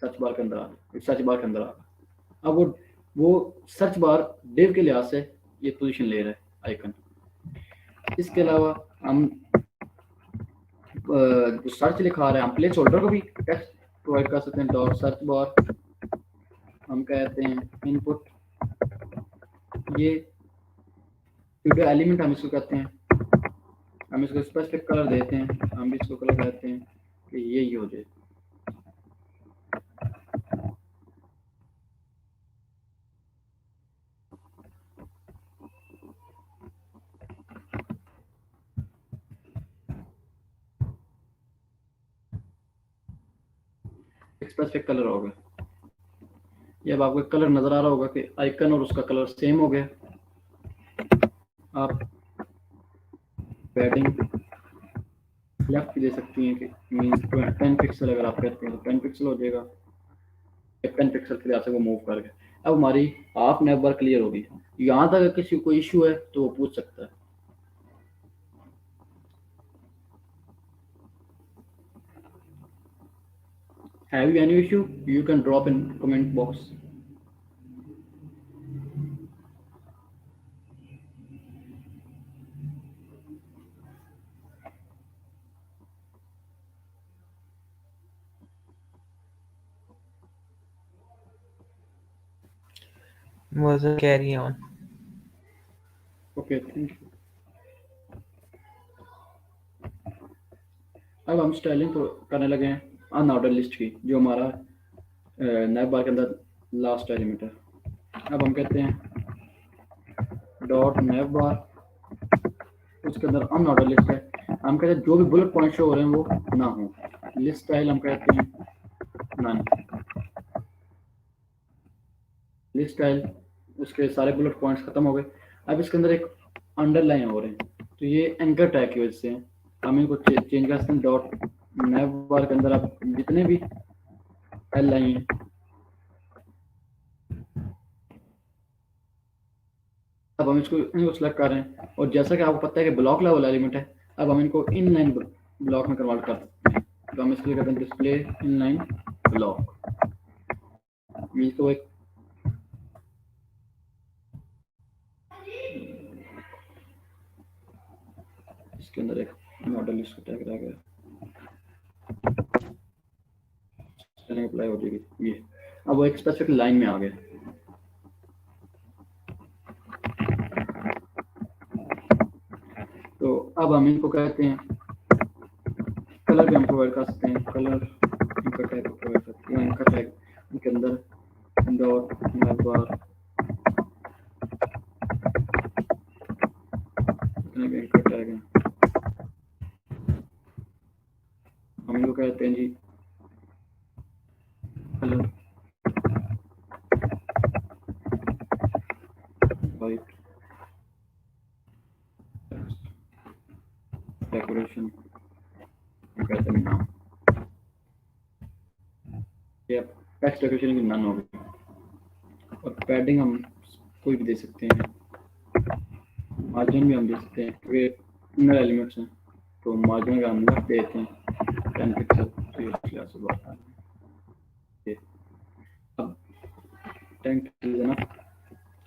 S4: सर्च बार के अंदर आ गया, सर्च बार के अंदर आ गया। अब वो सर्च बार डिव के लिहाज से ये पोजीशन ले रहा है आइकन। इसके अलावा हम जो सर्च लिखा रहे हैं, हम प्लेस होल्डर को भी टेक्स्ट प्रोवाइड कर सकते हैं। डॉट सर्च बार हम कहते हैं इनपुट, ये वीडियो एलिमेंट हम इसको कहते हैं। हम इसको स्पेसिफिक कलर देते हैं, हम भी इसको कलर कहते हैं कि ये हो जाए। स्पेसिफिक कलर हो गया। ये अब आपको कलर नजर आ रहा होगा कि आइकन और उसका कलर सेम हो गया। आप पैडिंग लेफ्ट भी दे सकती हैं कि मींस 10 पिक्सल अगर आप कहते हैं तो 10 पिक्सल हो जाएगा। 10 पिक्सल के लिए से वो मूव कर गया। अब हमारी हाफ नेव बार क्लियर होगी। यहाँ तक किसी को इशू है तो वो पूछ सकता है। Have you any issue? You can drop in comment box.
S3: Mozilla, carry on.
S4: Okay, thank you. अब हम स्टाइलिंग करने लगे हैं अनऑर्डर लिस्ट की, जो हमारा नैव बार के अंदर लास्ट एलिमेंट है। अब हम कहते हैं डॉट नैव बार, उसके अंदर अनऑर्डर लिस्ट है। हम कहते हैं जो भी बुलेट पॉइंट शो हो रहे हैं वो ना हो। लिस्ट स्टाइल हम कहते हैं नन। लिस्ट स्टाइल, उसके सारे बुलेट पॉइंट्स खत्म हो गए। अब इसके अंदर एक अंडरलाइन हो रहे हैं, तो ये एंकर टैग की वजह से हैं। हम इनको चेंज कर सकते हैं डॉट नैव बार के अंदर। अब जितने भी एल आई हैं, अब हम इनको सेलेक्ट कर रहे हैं, और जैसा कि आपको पता है कि ब्लॉक लेवल एलिमेंट है, अब हम इनको इनलाइन ब्लॉक में कन्वर्ट कर सकते हैं। तो हम इसके लिए करते हैं डिस्प्ले इनलाइन ब्लॉक। मीन्स तो एक इसके अंदर एक मॉडल लिस्ट टैग रह गया, अप्लाई हो जाएगी ये। अब वो एक स्पेसिफिक लाइन में आ गया। तो अब हम इनको कहते हैं कलर भी हम प्रोवाइड कर सकते हैं। कलर इनका टैग प्रोवाइड करते हैं, इनका टैग इनके अंदर डॉट नैव बार जितने भी इनका टैग है हम इनको कहते हैं जी कलर वाइट डेकोरेशन कहते हैं नाम। ये टेक्स्ट डेकोरेशन की नन हो गई। और पैडिंग हम कोई भी दे सकते हैं, मार्जिन भी हम दे सकते हैं क्योंकि इनर एलिमेंट्स हैं, तो मार्जिन का हम लेफ्ट देते हैं 10 पिक्सल। तो ये क्लास से बात है। अब 10 पिक्सल है ना।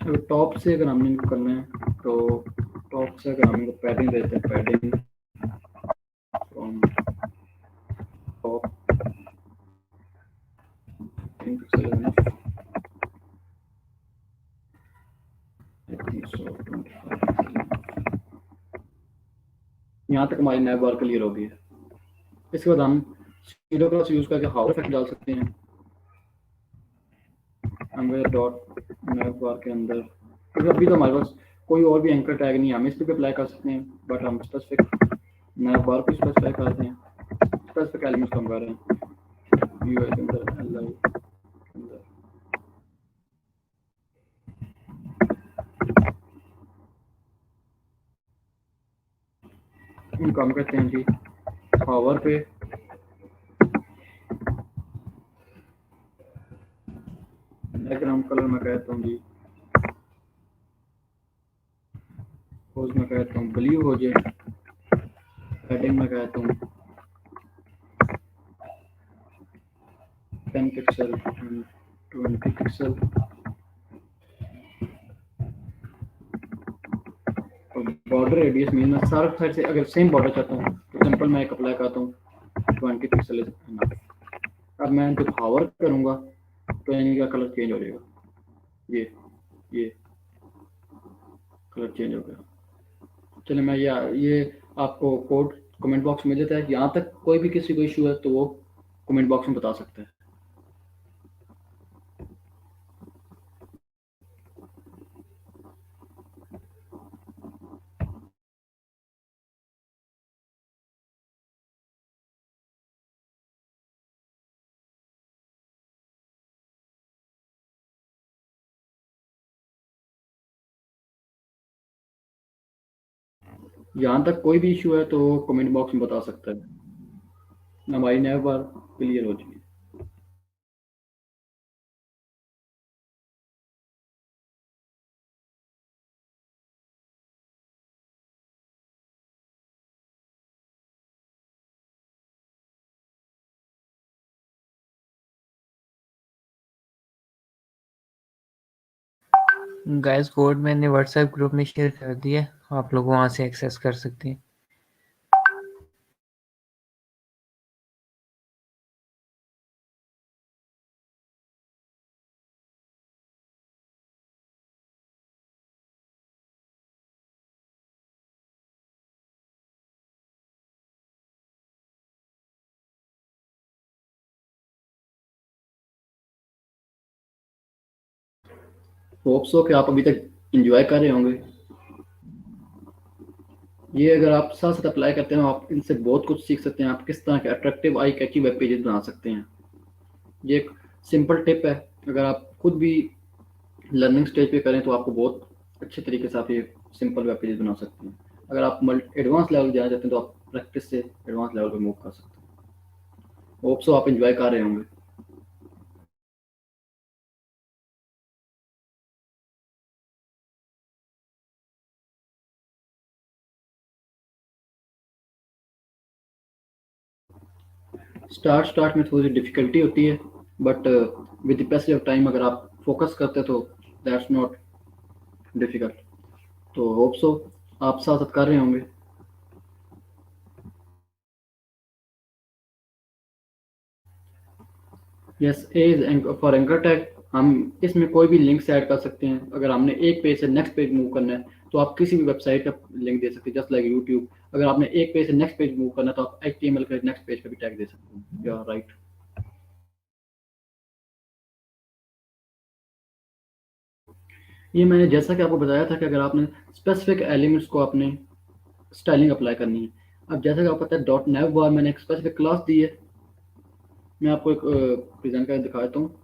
S4: अगर टॉप से अगर हमने इनको करना है, तो टॉप से अगर हम इनको पैडिंग देते हैं, पैडिंग फ्रॉम टॉप 10 पिक्सल है ना, यहाँ तक हमारी नैव बार क्लियर हो गई है। इसके बाद हम सीडो क्रॉस यूज करके हाउ इफेक्ट डाल सकते हैं। हम डॉट नैव बार के अंदर, क्योंकि अभी तो हमारे पास कोई और भी एंकर टैग नहीं है, हम इस पे अप्लाई कर सकते हैं, बट हम स्पेसिफिक नैव बार को स्पेसिफाई करते हैं। स्पेसिफिक एलिमेंट्स कम कर रहे हैं यूआई के अंदर, एल आई के अंदर। इनको हम कहते हैं जी पावर पे बैकग्राउंड कलर में कहता हूँ जी, पोज में कहता हूँ ब्लू हो जाए, हेडिंग में कहता हूँ 10 पिक्सल 20 पिक्सल, और बॉर्डर रेडियस में मैं सारा साइड से अगर सेम बॉर्डर चाहता हूँ तो सिंपल मैं एक अप्लाई करता हूँ 20 पिक्सल। अब मैं इनको पावर करूँगा तो इनका कलर चेंज हो जाएगा, ये कलर चेंज हो गया। चलिए मैं ये आपको कोड कमेंट बॉक्स में देता है। यहाँ तक कोई भी किसी को इशू है तो वो कमेंट बॉक्स में बता सकता है। यहाँ तक कोई भी इशू है तो वो कमेंट बॉक्स में बता सकता है। हमारी नैव बार क्लियर हो चुकी है।
S3: गाइस कोड मैंने व्हाट्सएप ग्रुप में शेयर कर दिया, आप लोग वहां से एक्सेस कर सकते हैं।
S4: होप सो कि आप अभी तक इंजॉय कर रहे होंगे। ये अगर आप साथ साथ अप्लाई करते हैं आप इनसे बहुत कुछ सीख सकते हैं। आप किस तरह के attractive I Kainchi web pages बना सकते हैं। ये एक सिंपल टिप है, अगर आप खुद भी लर्निंग स्टेज पे करें तो आपको बहुत अच्छे तरीके से आप ये सिंपल वेब पेजेस बना सकते हैं। अगर आप एडवांस लेवल जाना चाहते हैं तो आप प्रैक्टिस से एडवांस लेवल पे मूव कर सकते हैं। होप सो आप इंजॉय कर रहे होंगे। स्टार्ट में थोड़ी डिफिकल्टी होती है, but with the passage of time अगर आप फोकस करते हैं तो दैट्स नॉट डिफिकल्ट। तो होप सो आप साथ साथ कर रहे होंगे। Yes, A is for anchor tag. हम इसमें कोई भी लिंक्स ऐड कर सकते हैं। अगर हमने एक पेज से नेक्स्ट पेज मूव करना है तो आप किसी भी वेबसाइट का लिंक दे सकते हैं, जस्ट लाइक यूट्यूब। अगर आपने एक पेज से नेक्स्ट पेज मूव करना है तो आप HTML का नेक्स्ट पेज का भी टैग दे सकते हैं। या राइट। ये मैंने जैसा कि आपको बताया था कि अगर आपने स्पेसिफिक एलिमेंट्स को अपने स्टाइलिंग अप्लाई करनी है। अब जैसा कि आपको पता है डॉट नेव बार मैंने एक स्पेसिफिक क्लास दी है। मैं आपको एक प्रेजेंट करके दिखा देता हूँ।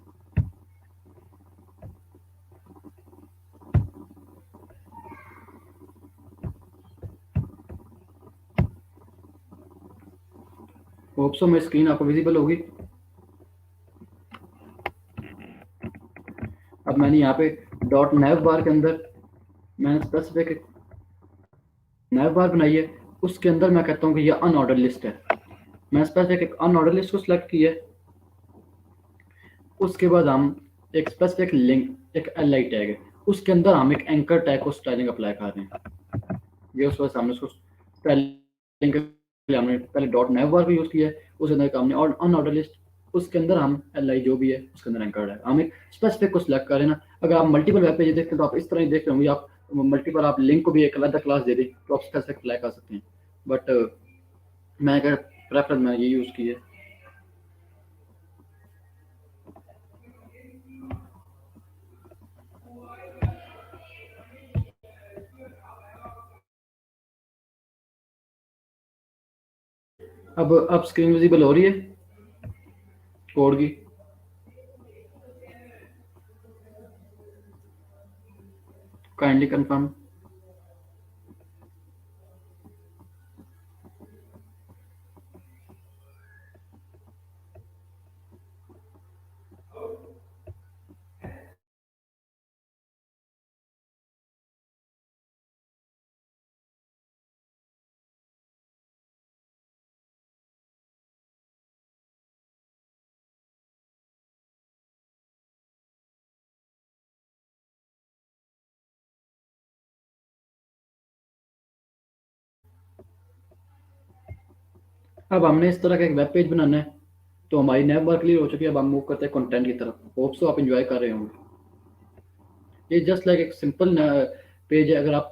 S4: होप सो मेरी स्क्रीन आपको विजिबल होगी। अब मैंने यहाँ पे डॉट नेव बार के अंदर मैंने स्पेसिफिक नेव बार बनाई है। उसके अंदर मैं कहता हूँ कि ये अनऑर्डर लिस्ट है। मैंने स्पेसिफिक एक अनऑर्डर लिस्ट को सिलेक्ट किया है। उसके बाद हम एक स्पेसिफिक लिंक एक LI टैग है, उसके अंदर हम एक एंकर टैग को स्टाइलिंग अप्लाई कर रहे हैं। ये उस वजह से हमने उसको स्टाइलिंग के लिए हमने पहले डॉट नेव बार को यूज़ किया है। उसके अंदर हमने और अनऑर्डर लिस्ट, उसके अंदर हम LI जो भी है उसके अंदर एंकर टैग हम एक स्पेसिफिक को सिलेक्ट करें ना। अगर आप मल्टीपल वेब पेज देखते हैं तो आप इस तरह ही देख रहे होंगे। आप मल्टीपल आप लिंक को भी एक अलग क्लास दे दें तो आप स्पेसिफिक अप्लाई कर सकते हैं। बट मैं अगर प्रेफरेंस मैं ये यूज़ की है। अब स्क्रीन विजिबल हो रही है कोड की। Kindly confirm. अब हमने इस तरह का एक वेब पेज बनाना है तो हमारी नेव बार क्लियर हो चुकी है। अब हम मूव करते हैं कंटेंट की तरफ। होप सो आप एंजॉय कर रहे होंगे। ये जस्ट लाइक एक सिंपल पेज है। अगर आप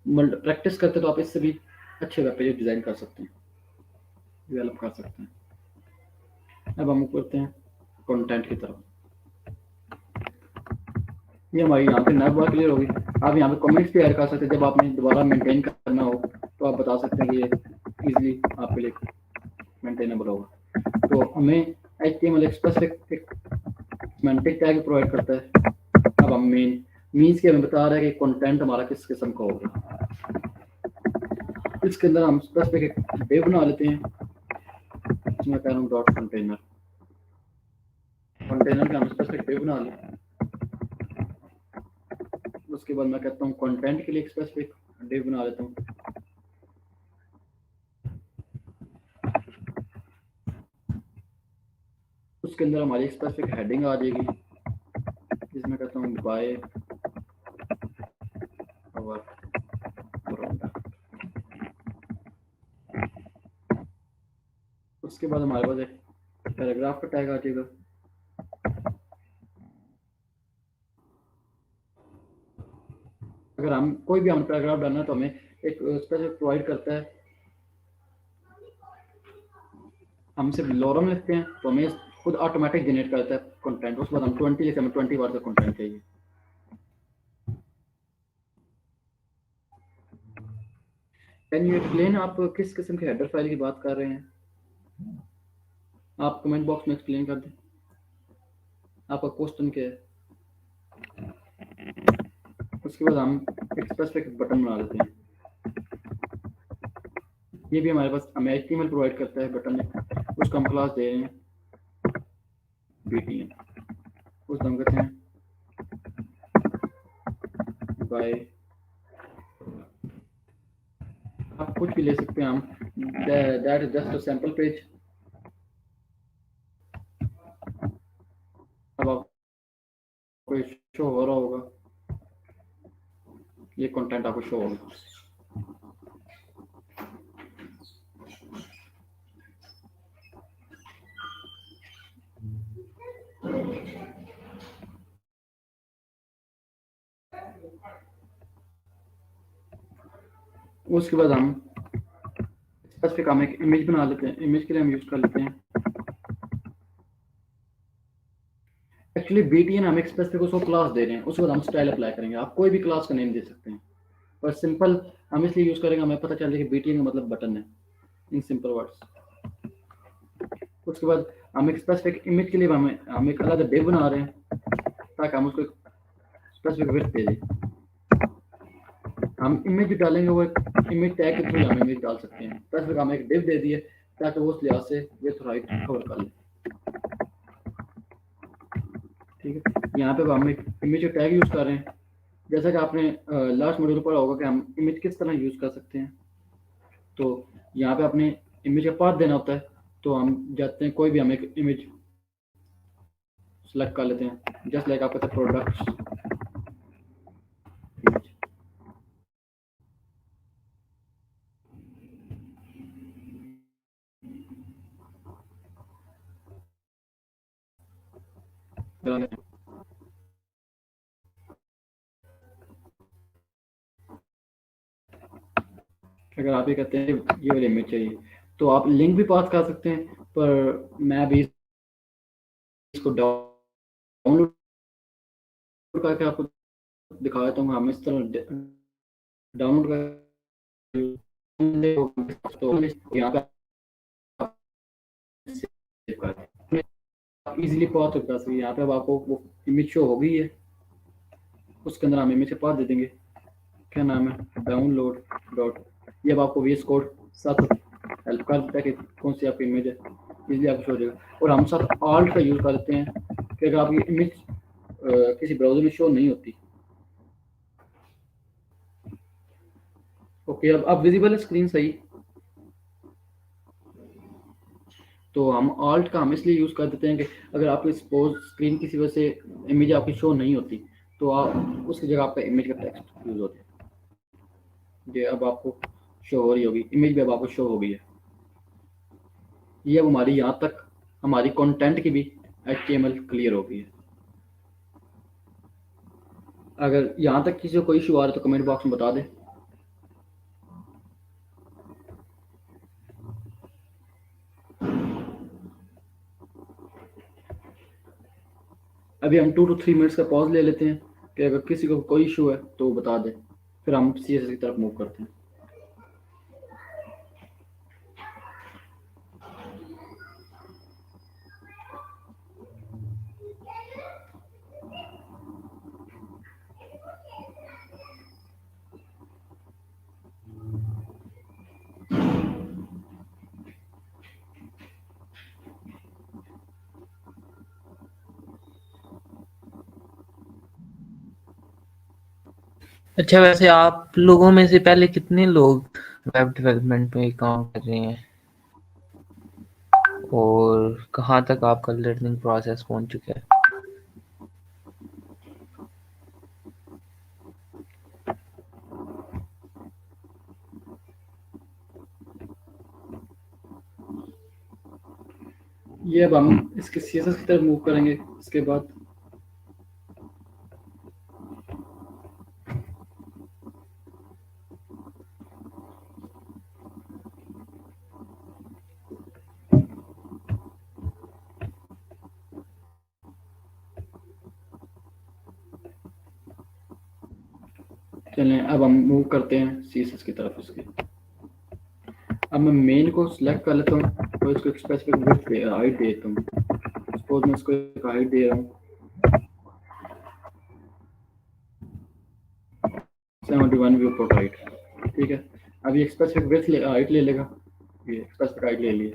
S4: प्रैक्टिस करते हैं तो आप इससे भी अच्छे वेब पेज डिजाइन कर सकते हैं, डेवलप कर सकते हैं। अब हम मूव करते हैं कंटेंट की तरफ। ये हमारी यहाँ पे नेव बार क्लियर होगी। आप यहाँ पे कमेंट्स भी ऐड कर सकते हैं। जब आपने दोबारा मेंटेन करना हो तो आप बता सकते हैं कि ये इजीली आपके लिए मेंटेनेबल होगा। तो हमें HTML एक स्पेसिफिक एक सेमेंटिक टैग प्रोवाइड करता है। अब हम मीन्स के हमें बता रहा है कि कंटेंट हमारा किस किस्म का होगा। इसके अंदर हम स्पेसिफिक एक डिव बना लेते हैं। मैं कह रहा हूँ डॉट कंटेनर का हम स्पेसिफिक डिव बना लें। उसके बाद मैं कहता हूँ कंटेंट के लिए एक स्पेसिफिक डिव बना लेता हूँ। उसके अंदर हमारी एक स्पेसिफिक हेडिंग आ जाएगी जिसमें कहता हूँ बाय और उसके बाद हमारे पास एक पैराग्राफ का टैग आ जाएगा। अगर हम कोई भी हम पैराग्राफ डालना है तो हमें एक स्पेसिफिक प्रोवाइड करता है। हम सिर्फ लॉरम लिखते हैं तो हमें खुद ऑटोमेटिक जनरेट करता है कंटेंट। उसके बाद हम 20 लिखते हैं, हमें 20 बार का कंटेंट चाहिए। कैन यू एक्सप्लेन आप किस किस्म के हेडर फाइल की बात कर रहे हैं? आप कमेंट बॉक्स में एक्सप्लेन कर दें आपका क्वेश्चन क्या है। उसके बाद हम एक स्पेसिफिक बटन बना लेते हैं। ये भी हमारे पास हमें HTML प्रोवाइड करता है बटन है, उसको हम क्लास दे रहे हैं BTN। उसको हम कहते हैं बाय, आप कुछ भी ले सकते हैं। हम that is just a sample page. अब आपको शो हो रहा होगा, ये कंटेंट आपको शो होगा। उसके बाद हम स्पेसिफिक हम एक इमेज बना लेते हैं। इमेज के लिए हम यूज कर लेते हैं एक्चुअली BTN। हम एक स्पेसिफिक उसको क्लास दे रहे हैं, उसके बाद हम स्टाइल अप्लाई करेंगे। आप कोई भी क्लास का नेम दे सकते हैं, पर सिंपल हम इसलिए यूज करेंगे हमें पता चल जाए कि BTN का मतलब बटन है, इन सिंपल वर्ड्स। उसके बाद हम एक स्पेसिफिक इमेज के लिए हम एक अलग डिव बना रहे हैं ताकि हम उसको स्पेसिफिक विड्थ दे दें। हम इमेज डालेंगे, वो एक इमेज टैग के थ्रू हम इमेज डाल सकते हैं। स्पेसिफिक हम एक डिव दे दिए ताकि वो उस लिहाज से विड्थ हाइट कवर कर ले। ठीक है, यहाँ पे हम एक इमेज टैग यूज कर रहे हैं। जैसा कि आपने लास्ट मॉड्यूल पढ़ा होगा कि हम इमेज किस तरह यूज कर सकते हैं। तो यहाँ पे अपने इमेज का पाथ देना होता है, तो हम जाते हैं कोई भी हम एक इमेज सेलेक्ट कर लेते हैं, जस्ट लाइक आप कहते हैं प्रोडक्ट्स इमेज। अगर आप ये कहते हैं ये वाली इमेज चाहिए तो आप लिंक भी पास कर सकते हैं, पर मैं भी इसको डाउनलोड करके आपको दिखा देता हूँ। हम इस तरह डाउनलोड कर तो यहाँ पे आप इजीली पाथ कर सकते हैं। यहाँ पे अब आपको वो इमेज शो हो गई है, उसके अंदर हम इमेज के पाथ दे देंगे। क्या नाम है, डाउनलोड डॉट। ये अब आपको VS कोड साथ हेल्प कर देता है कि कौन सी आपकी इमेज है, इजीली आपको शो हो जाएगा। और हम साथ ऑल्ट का यूज कर देते हैं कि अगर आपकी इमेज किसी ब्राउजर में शो नहीं होती। ओके, अब विजिबल है स्क्रीन सही। तो हम ऑल्ट का हम इसलिए यूज कर देते हैं कि अगर आपकी सपोज स्क्रीन किसी वजह से इमेज आपकी शो नहीं होती तो आप उसकी जगह आपका इमेज का टेक्स्ट यूज होता है। ये अब आपको शो हो रही होगी, इमेज भी अब आपको शो हो गई है। ये अब हमारी यहाँ तक हमारी कंटेंट की भी HTML क्लियर हो गई है। अगर यहाँ तक किसी को कोई इशू आ रहा है तो कमेंट बॉक्स में बता दें। अभी हम 2 to 3 मिनट्स का पॉज ले लेते हैं कि अगर किसी को कोई इशू है तो बता दें, फिर हम CSS की तरफ मूव करते हैं।
S5: अच्छा, वैसे आप लोगों में से पहले कितने लोग वेब डेवलपमेंट में काम कर रहे हैं और कहाँ तक आपका लर्निंग प्रोसेस पहुंच चुका है?
S4: ये अब हम इसके CSS की तरफ मूव करेंगे। इसके बाद चलें, अब हम मूव करते हैं CSS की तरफ इसके। अब मैं मेन को सिलेक्ट कर लेता हूँ और इसको स्पेसिफिक विड्थ हाइट दे देता हूँ। सपोज मैं इसको एक हाइट दे रहा हूँ 71 व्यू पोर्ट हाइट, ठीक है। अब ये स्पेसिफिक विड्थ हाइट ले लेगा, ये स्पेसिफिक हाइट ले लिए।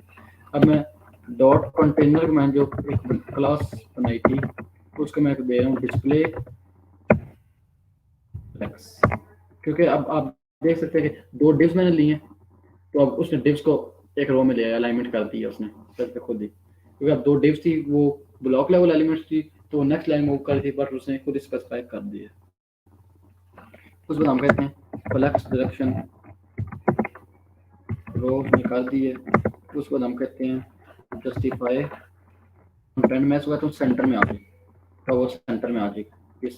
S4: अब मैं डॉट कंटेनर में जो एक क्लास बनाई थी उसको मैं दे रहा हूँ डिस्प्ले फ्लेक्स, क्योंकि अब आप देख सकते हैं कि 2 डिव्स मैंने लिए हैं, तो अब उसने डिव्स को एक रो में ले आया, अलाइनमेंट कर दिया उसने सिर्फ खुद ही, क्योंकि अब 2 डिव्स थी वो ब्लॉक लेवल एलिमेंट्स थी तो नेक्स्ट लाइन मूव कर थी, बट उसने खुद स्पेसिफाई कर दिया। उस बाद हम कहते हैं फ्लेक्स डायरेक्शन रो निकाल दी है। उसके बाद हम कहते हैं जस्टिफाई कंटेंट, मैं इसको कहता हूँ सेंटर में आ जाए, तो वो सेंटर में आ जाएगी, इस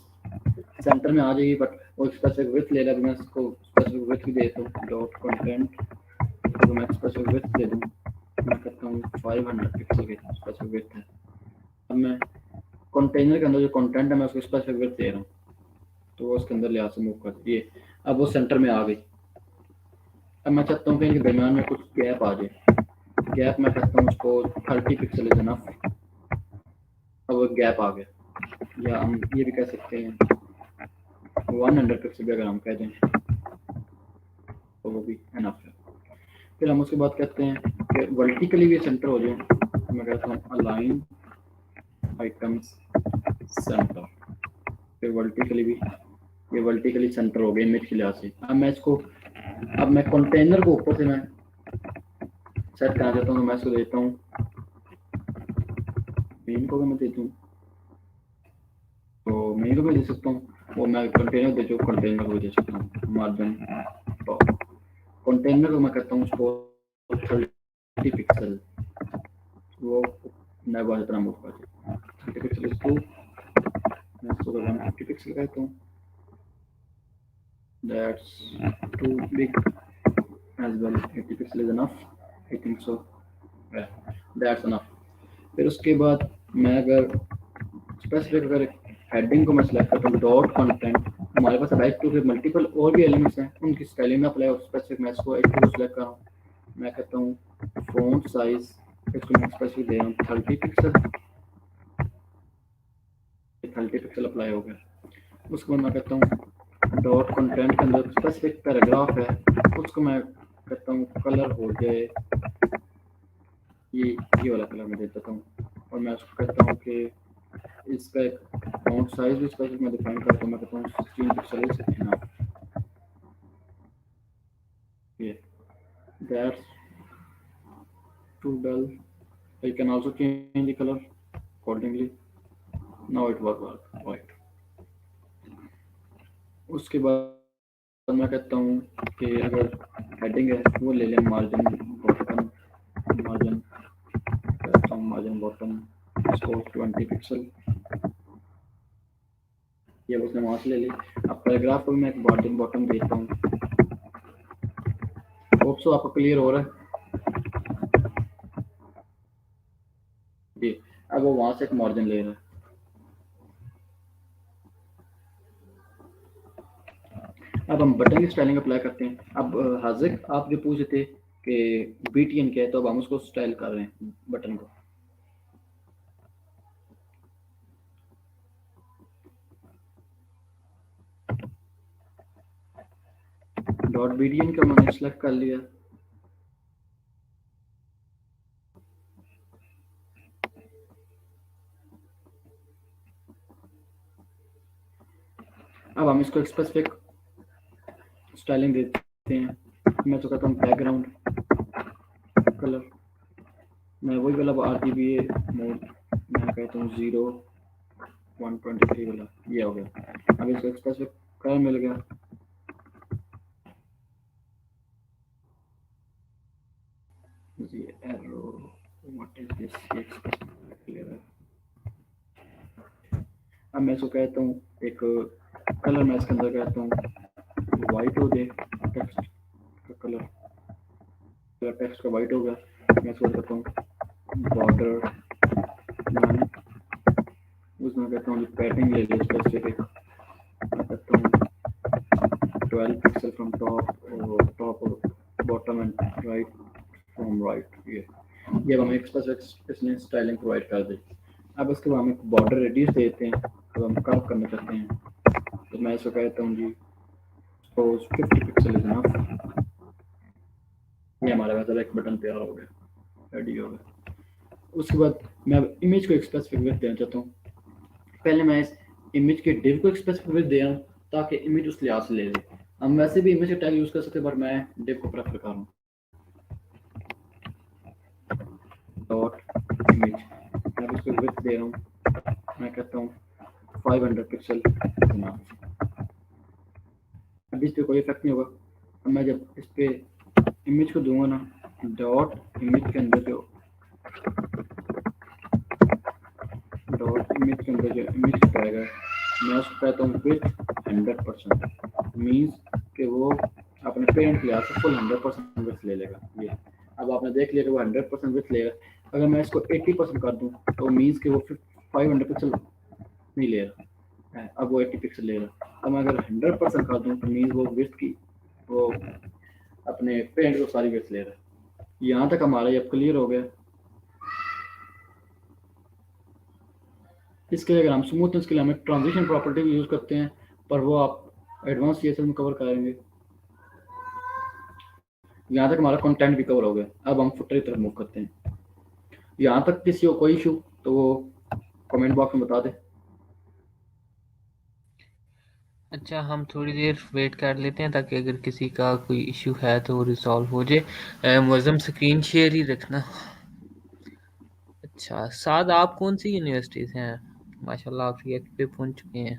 S4: सेंटर में आ जाएगी, बट वो स्पेसिफिक विड्थ ले रहा है, मैं इसको स्पेसिफिक विड्थ भी देता हूँ डॉट कंटेंट, तो मैं स्पेसिफिक विड्थ दे दूँ, मैं कहता हूँ 500 पिक्सल की स्पेसिफिक विड्थ है। अब मैं कंटेनर के अंदर जो कंटेंट है मैं उसको स्पेसिफिक विड्थ दे रहा हूँ, तो वो उसके अंदर लिहाज से मूव कर दिए। अब वो सेंटर में आ गई। अब मैं चाहता हूँ कि इनके दरमियान में कुछ गैप आ जाए, गैप मैं कहता हूँ उसको 30 पिक्सल इज इनफ। अब वो गैप आ गया, या हम ये भी कह सकते हैं 100 पिक्सल भी अगर हम कह दें तो वो भी इनफ है। फिर हम उसके बाद कहते हैं कि वर्टिकली भी सेंटर हो जाए, तो मैं कहता हूँ अलाइन आइटम्स सेंटर, फिर वर्टिकली भी ये वर्टिकली सेंटर हो गया इमेज के लिहाज से। अब मैं इसको, अब मैं कंटेनर को ऊपर से मैं सेट करना चाहता हूँ, तो मैं इसको देता हूँ मेन को भी मैं देता हूँ, तो मेन को भी दे सकता हूँ, वो मैं कंटेनर दे जो कंटेनर को भी दे सकता हूँ मार्जिन टॉप। कंटेनर को मैं कहता हूँ उसको 30 पिक्सल, वो नए वाले तरह मूव कर 30 पिक्सल इसको मैं इसको 150 पिक्सल कहता हूँ, that's too big as well, 80 pixel is enough, I think so, yeah, that's enough। फिर उसके बाद मैं अगर स्पेसिफिक अगर हेडिंग को मैं सेलेक्ट करता हूँ डॉट कंटेंट, हमारे पास राइट टू मल्टीपल और भी एलिमेंट्स हैं, उनकी स्टाइलिंग में अप्लाई और स्पेसिफिक मैं इसको एच को सेलेक्ट कर रहा हूँ, मैं कहता हूँ फॉन्ट साइज, इसको मैं स्पेसिफिक दे रहा हूँ 30 पिक्सल, 30 पिक्सल अप्लाई हो गया। उसके बाद मैं कहता हूँ डॉट कंटेंट के अंदर स्पेसिफिक पैराग्राफ है, उसको मैं कहता हूँ कलर हो जाए ये वाला कलर मैं दे देता हूँ, और मैं उसको कहता हूँ कि इसका एक फॉन्ट साइज भी स्पेसिफिक मैं डिफाइन करता हूँ, मैं कहता हूँ 16 पिक्सल इज इनफ। ये that's too dull, I can also change the color accordingly, now it work right। उसके बाद मैं कहता हूँ कि अगर हेडिंग है वो ले लें मार्जिन बॉटम, मार्जिन कहता हूँ मार्जिन बॉटम इसको 20 पिक्सल, ये उसने वहाँ से ले ली। अब पैराग्राफ को भी मैं एक मार्जिन बॉटम देता हूँ, होप सो आपको क्लियर हो रहा है जी। अब वो वहाँ से एक मार्जिन ले रहा है। अब हम बटन की स्टाइलिंग अप्लाई करते हैं। अब हाजिक आप जो पूछ रहे थे कि BTN क्या है, तो अब हम उसको स्टाइल कर रहे हैं बटन को। डॉट BTN का मैंने सेलेक्ट कर लिया। अब हम इसको स्पेसिफिक स्टाइलिंग देते हैं। मैं तो कहता हूँ बैकग्राउंड कलर, मैं वही वाला RGB मोड मैं कहता हूँ 0 123 वाला, ये हो गया। अब इसको स्पेसिफिक कलर मिल गया। अब मैं इसको कहता हूँ एक कलर, मैं इसके अंदर कहता हूँ वाइट हो जाए, टेक्स्ट का कलर, टेक्स्ट का वाइट हो गया। मैं इसको कहता हूँ बॉर्डर लाइन, उसमें कहता हूँ पैडिंग ले लो स्पेसिफिक, मैं कहता हूँ 12 पिक्सल फ्रॉम टॉप और bottom and right from right, ये अब हमें एक स्पेसिफिक इसने स्टाइलिंग प्रोवाइड कर दी। अब इसके बाद हम एक बॉर्डर रेडियस देते हैं। अब हम कम करना चाहते हैं तो मैं इसको कहता हूँ जी सपोज 50 पिक्सल इज इनफ। ये हमारा वैसा एक बटन तैयार हो गया, रेडी हो गया। उसके बाद मैं अब इमेज को एक स्पेसिफिक विड्थ देना चाहता हूँ। पहले मैं इस इमेज के डिव को एक स्पेसिफिक विड्थ दे रहा हूँ ताकि इमेज उस लिहाज से ले ले। हम वैसे भी इमेज का टैग यूज कर सकते हैं, पर मैं डिव को प्रेफर कर रहा हूँ। डॉट इमेज, मैं इसको विड्थ दे रहा हूँ, मैं कहता हूँ 500 पिक्सल। अभी इस पर कोई इफेक्ट नहीं होगा। अब मैं जब इस पे इमेज को दूंगा ना, डॉट इमेज के अंदर जो इमेज का टैग है, मैं उसको कहता हूँ विथ 100%। मीन्स कि वो अपने पेरेंट के लिहाज से फुल 100% विथ ले लेगा। ये अब आपने देख लिया कि वो 100% विथ लेगा। अगर मैं इसको 80% कर दूँ तो मीन्स कि वो 500 पिक्सल नहीं ले रहा है, अब वो 80 पिक्सल ले रहा है। अब मैं अगर 100% कर दूँ तो मीन्स वो विथ की वो अपने पेरेंट को सारी विथ ले रहा है। यहाँ तक हमारा ये अब क्लियर हो गया। इसके लिए अगर हम स्मूथनेस के लिए हमें ट्रांजिशन प्रॉपर्टी भी यूज करते हैं, पर वो आप एडवांस सीएसएस में कवर करेंगे। यहाँ तक हमारा कंटेंट भी कवर हो गया। अब हम फुटर की तरफ मूव करते हैं। यहाँ तक किसी को कोई इशू तो वो कमेंट बॉक्स में बता दे।
S5: अच्छा, हम थोड़ी देर वेट कर लेते हैं ताकि अगर किसी का कोई इशू है तो वो रिजॉल्व हो जाए। मुअज़्ज़म स्क्रीन शेयर ही रखना। अच्छा साद, आप कौन सी यूनिवर्सिटी से हैं? माशाल्लाह आप रिएक्ट पे पहुंच चुके हैं।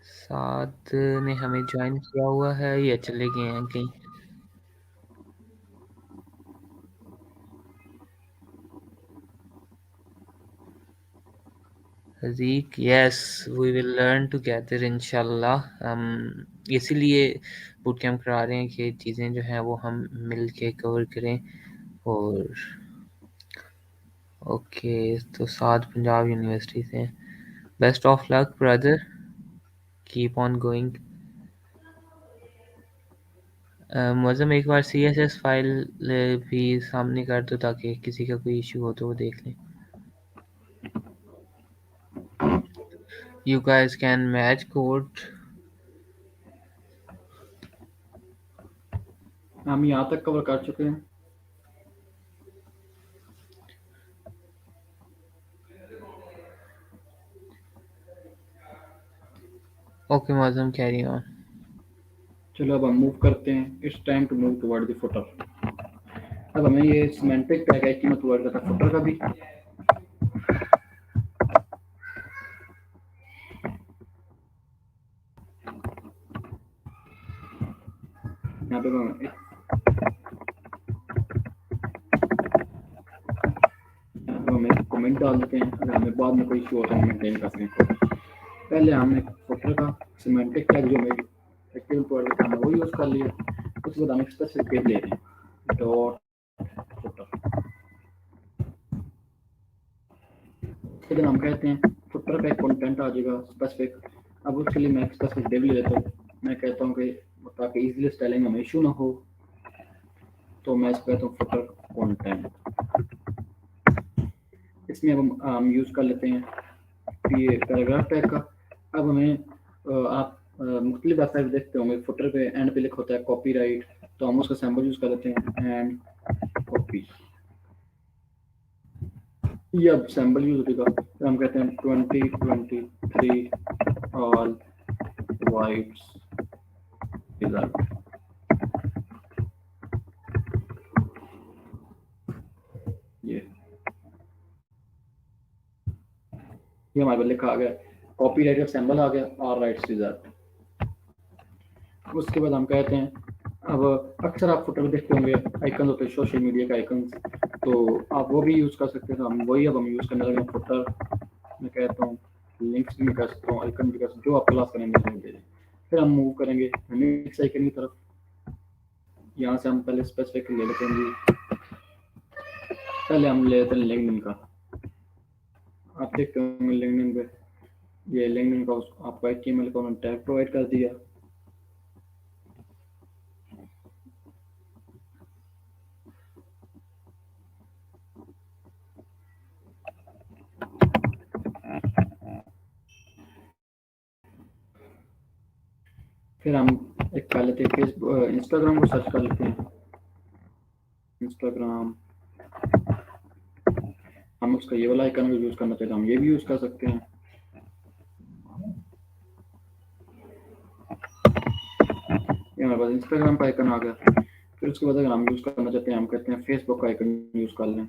S5: साद ने हमें ज्वाइन किया हुआ है या चले गए हैं कहीं? Razik, yes, we will learn together इंशाल्लाह। हम इसीलिए बूट कैंप करा रहे हैं कि चीज़ें जो हैं वो हम मिल के कवर करें। और ओके, तो साद पंजाब यूनिवर्सिटी से। Best of luck brother, keep on going. Muazzam एक बार CSS फाइल भी सामने कर दो ताकि किसी का कोई इशू हो तो वो देख लें। You guys can match code.
S4: हम यहाँ तक कवर कर चुके हैं।
S5: Okay, Muazzam carry on.
S4: चलो अब हम मूव करते हैं। It's time to move toward the footer. अब हमें ये सिमेंटिक टैग एचटीएमएल प्रोवाइड करता है फुटर का भी। यहाँ पे हम एक कमेंट डाल देते हैं, अगर हमें बाद में कोई इशू होता है मेंटेन कर सकें। पहले हमने फुटर का सिमेंटिक टैग जो मेरी एक्टिव प्रोवाइड करता है वो यूज कर लिया। उसके बाद हम एक स्पेसिफिक पेज लेते हैं, डॉट फुटर। फिर हम कहते हैं फुटर का एक कंटेंट आ जाएगा स्पेसिफिक। अब उसके लिए मैं एक स्पेसिफिक डिव ले लेता हूँ। मैं कहता हूँ कि ताकि इजीली स्टाइलिंग में इशू ना हो, तो मैं इसको कहता हूँ फुटर कंटेंट। इसमें अब हम यूज कर लेते हैं ये पैराग्राफ टैग का। अब हमें आप मुख्तलिफ वेबसाइट देखते होंगे, फुटर पे एंड पे लिखा होता है कॉपीराइट, तो हम उसका सैम्पल यूज कर लेते हैं एंड कॉपी। ये अब सैम्पल यूज होगा, तो हम कहते हैं 2023 ऑल वाइट्स रिजल्ट। ये हमारे पास लिखा आ गया, कॉपीराइट का सैम्पल आ गया और राइट्स रिजल्ट। उसके बाद हम कहते हैं, अब अक्सर आप फुटर में देखते होंगे आइकन होते हैं सोशल मीडिया के आइकन्स, तो आप वो भी यूज कर सकते हैं। हम वही अब हम यूज करने लगे फुटर। मैं कहता हूँ लिंक्स भी कर सकता हूँ, आइकन भी कर सकता हूँ, जो आप क्लास करेंगे। फिर हम मूव करेंगे नेक्स्ट आइकन की तरफ। यहाँ से हम पहले स्पेसिफिक ले लेते हैं। पहले हम ले लेते हैं लिंक्डइन का। आप देखते होंगे लिंक्डइन पे ये लिंक्डइन का आपका HTML का उन्होंने टैग प्रोवाइड कर दिया। फिर हम एक कर लेते हैं फेसबुक इंस्टाग्राम को सर्च कर लेते हैं। इंस्टाग्राम हम उसका ये वाला आइकन यूज करना चाहते हैं, हम ये भी यूज कर सकते हैं। ये हमारे पास इंस्टाग्राम का आइकन आ गया। फिर उसके बाद अगर हम यूज करना चाहते हैं, हम कहते हैं फेसबुक का आइकन यूज कर लें।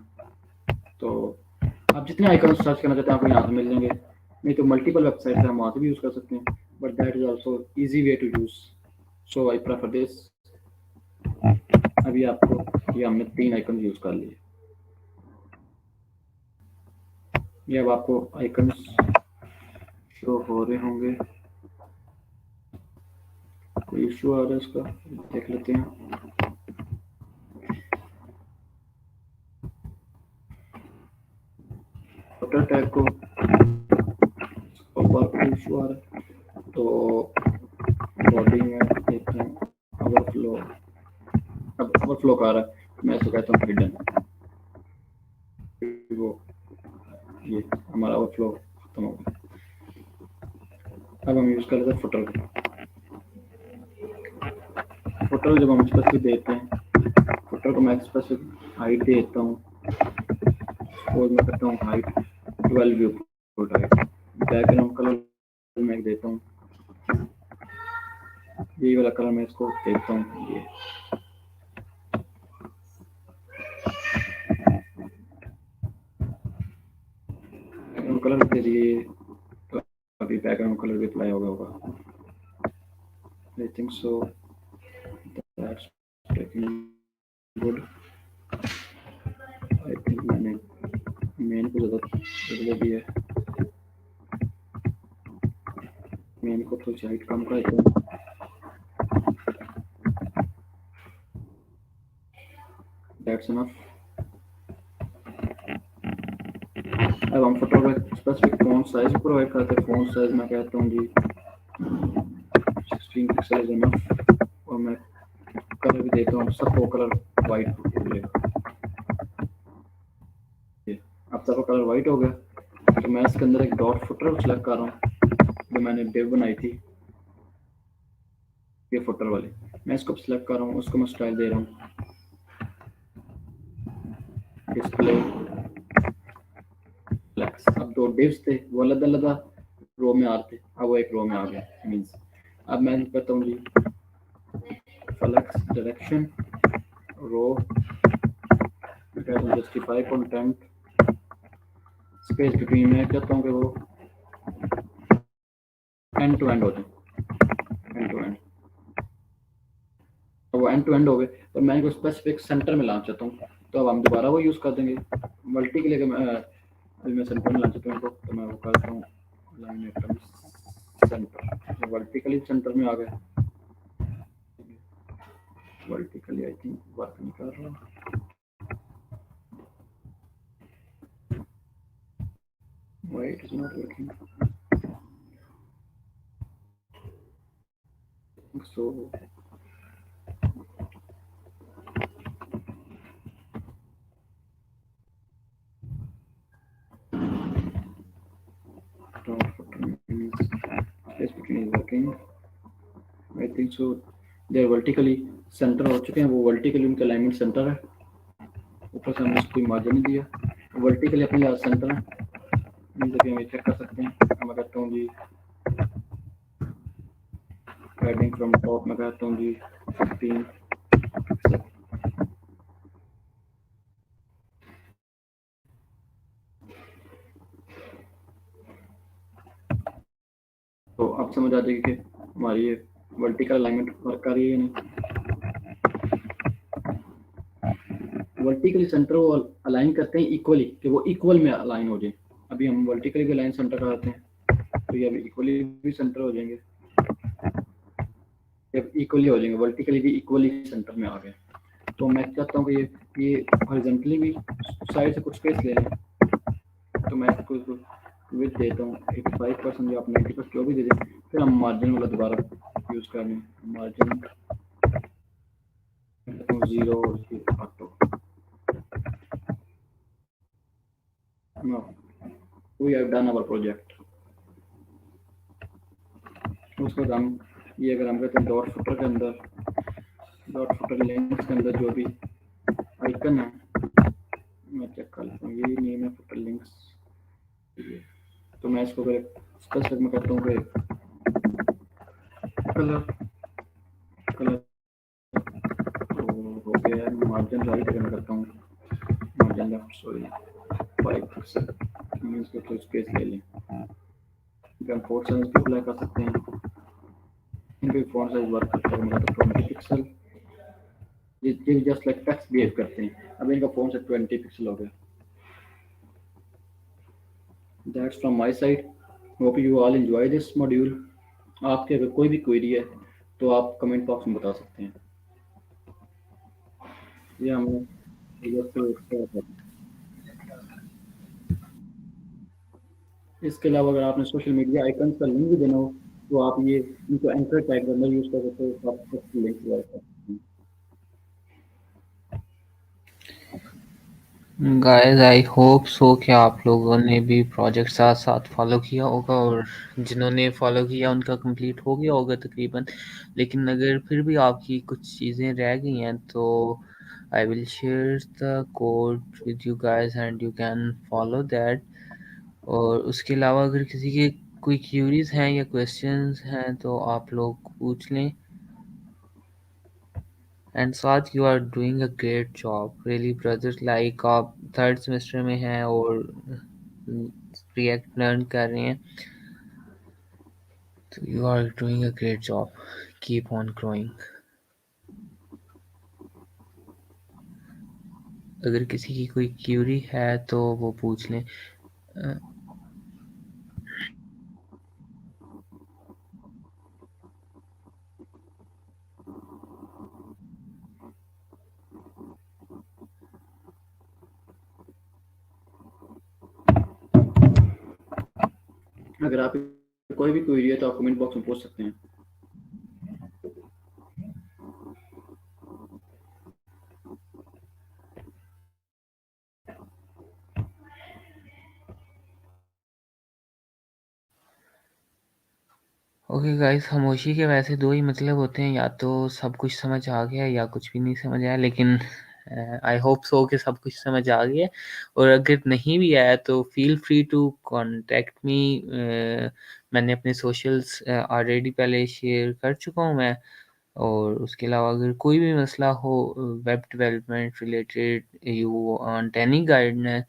S4: तो आप जितने आइकन सर्च करना चाहते हैं आपको यहाँ से मिल जाएंगे, नहीं तो मल्टीपल वेबसाइट है हम वहाँ से भी यूज कर सकते हैं, but that is also easy way to use, so I prefer this. अभी आपको ये हमने 3 आइकन यूज कर लिए। ये अब आपको आइकन शो हो रहे होंगे। कोई इशू आ रहा है इसका, देख लेते हैं। फुटर टैग को कोई इशू आ रहा है तो बॉडी में देखते हैं ओवरफ्लो। अब ओवरफ्लो का आ रहा है, मैं इसको कहता हूँ हिडन। वो ये हमारा ओवरफ्लो खत्म हो गया। अब हम यूज कर लेते हैं फुटर को। फुटर जब हम स्पेसिफिक देते हैं, फुटर को मैं स्पेसिफिक हाइट देता हूँ, और मैं करता हूँ height 12 view foot height. Background colour मैं देता हूँ, ये वाला कलर मैं इसको देता हूँ, ये कलर दे दिए। तो अभी बैकग्राउंड कलर भी अप्लाई होगा। I think so that's good. I think मैंने मेन को ज़्यादा दी है, मेन को थोड़ी हाइट कम कर देता हूँ। That's enough. अब हम फोटो का स्पेसिफिक फॉन्ट साइज प्रोवाइड करते हैं। फॉन्ट साइज मैं कहता हूँ जी 16 पिक्सल इज इनफ, और मैं कलर भी देता हूँ सबको कलर वाइट। अब सबका कलर वाइट हो गया, तो मैं इसके अंदर एक डॉट फुटर सेलेक्ट कर रहा हूँ जो मैंने डिव बनाई थी, ये फुटर वाली। मैं इसको सेलेक्ट कर रहा हूँ, उसको मैं स्टाइल दे रहा हूँ डिस्प्ले फ्लेक्स। अब 2 डिव्स थे वो अलग अलग रो में आ रहे थे, अब वो एक रो में आ गया। मींस अब मैं कहता हूँ जी फ्लेक्स डायरेक्शन रो, जस्टिफाई कंटेंट स्पेस बिटवीन, मैं कहता हूँ कि वो एंड टू एंड हो जाए, एंड टू एंड। तो वो एंड टू एंड हो गए, तो मैं इनको स्पेसिफिक सेंटर में लाना चाहता हूँ, तो अब हम दोबारा वो यूज़ कर देंगे। मल्टी के लिए अभी मैं सेंटर में लाना चाहता हूँ इनको, तो मैं वो करता हूँ line item centre. Vertically centre में आ गया, वर्टिकली आई थिंक वर्क नहीं कर रहा। Why it is not working? So space between is working. I think so. They are vertically center हो चुके हैं, वो vertically उनका अलाइनमेंट सेंटर है। ऊपर से हमने कोई मार्जिन नहीं दिया, वर्टिकली अपने सेंटर है। इन जगह में चेक कर सकते हैं। मैं कहता हूँ जी पैडिंग फ्रॉम टॉप, मैं कहता हूँ जी 15। तो अब समझ आ जाएगी कि हमारी ये वर्टिकल अलाइनमेंट वर्क कर रही है नहीं। वर्टिकली सेंटर वो अलाइन करते हैं इक्वली, कि वो इक्वल में अलाइन हो जाए। अभी हम वर्टिकली भी अलाइन सेंटर कराते हैं, तो ये अभी इक्वली भी सेंटर हो जाएंगे। जब इक्वली हो जाएंगे, वर्टिकली भी इक्वली सेंटर में आ गए, तो मैं चाहता हूँ कि ये हॉरिजॉन्टली भी साइड से कुछ स्पेस ले लें। तो मैं इसको विद देता हूँ 85% या आप 90% जो भी दे दें, फिर हम मार्जिन वाला दोबारा यूज़ कर लें। Margin 0 auto. Now we have done our project। उसके बाद हम ये अगर हम कहते हैं डॉट फुटर के अंदर, डॉट फुटर लिंक्स के अंदर जो भी आइकन है, मैं चेक कर लेता हूँ, ये नेम है फुटर लिंक्स। तो मैं इसको अगर स्पेसिफिक में करता हूँ कि कलर कलर तो हो गया है। मार्जिन राइट अगर मैं करता हूँ, margin left sorry 5 pixel means के तो स्पेस ले लें। हम फोर्ट साइज भी अप्लाई कर सकते हैं। इनके फॉन्ट साइज वर्क करता है, मतलब 20 पिक्सल। ये जस्ट लाइक टेक्स्ट बिहेव करते हैं। अब इनका फॉन्ट साइज 20 पिक्सल हो गया। That's from my side. Hope you all enjoy this module. आपके अगर कोई भी क्वेरी है तो आप कमेंट बॉक्स में बता सकते हैं। ये हमने इसके अलावा अगर आपने सोशल मीडिया आइकन्स का लिंक भी देना हो तो आप ये इनको एंकर टैग के अंदर यूज कर सकते हो, तो आप लिंक प्रोवाइड कर सकते हैं।
S5: गाइस आई होप सो कि आप लोगों ने भी प्रोजेक्ट साथ साथ फॉलो किया होगा, और जिन्होंने फॉलो किया उनका कंप्लीट हो गया होगा तकरीबन। लेकिन अगर फिर भी आपकी कुछ चीज़ें रह गई हैं तो आई will share the code with you guys and you can follow that. और उसके अलावा अगर किसी के कोई क्यूरीज हैं या क्वेश्चंस हैं तो आप लोग पूछ लें। एंड साथ you are doing a great job really brothers, like आप थर्ड सेमेस्टर में हैं और रिएक्ट लर्न कर रहे हैं, तो you are doing a great job, keep on growing. अगर किसी की कोई क्यूरी है तो वो पूछ लें।
S4: अगर आप कोई भी क्वेरी है तो आप कमेंट बॉक्स में पूछ सकते हैं।
S5: ओके गाइस, खामोशी के वैसे दो ही मतलब होते हैं, या तो सब कुछ समझ आ गया या कुछ भी नहीं समझ आया। लेकिन आई होप सो कि सब कुछ समझ आ गया। और अगर नहीं भी आया तो feel free to contact me. मैंने अपने सोशल्स ऑलरेडी पहले शेयर कर चुका हूँ मैं। और उसके अलावा अगर कोई भी मसला हो web development related, you want any guidance,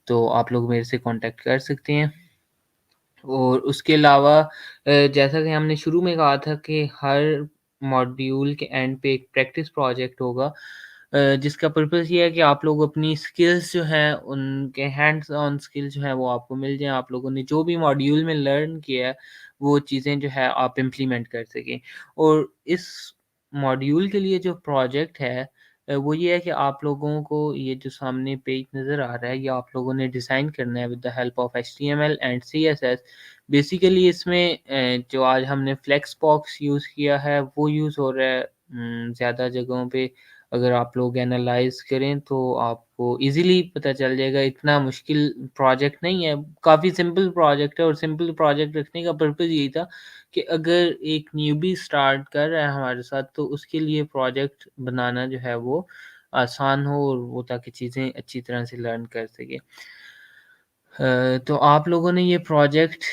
S5: तो आप लोग मेरे से कांटेक्ट कर सकते हैं। और उसके अलावा जैसा कि हमने शुरू में कहा था कि हर मॉड्यूल के एंड पे एक प्रैक्टिस प्रोजेक्ट होगा, जिसका पर्पस ये है कि आप लोग अपनी स्किल्स जो हैं उनके हैंड्स ऑन स्किल जो हैं वो आपको मिल जाएं। आप लोगों ने जो भी मॉड्यूल में लर्न किया है वो चीज़ें जो है आप इम्प्लीमेंट कर सकें। और इस मॉड्यूल के लिए जो प्रोजेक्ट है वो ये है कि आप लोगों को ये जो सामने पेज नज़र आ रहा है ये आप लोगों ने डिज़ाइन करना है with the help of HTML and CSS। Basically इसमें जो आज हमने फ्लेक्स बॉक्स यूज़ किया है वो यूज़ हो रहा है ज़्यादा जगहों पे। अगर आप लोग एनालाइज करें तो आपको इजीली पता चल जाएगा, इतना मुश्किल प्रोजेक्ट नहीं है, काफ़ी सिंपल प्रोजेक्ट है। और सिंपल प्रोजेक्ट रखने का पर्पज़ यही था कि अगर एक न्यूबी स्टार्ट कर रहा है हमारे साथ तो उसके लिए प्रोजेक्ट बनाना जो है वो आसान हो, और वो ताकि चीज़ें अच्छी तरह से लर्न कर सके। तो आप लोगों ने ये प्रोजेक्ट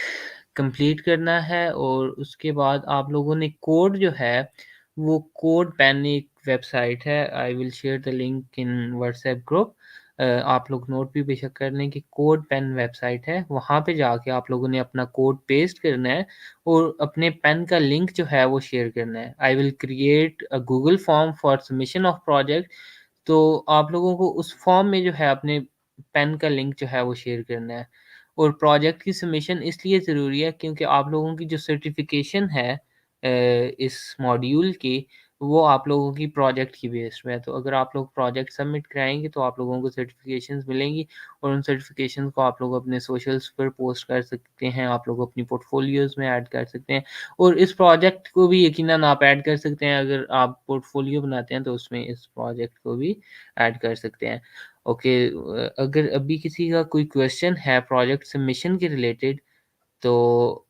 S5: कंप्लीट करना है, और उसके बाद आप लोगों ने कोड जो है वो कोड पेन एक वेबसाइट है, आई will share the link in WhatsApp group. आप लोग नोट भी बेशक कर लें कि कोड पेन वेबसाइट है, वहाँ पे जाके आप लोगों ने अपना कोड पेस्ट करना है और अपने पेन का लिंक जो है वो शेयर करना है। I will create a Google form for submission of project. तो आप लोगों को उस फॉर्म में जो है अपने पेन का लिंक जो है वो शेयर करना है। और प्रोजेक्ट की सबमिशन इसलिए ज़रूरी है क्योंकि आप लोगों की जो सर्टिफिकेशन है इस मॉड्यूल की वो आप लोगों की प्रोजेक्ट की बेस पे है। तो अगर आप लोग प्रोजेक्ट सबमिट कराएंगे तो आप लोगों को सर्टिफिकेशंस मिलेंगी और उन सर्टिफिकेशंस को आप लोग अपने सोशल्स पर पोस्ट कर सकते हैं, आप लोग अपनी पोर्टफोलियोज़ में ऐड कर सकते हैं और इस प्रोजेक्ट को भी यकीनन आप ऐड कर सकते हैं। अगर आप पोर्टफोलियो बनाते हैं तो उसमें इस प्रोजेक्ट को भी ऐड कर सकते हैं। ओके, अगर अभी किसी का कोई क्वेश्चन है प्रोजेक्ट सबमिशन के रिलेटेड तो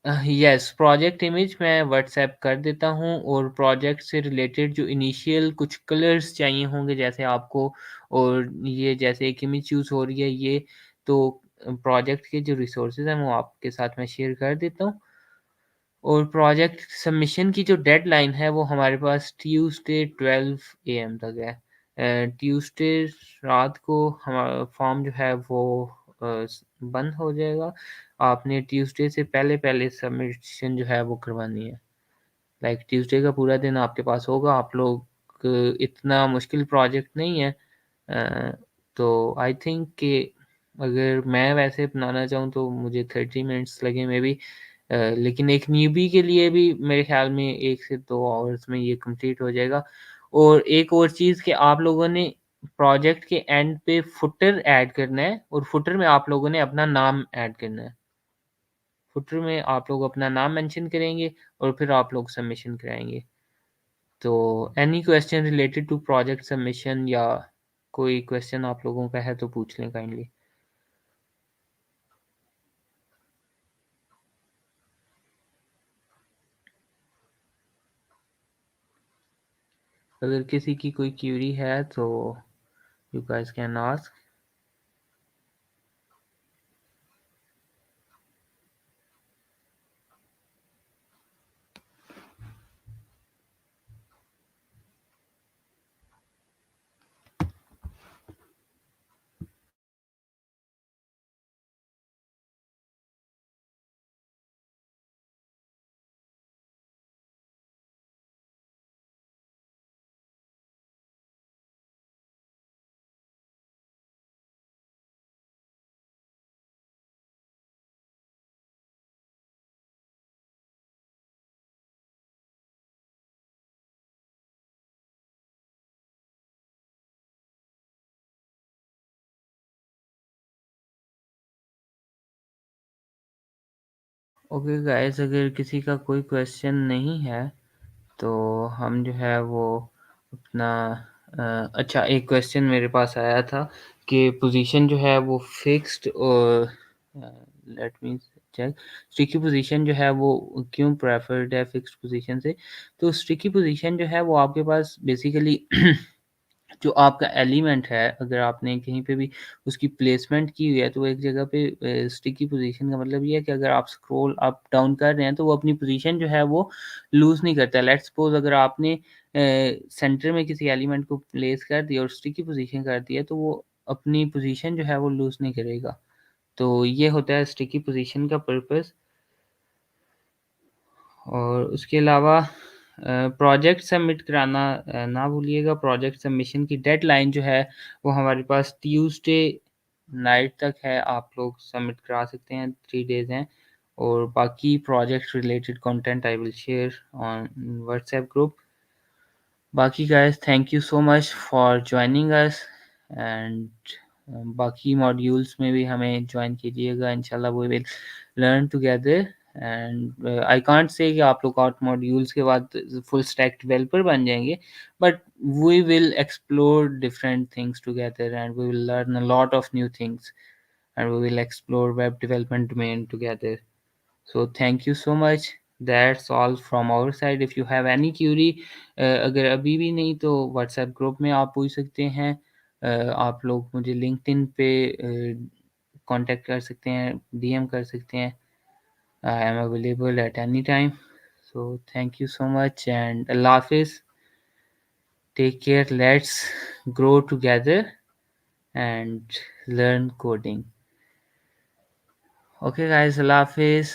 S5: यस, प्रोजेक्ट इमेज मैं व्हाट्सएप कर देता हूँ और प्रोजेक्ट से रिलेटेड जो इनिशियल कुछ कलर्स चाहिए होंगे जैसे आपको, और ये जैसे एक इमेज चूज़ हो रही है ये, तो प्रोजेक्ट के जो रिसोर्सेज हैं वो आपके साथ मैं शेयर कर देता हूँ। और प्रोजेक्ट सबमिशन की जो डेडलाइन है वो हमारे पास ट्यूसडे 12 AM तक है। ट्यूसडे रात को हमारा फॉर्म जो है वो बंद हो जाएगा। आपने ट्यूसडे से पहले सबमिशन जो है वो करवानी है। लाइक ट्यूसडे का पूरा दिन आपके पास होगा। आप लोग इतना मुश्किल प्रोजेक्ट नहीं है। तो आई थिंक कि अगर मैं वैसे बनाना चाहूँ तो मुझे 30 मिनट्स लगे मे बी, लेकिन एक न्यूबी के लिए भी मेरे ख्याल में 1 से 2 आवर्स में ये कंप्लीट हो जाएगा। और एक और चीज़ कि आप लोगों ने प्रोजेक्ट के एंड पे फुटर ऐड करना है और फुटर में आप लोगों ने अपना नाम ऐड करना है। फुटर में आप लोग अपना नाम मेंशन करेंगे और फिर आप लोग सबमिशन कराएँगे। तो any question related to project submission या कोई क्वेश्चन आप लोगों का है तो पूछ लें काइंडली। अगर किसी की कोई क्यूरी है तो you guys can ask. Okay guys, अगर किसी का कोई क्वेश्चन नहीं है तो हम जो है वो अपना अच्छा, एक क्वेश्चन मेरे पास आया था कि पोजीशन जो है वो फिक्स्ड और let me check, sticky position जो है वो क्यों प्रेफर्ड है फिक्स्ड पोजीशन से। तो स्टिकी पोजीशन जो है वो आपके पास बेसिकली जो आपका एलिमेंट है, अगर आपने कहीं पे भी उसकी प्लेसमेंट की हुई है तो एक जगह पे स्टिकी पोजीशन का मतलब ये है कि अगर आप स्क्रॉल अप डाउन कर रहे हैं तो वो अपनी पोजीशन जो है वो लूज़ नहीं करता। लेट्स सपोज़ अगर आपने सेंटर में किसी एलिमेंट को प्लेस कर दिया और स्टिकी पोजीशन कर दिया तो वो अपनी पोजीशन जो है वो लूज़ नहीं करेगा। तो ये होता है स्टिकी पोजीशन का पर्पस। और उसके अलावा प्रोजेक्ट सबमिट कराना ना भूलिएगा। प्रोजेक्ट सबमिशन की डेडलाइन जो है वो हमारे पास ट्यूसडे नाइट तक है। आप लोग सबमिट करा सकते हैं, 3 डेज़ हैं। और बाकी project related content I will share on WhatsApp group. बाकी guys, thank you so much for joining us and बाकी मॉड्यूल्स में भी हमें ज्वाइन कीजिएगा। इंशाल्लाह we will learn together and I can't say कि आप लोग आउट मॉड्यूल्स के बाद फुल स्टैक डेवलपर बन जाएंगे, but we will explore different things together and we will learn a lot of new things and we will explore web development domain together. So thank you so much. That's all from our side. If you have any query, अगर अभी भी नहीं तो WhatsApp group में आप पूछ सकते हैं। आप लोग मुझे लिंक्डइन पे कांटेक्ट कर सकते हैं, डीएम कर सकते हैं। I am available at any time. So thank you so much and अल्लाह हाफिज़। Take care, let's grow together and learn coding. Okay guys, Allah Hafiz.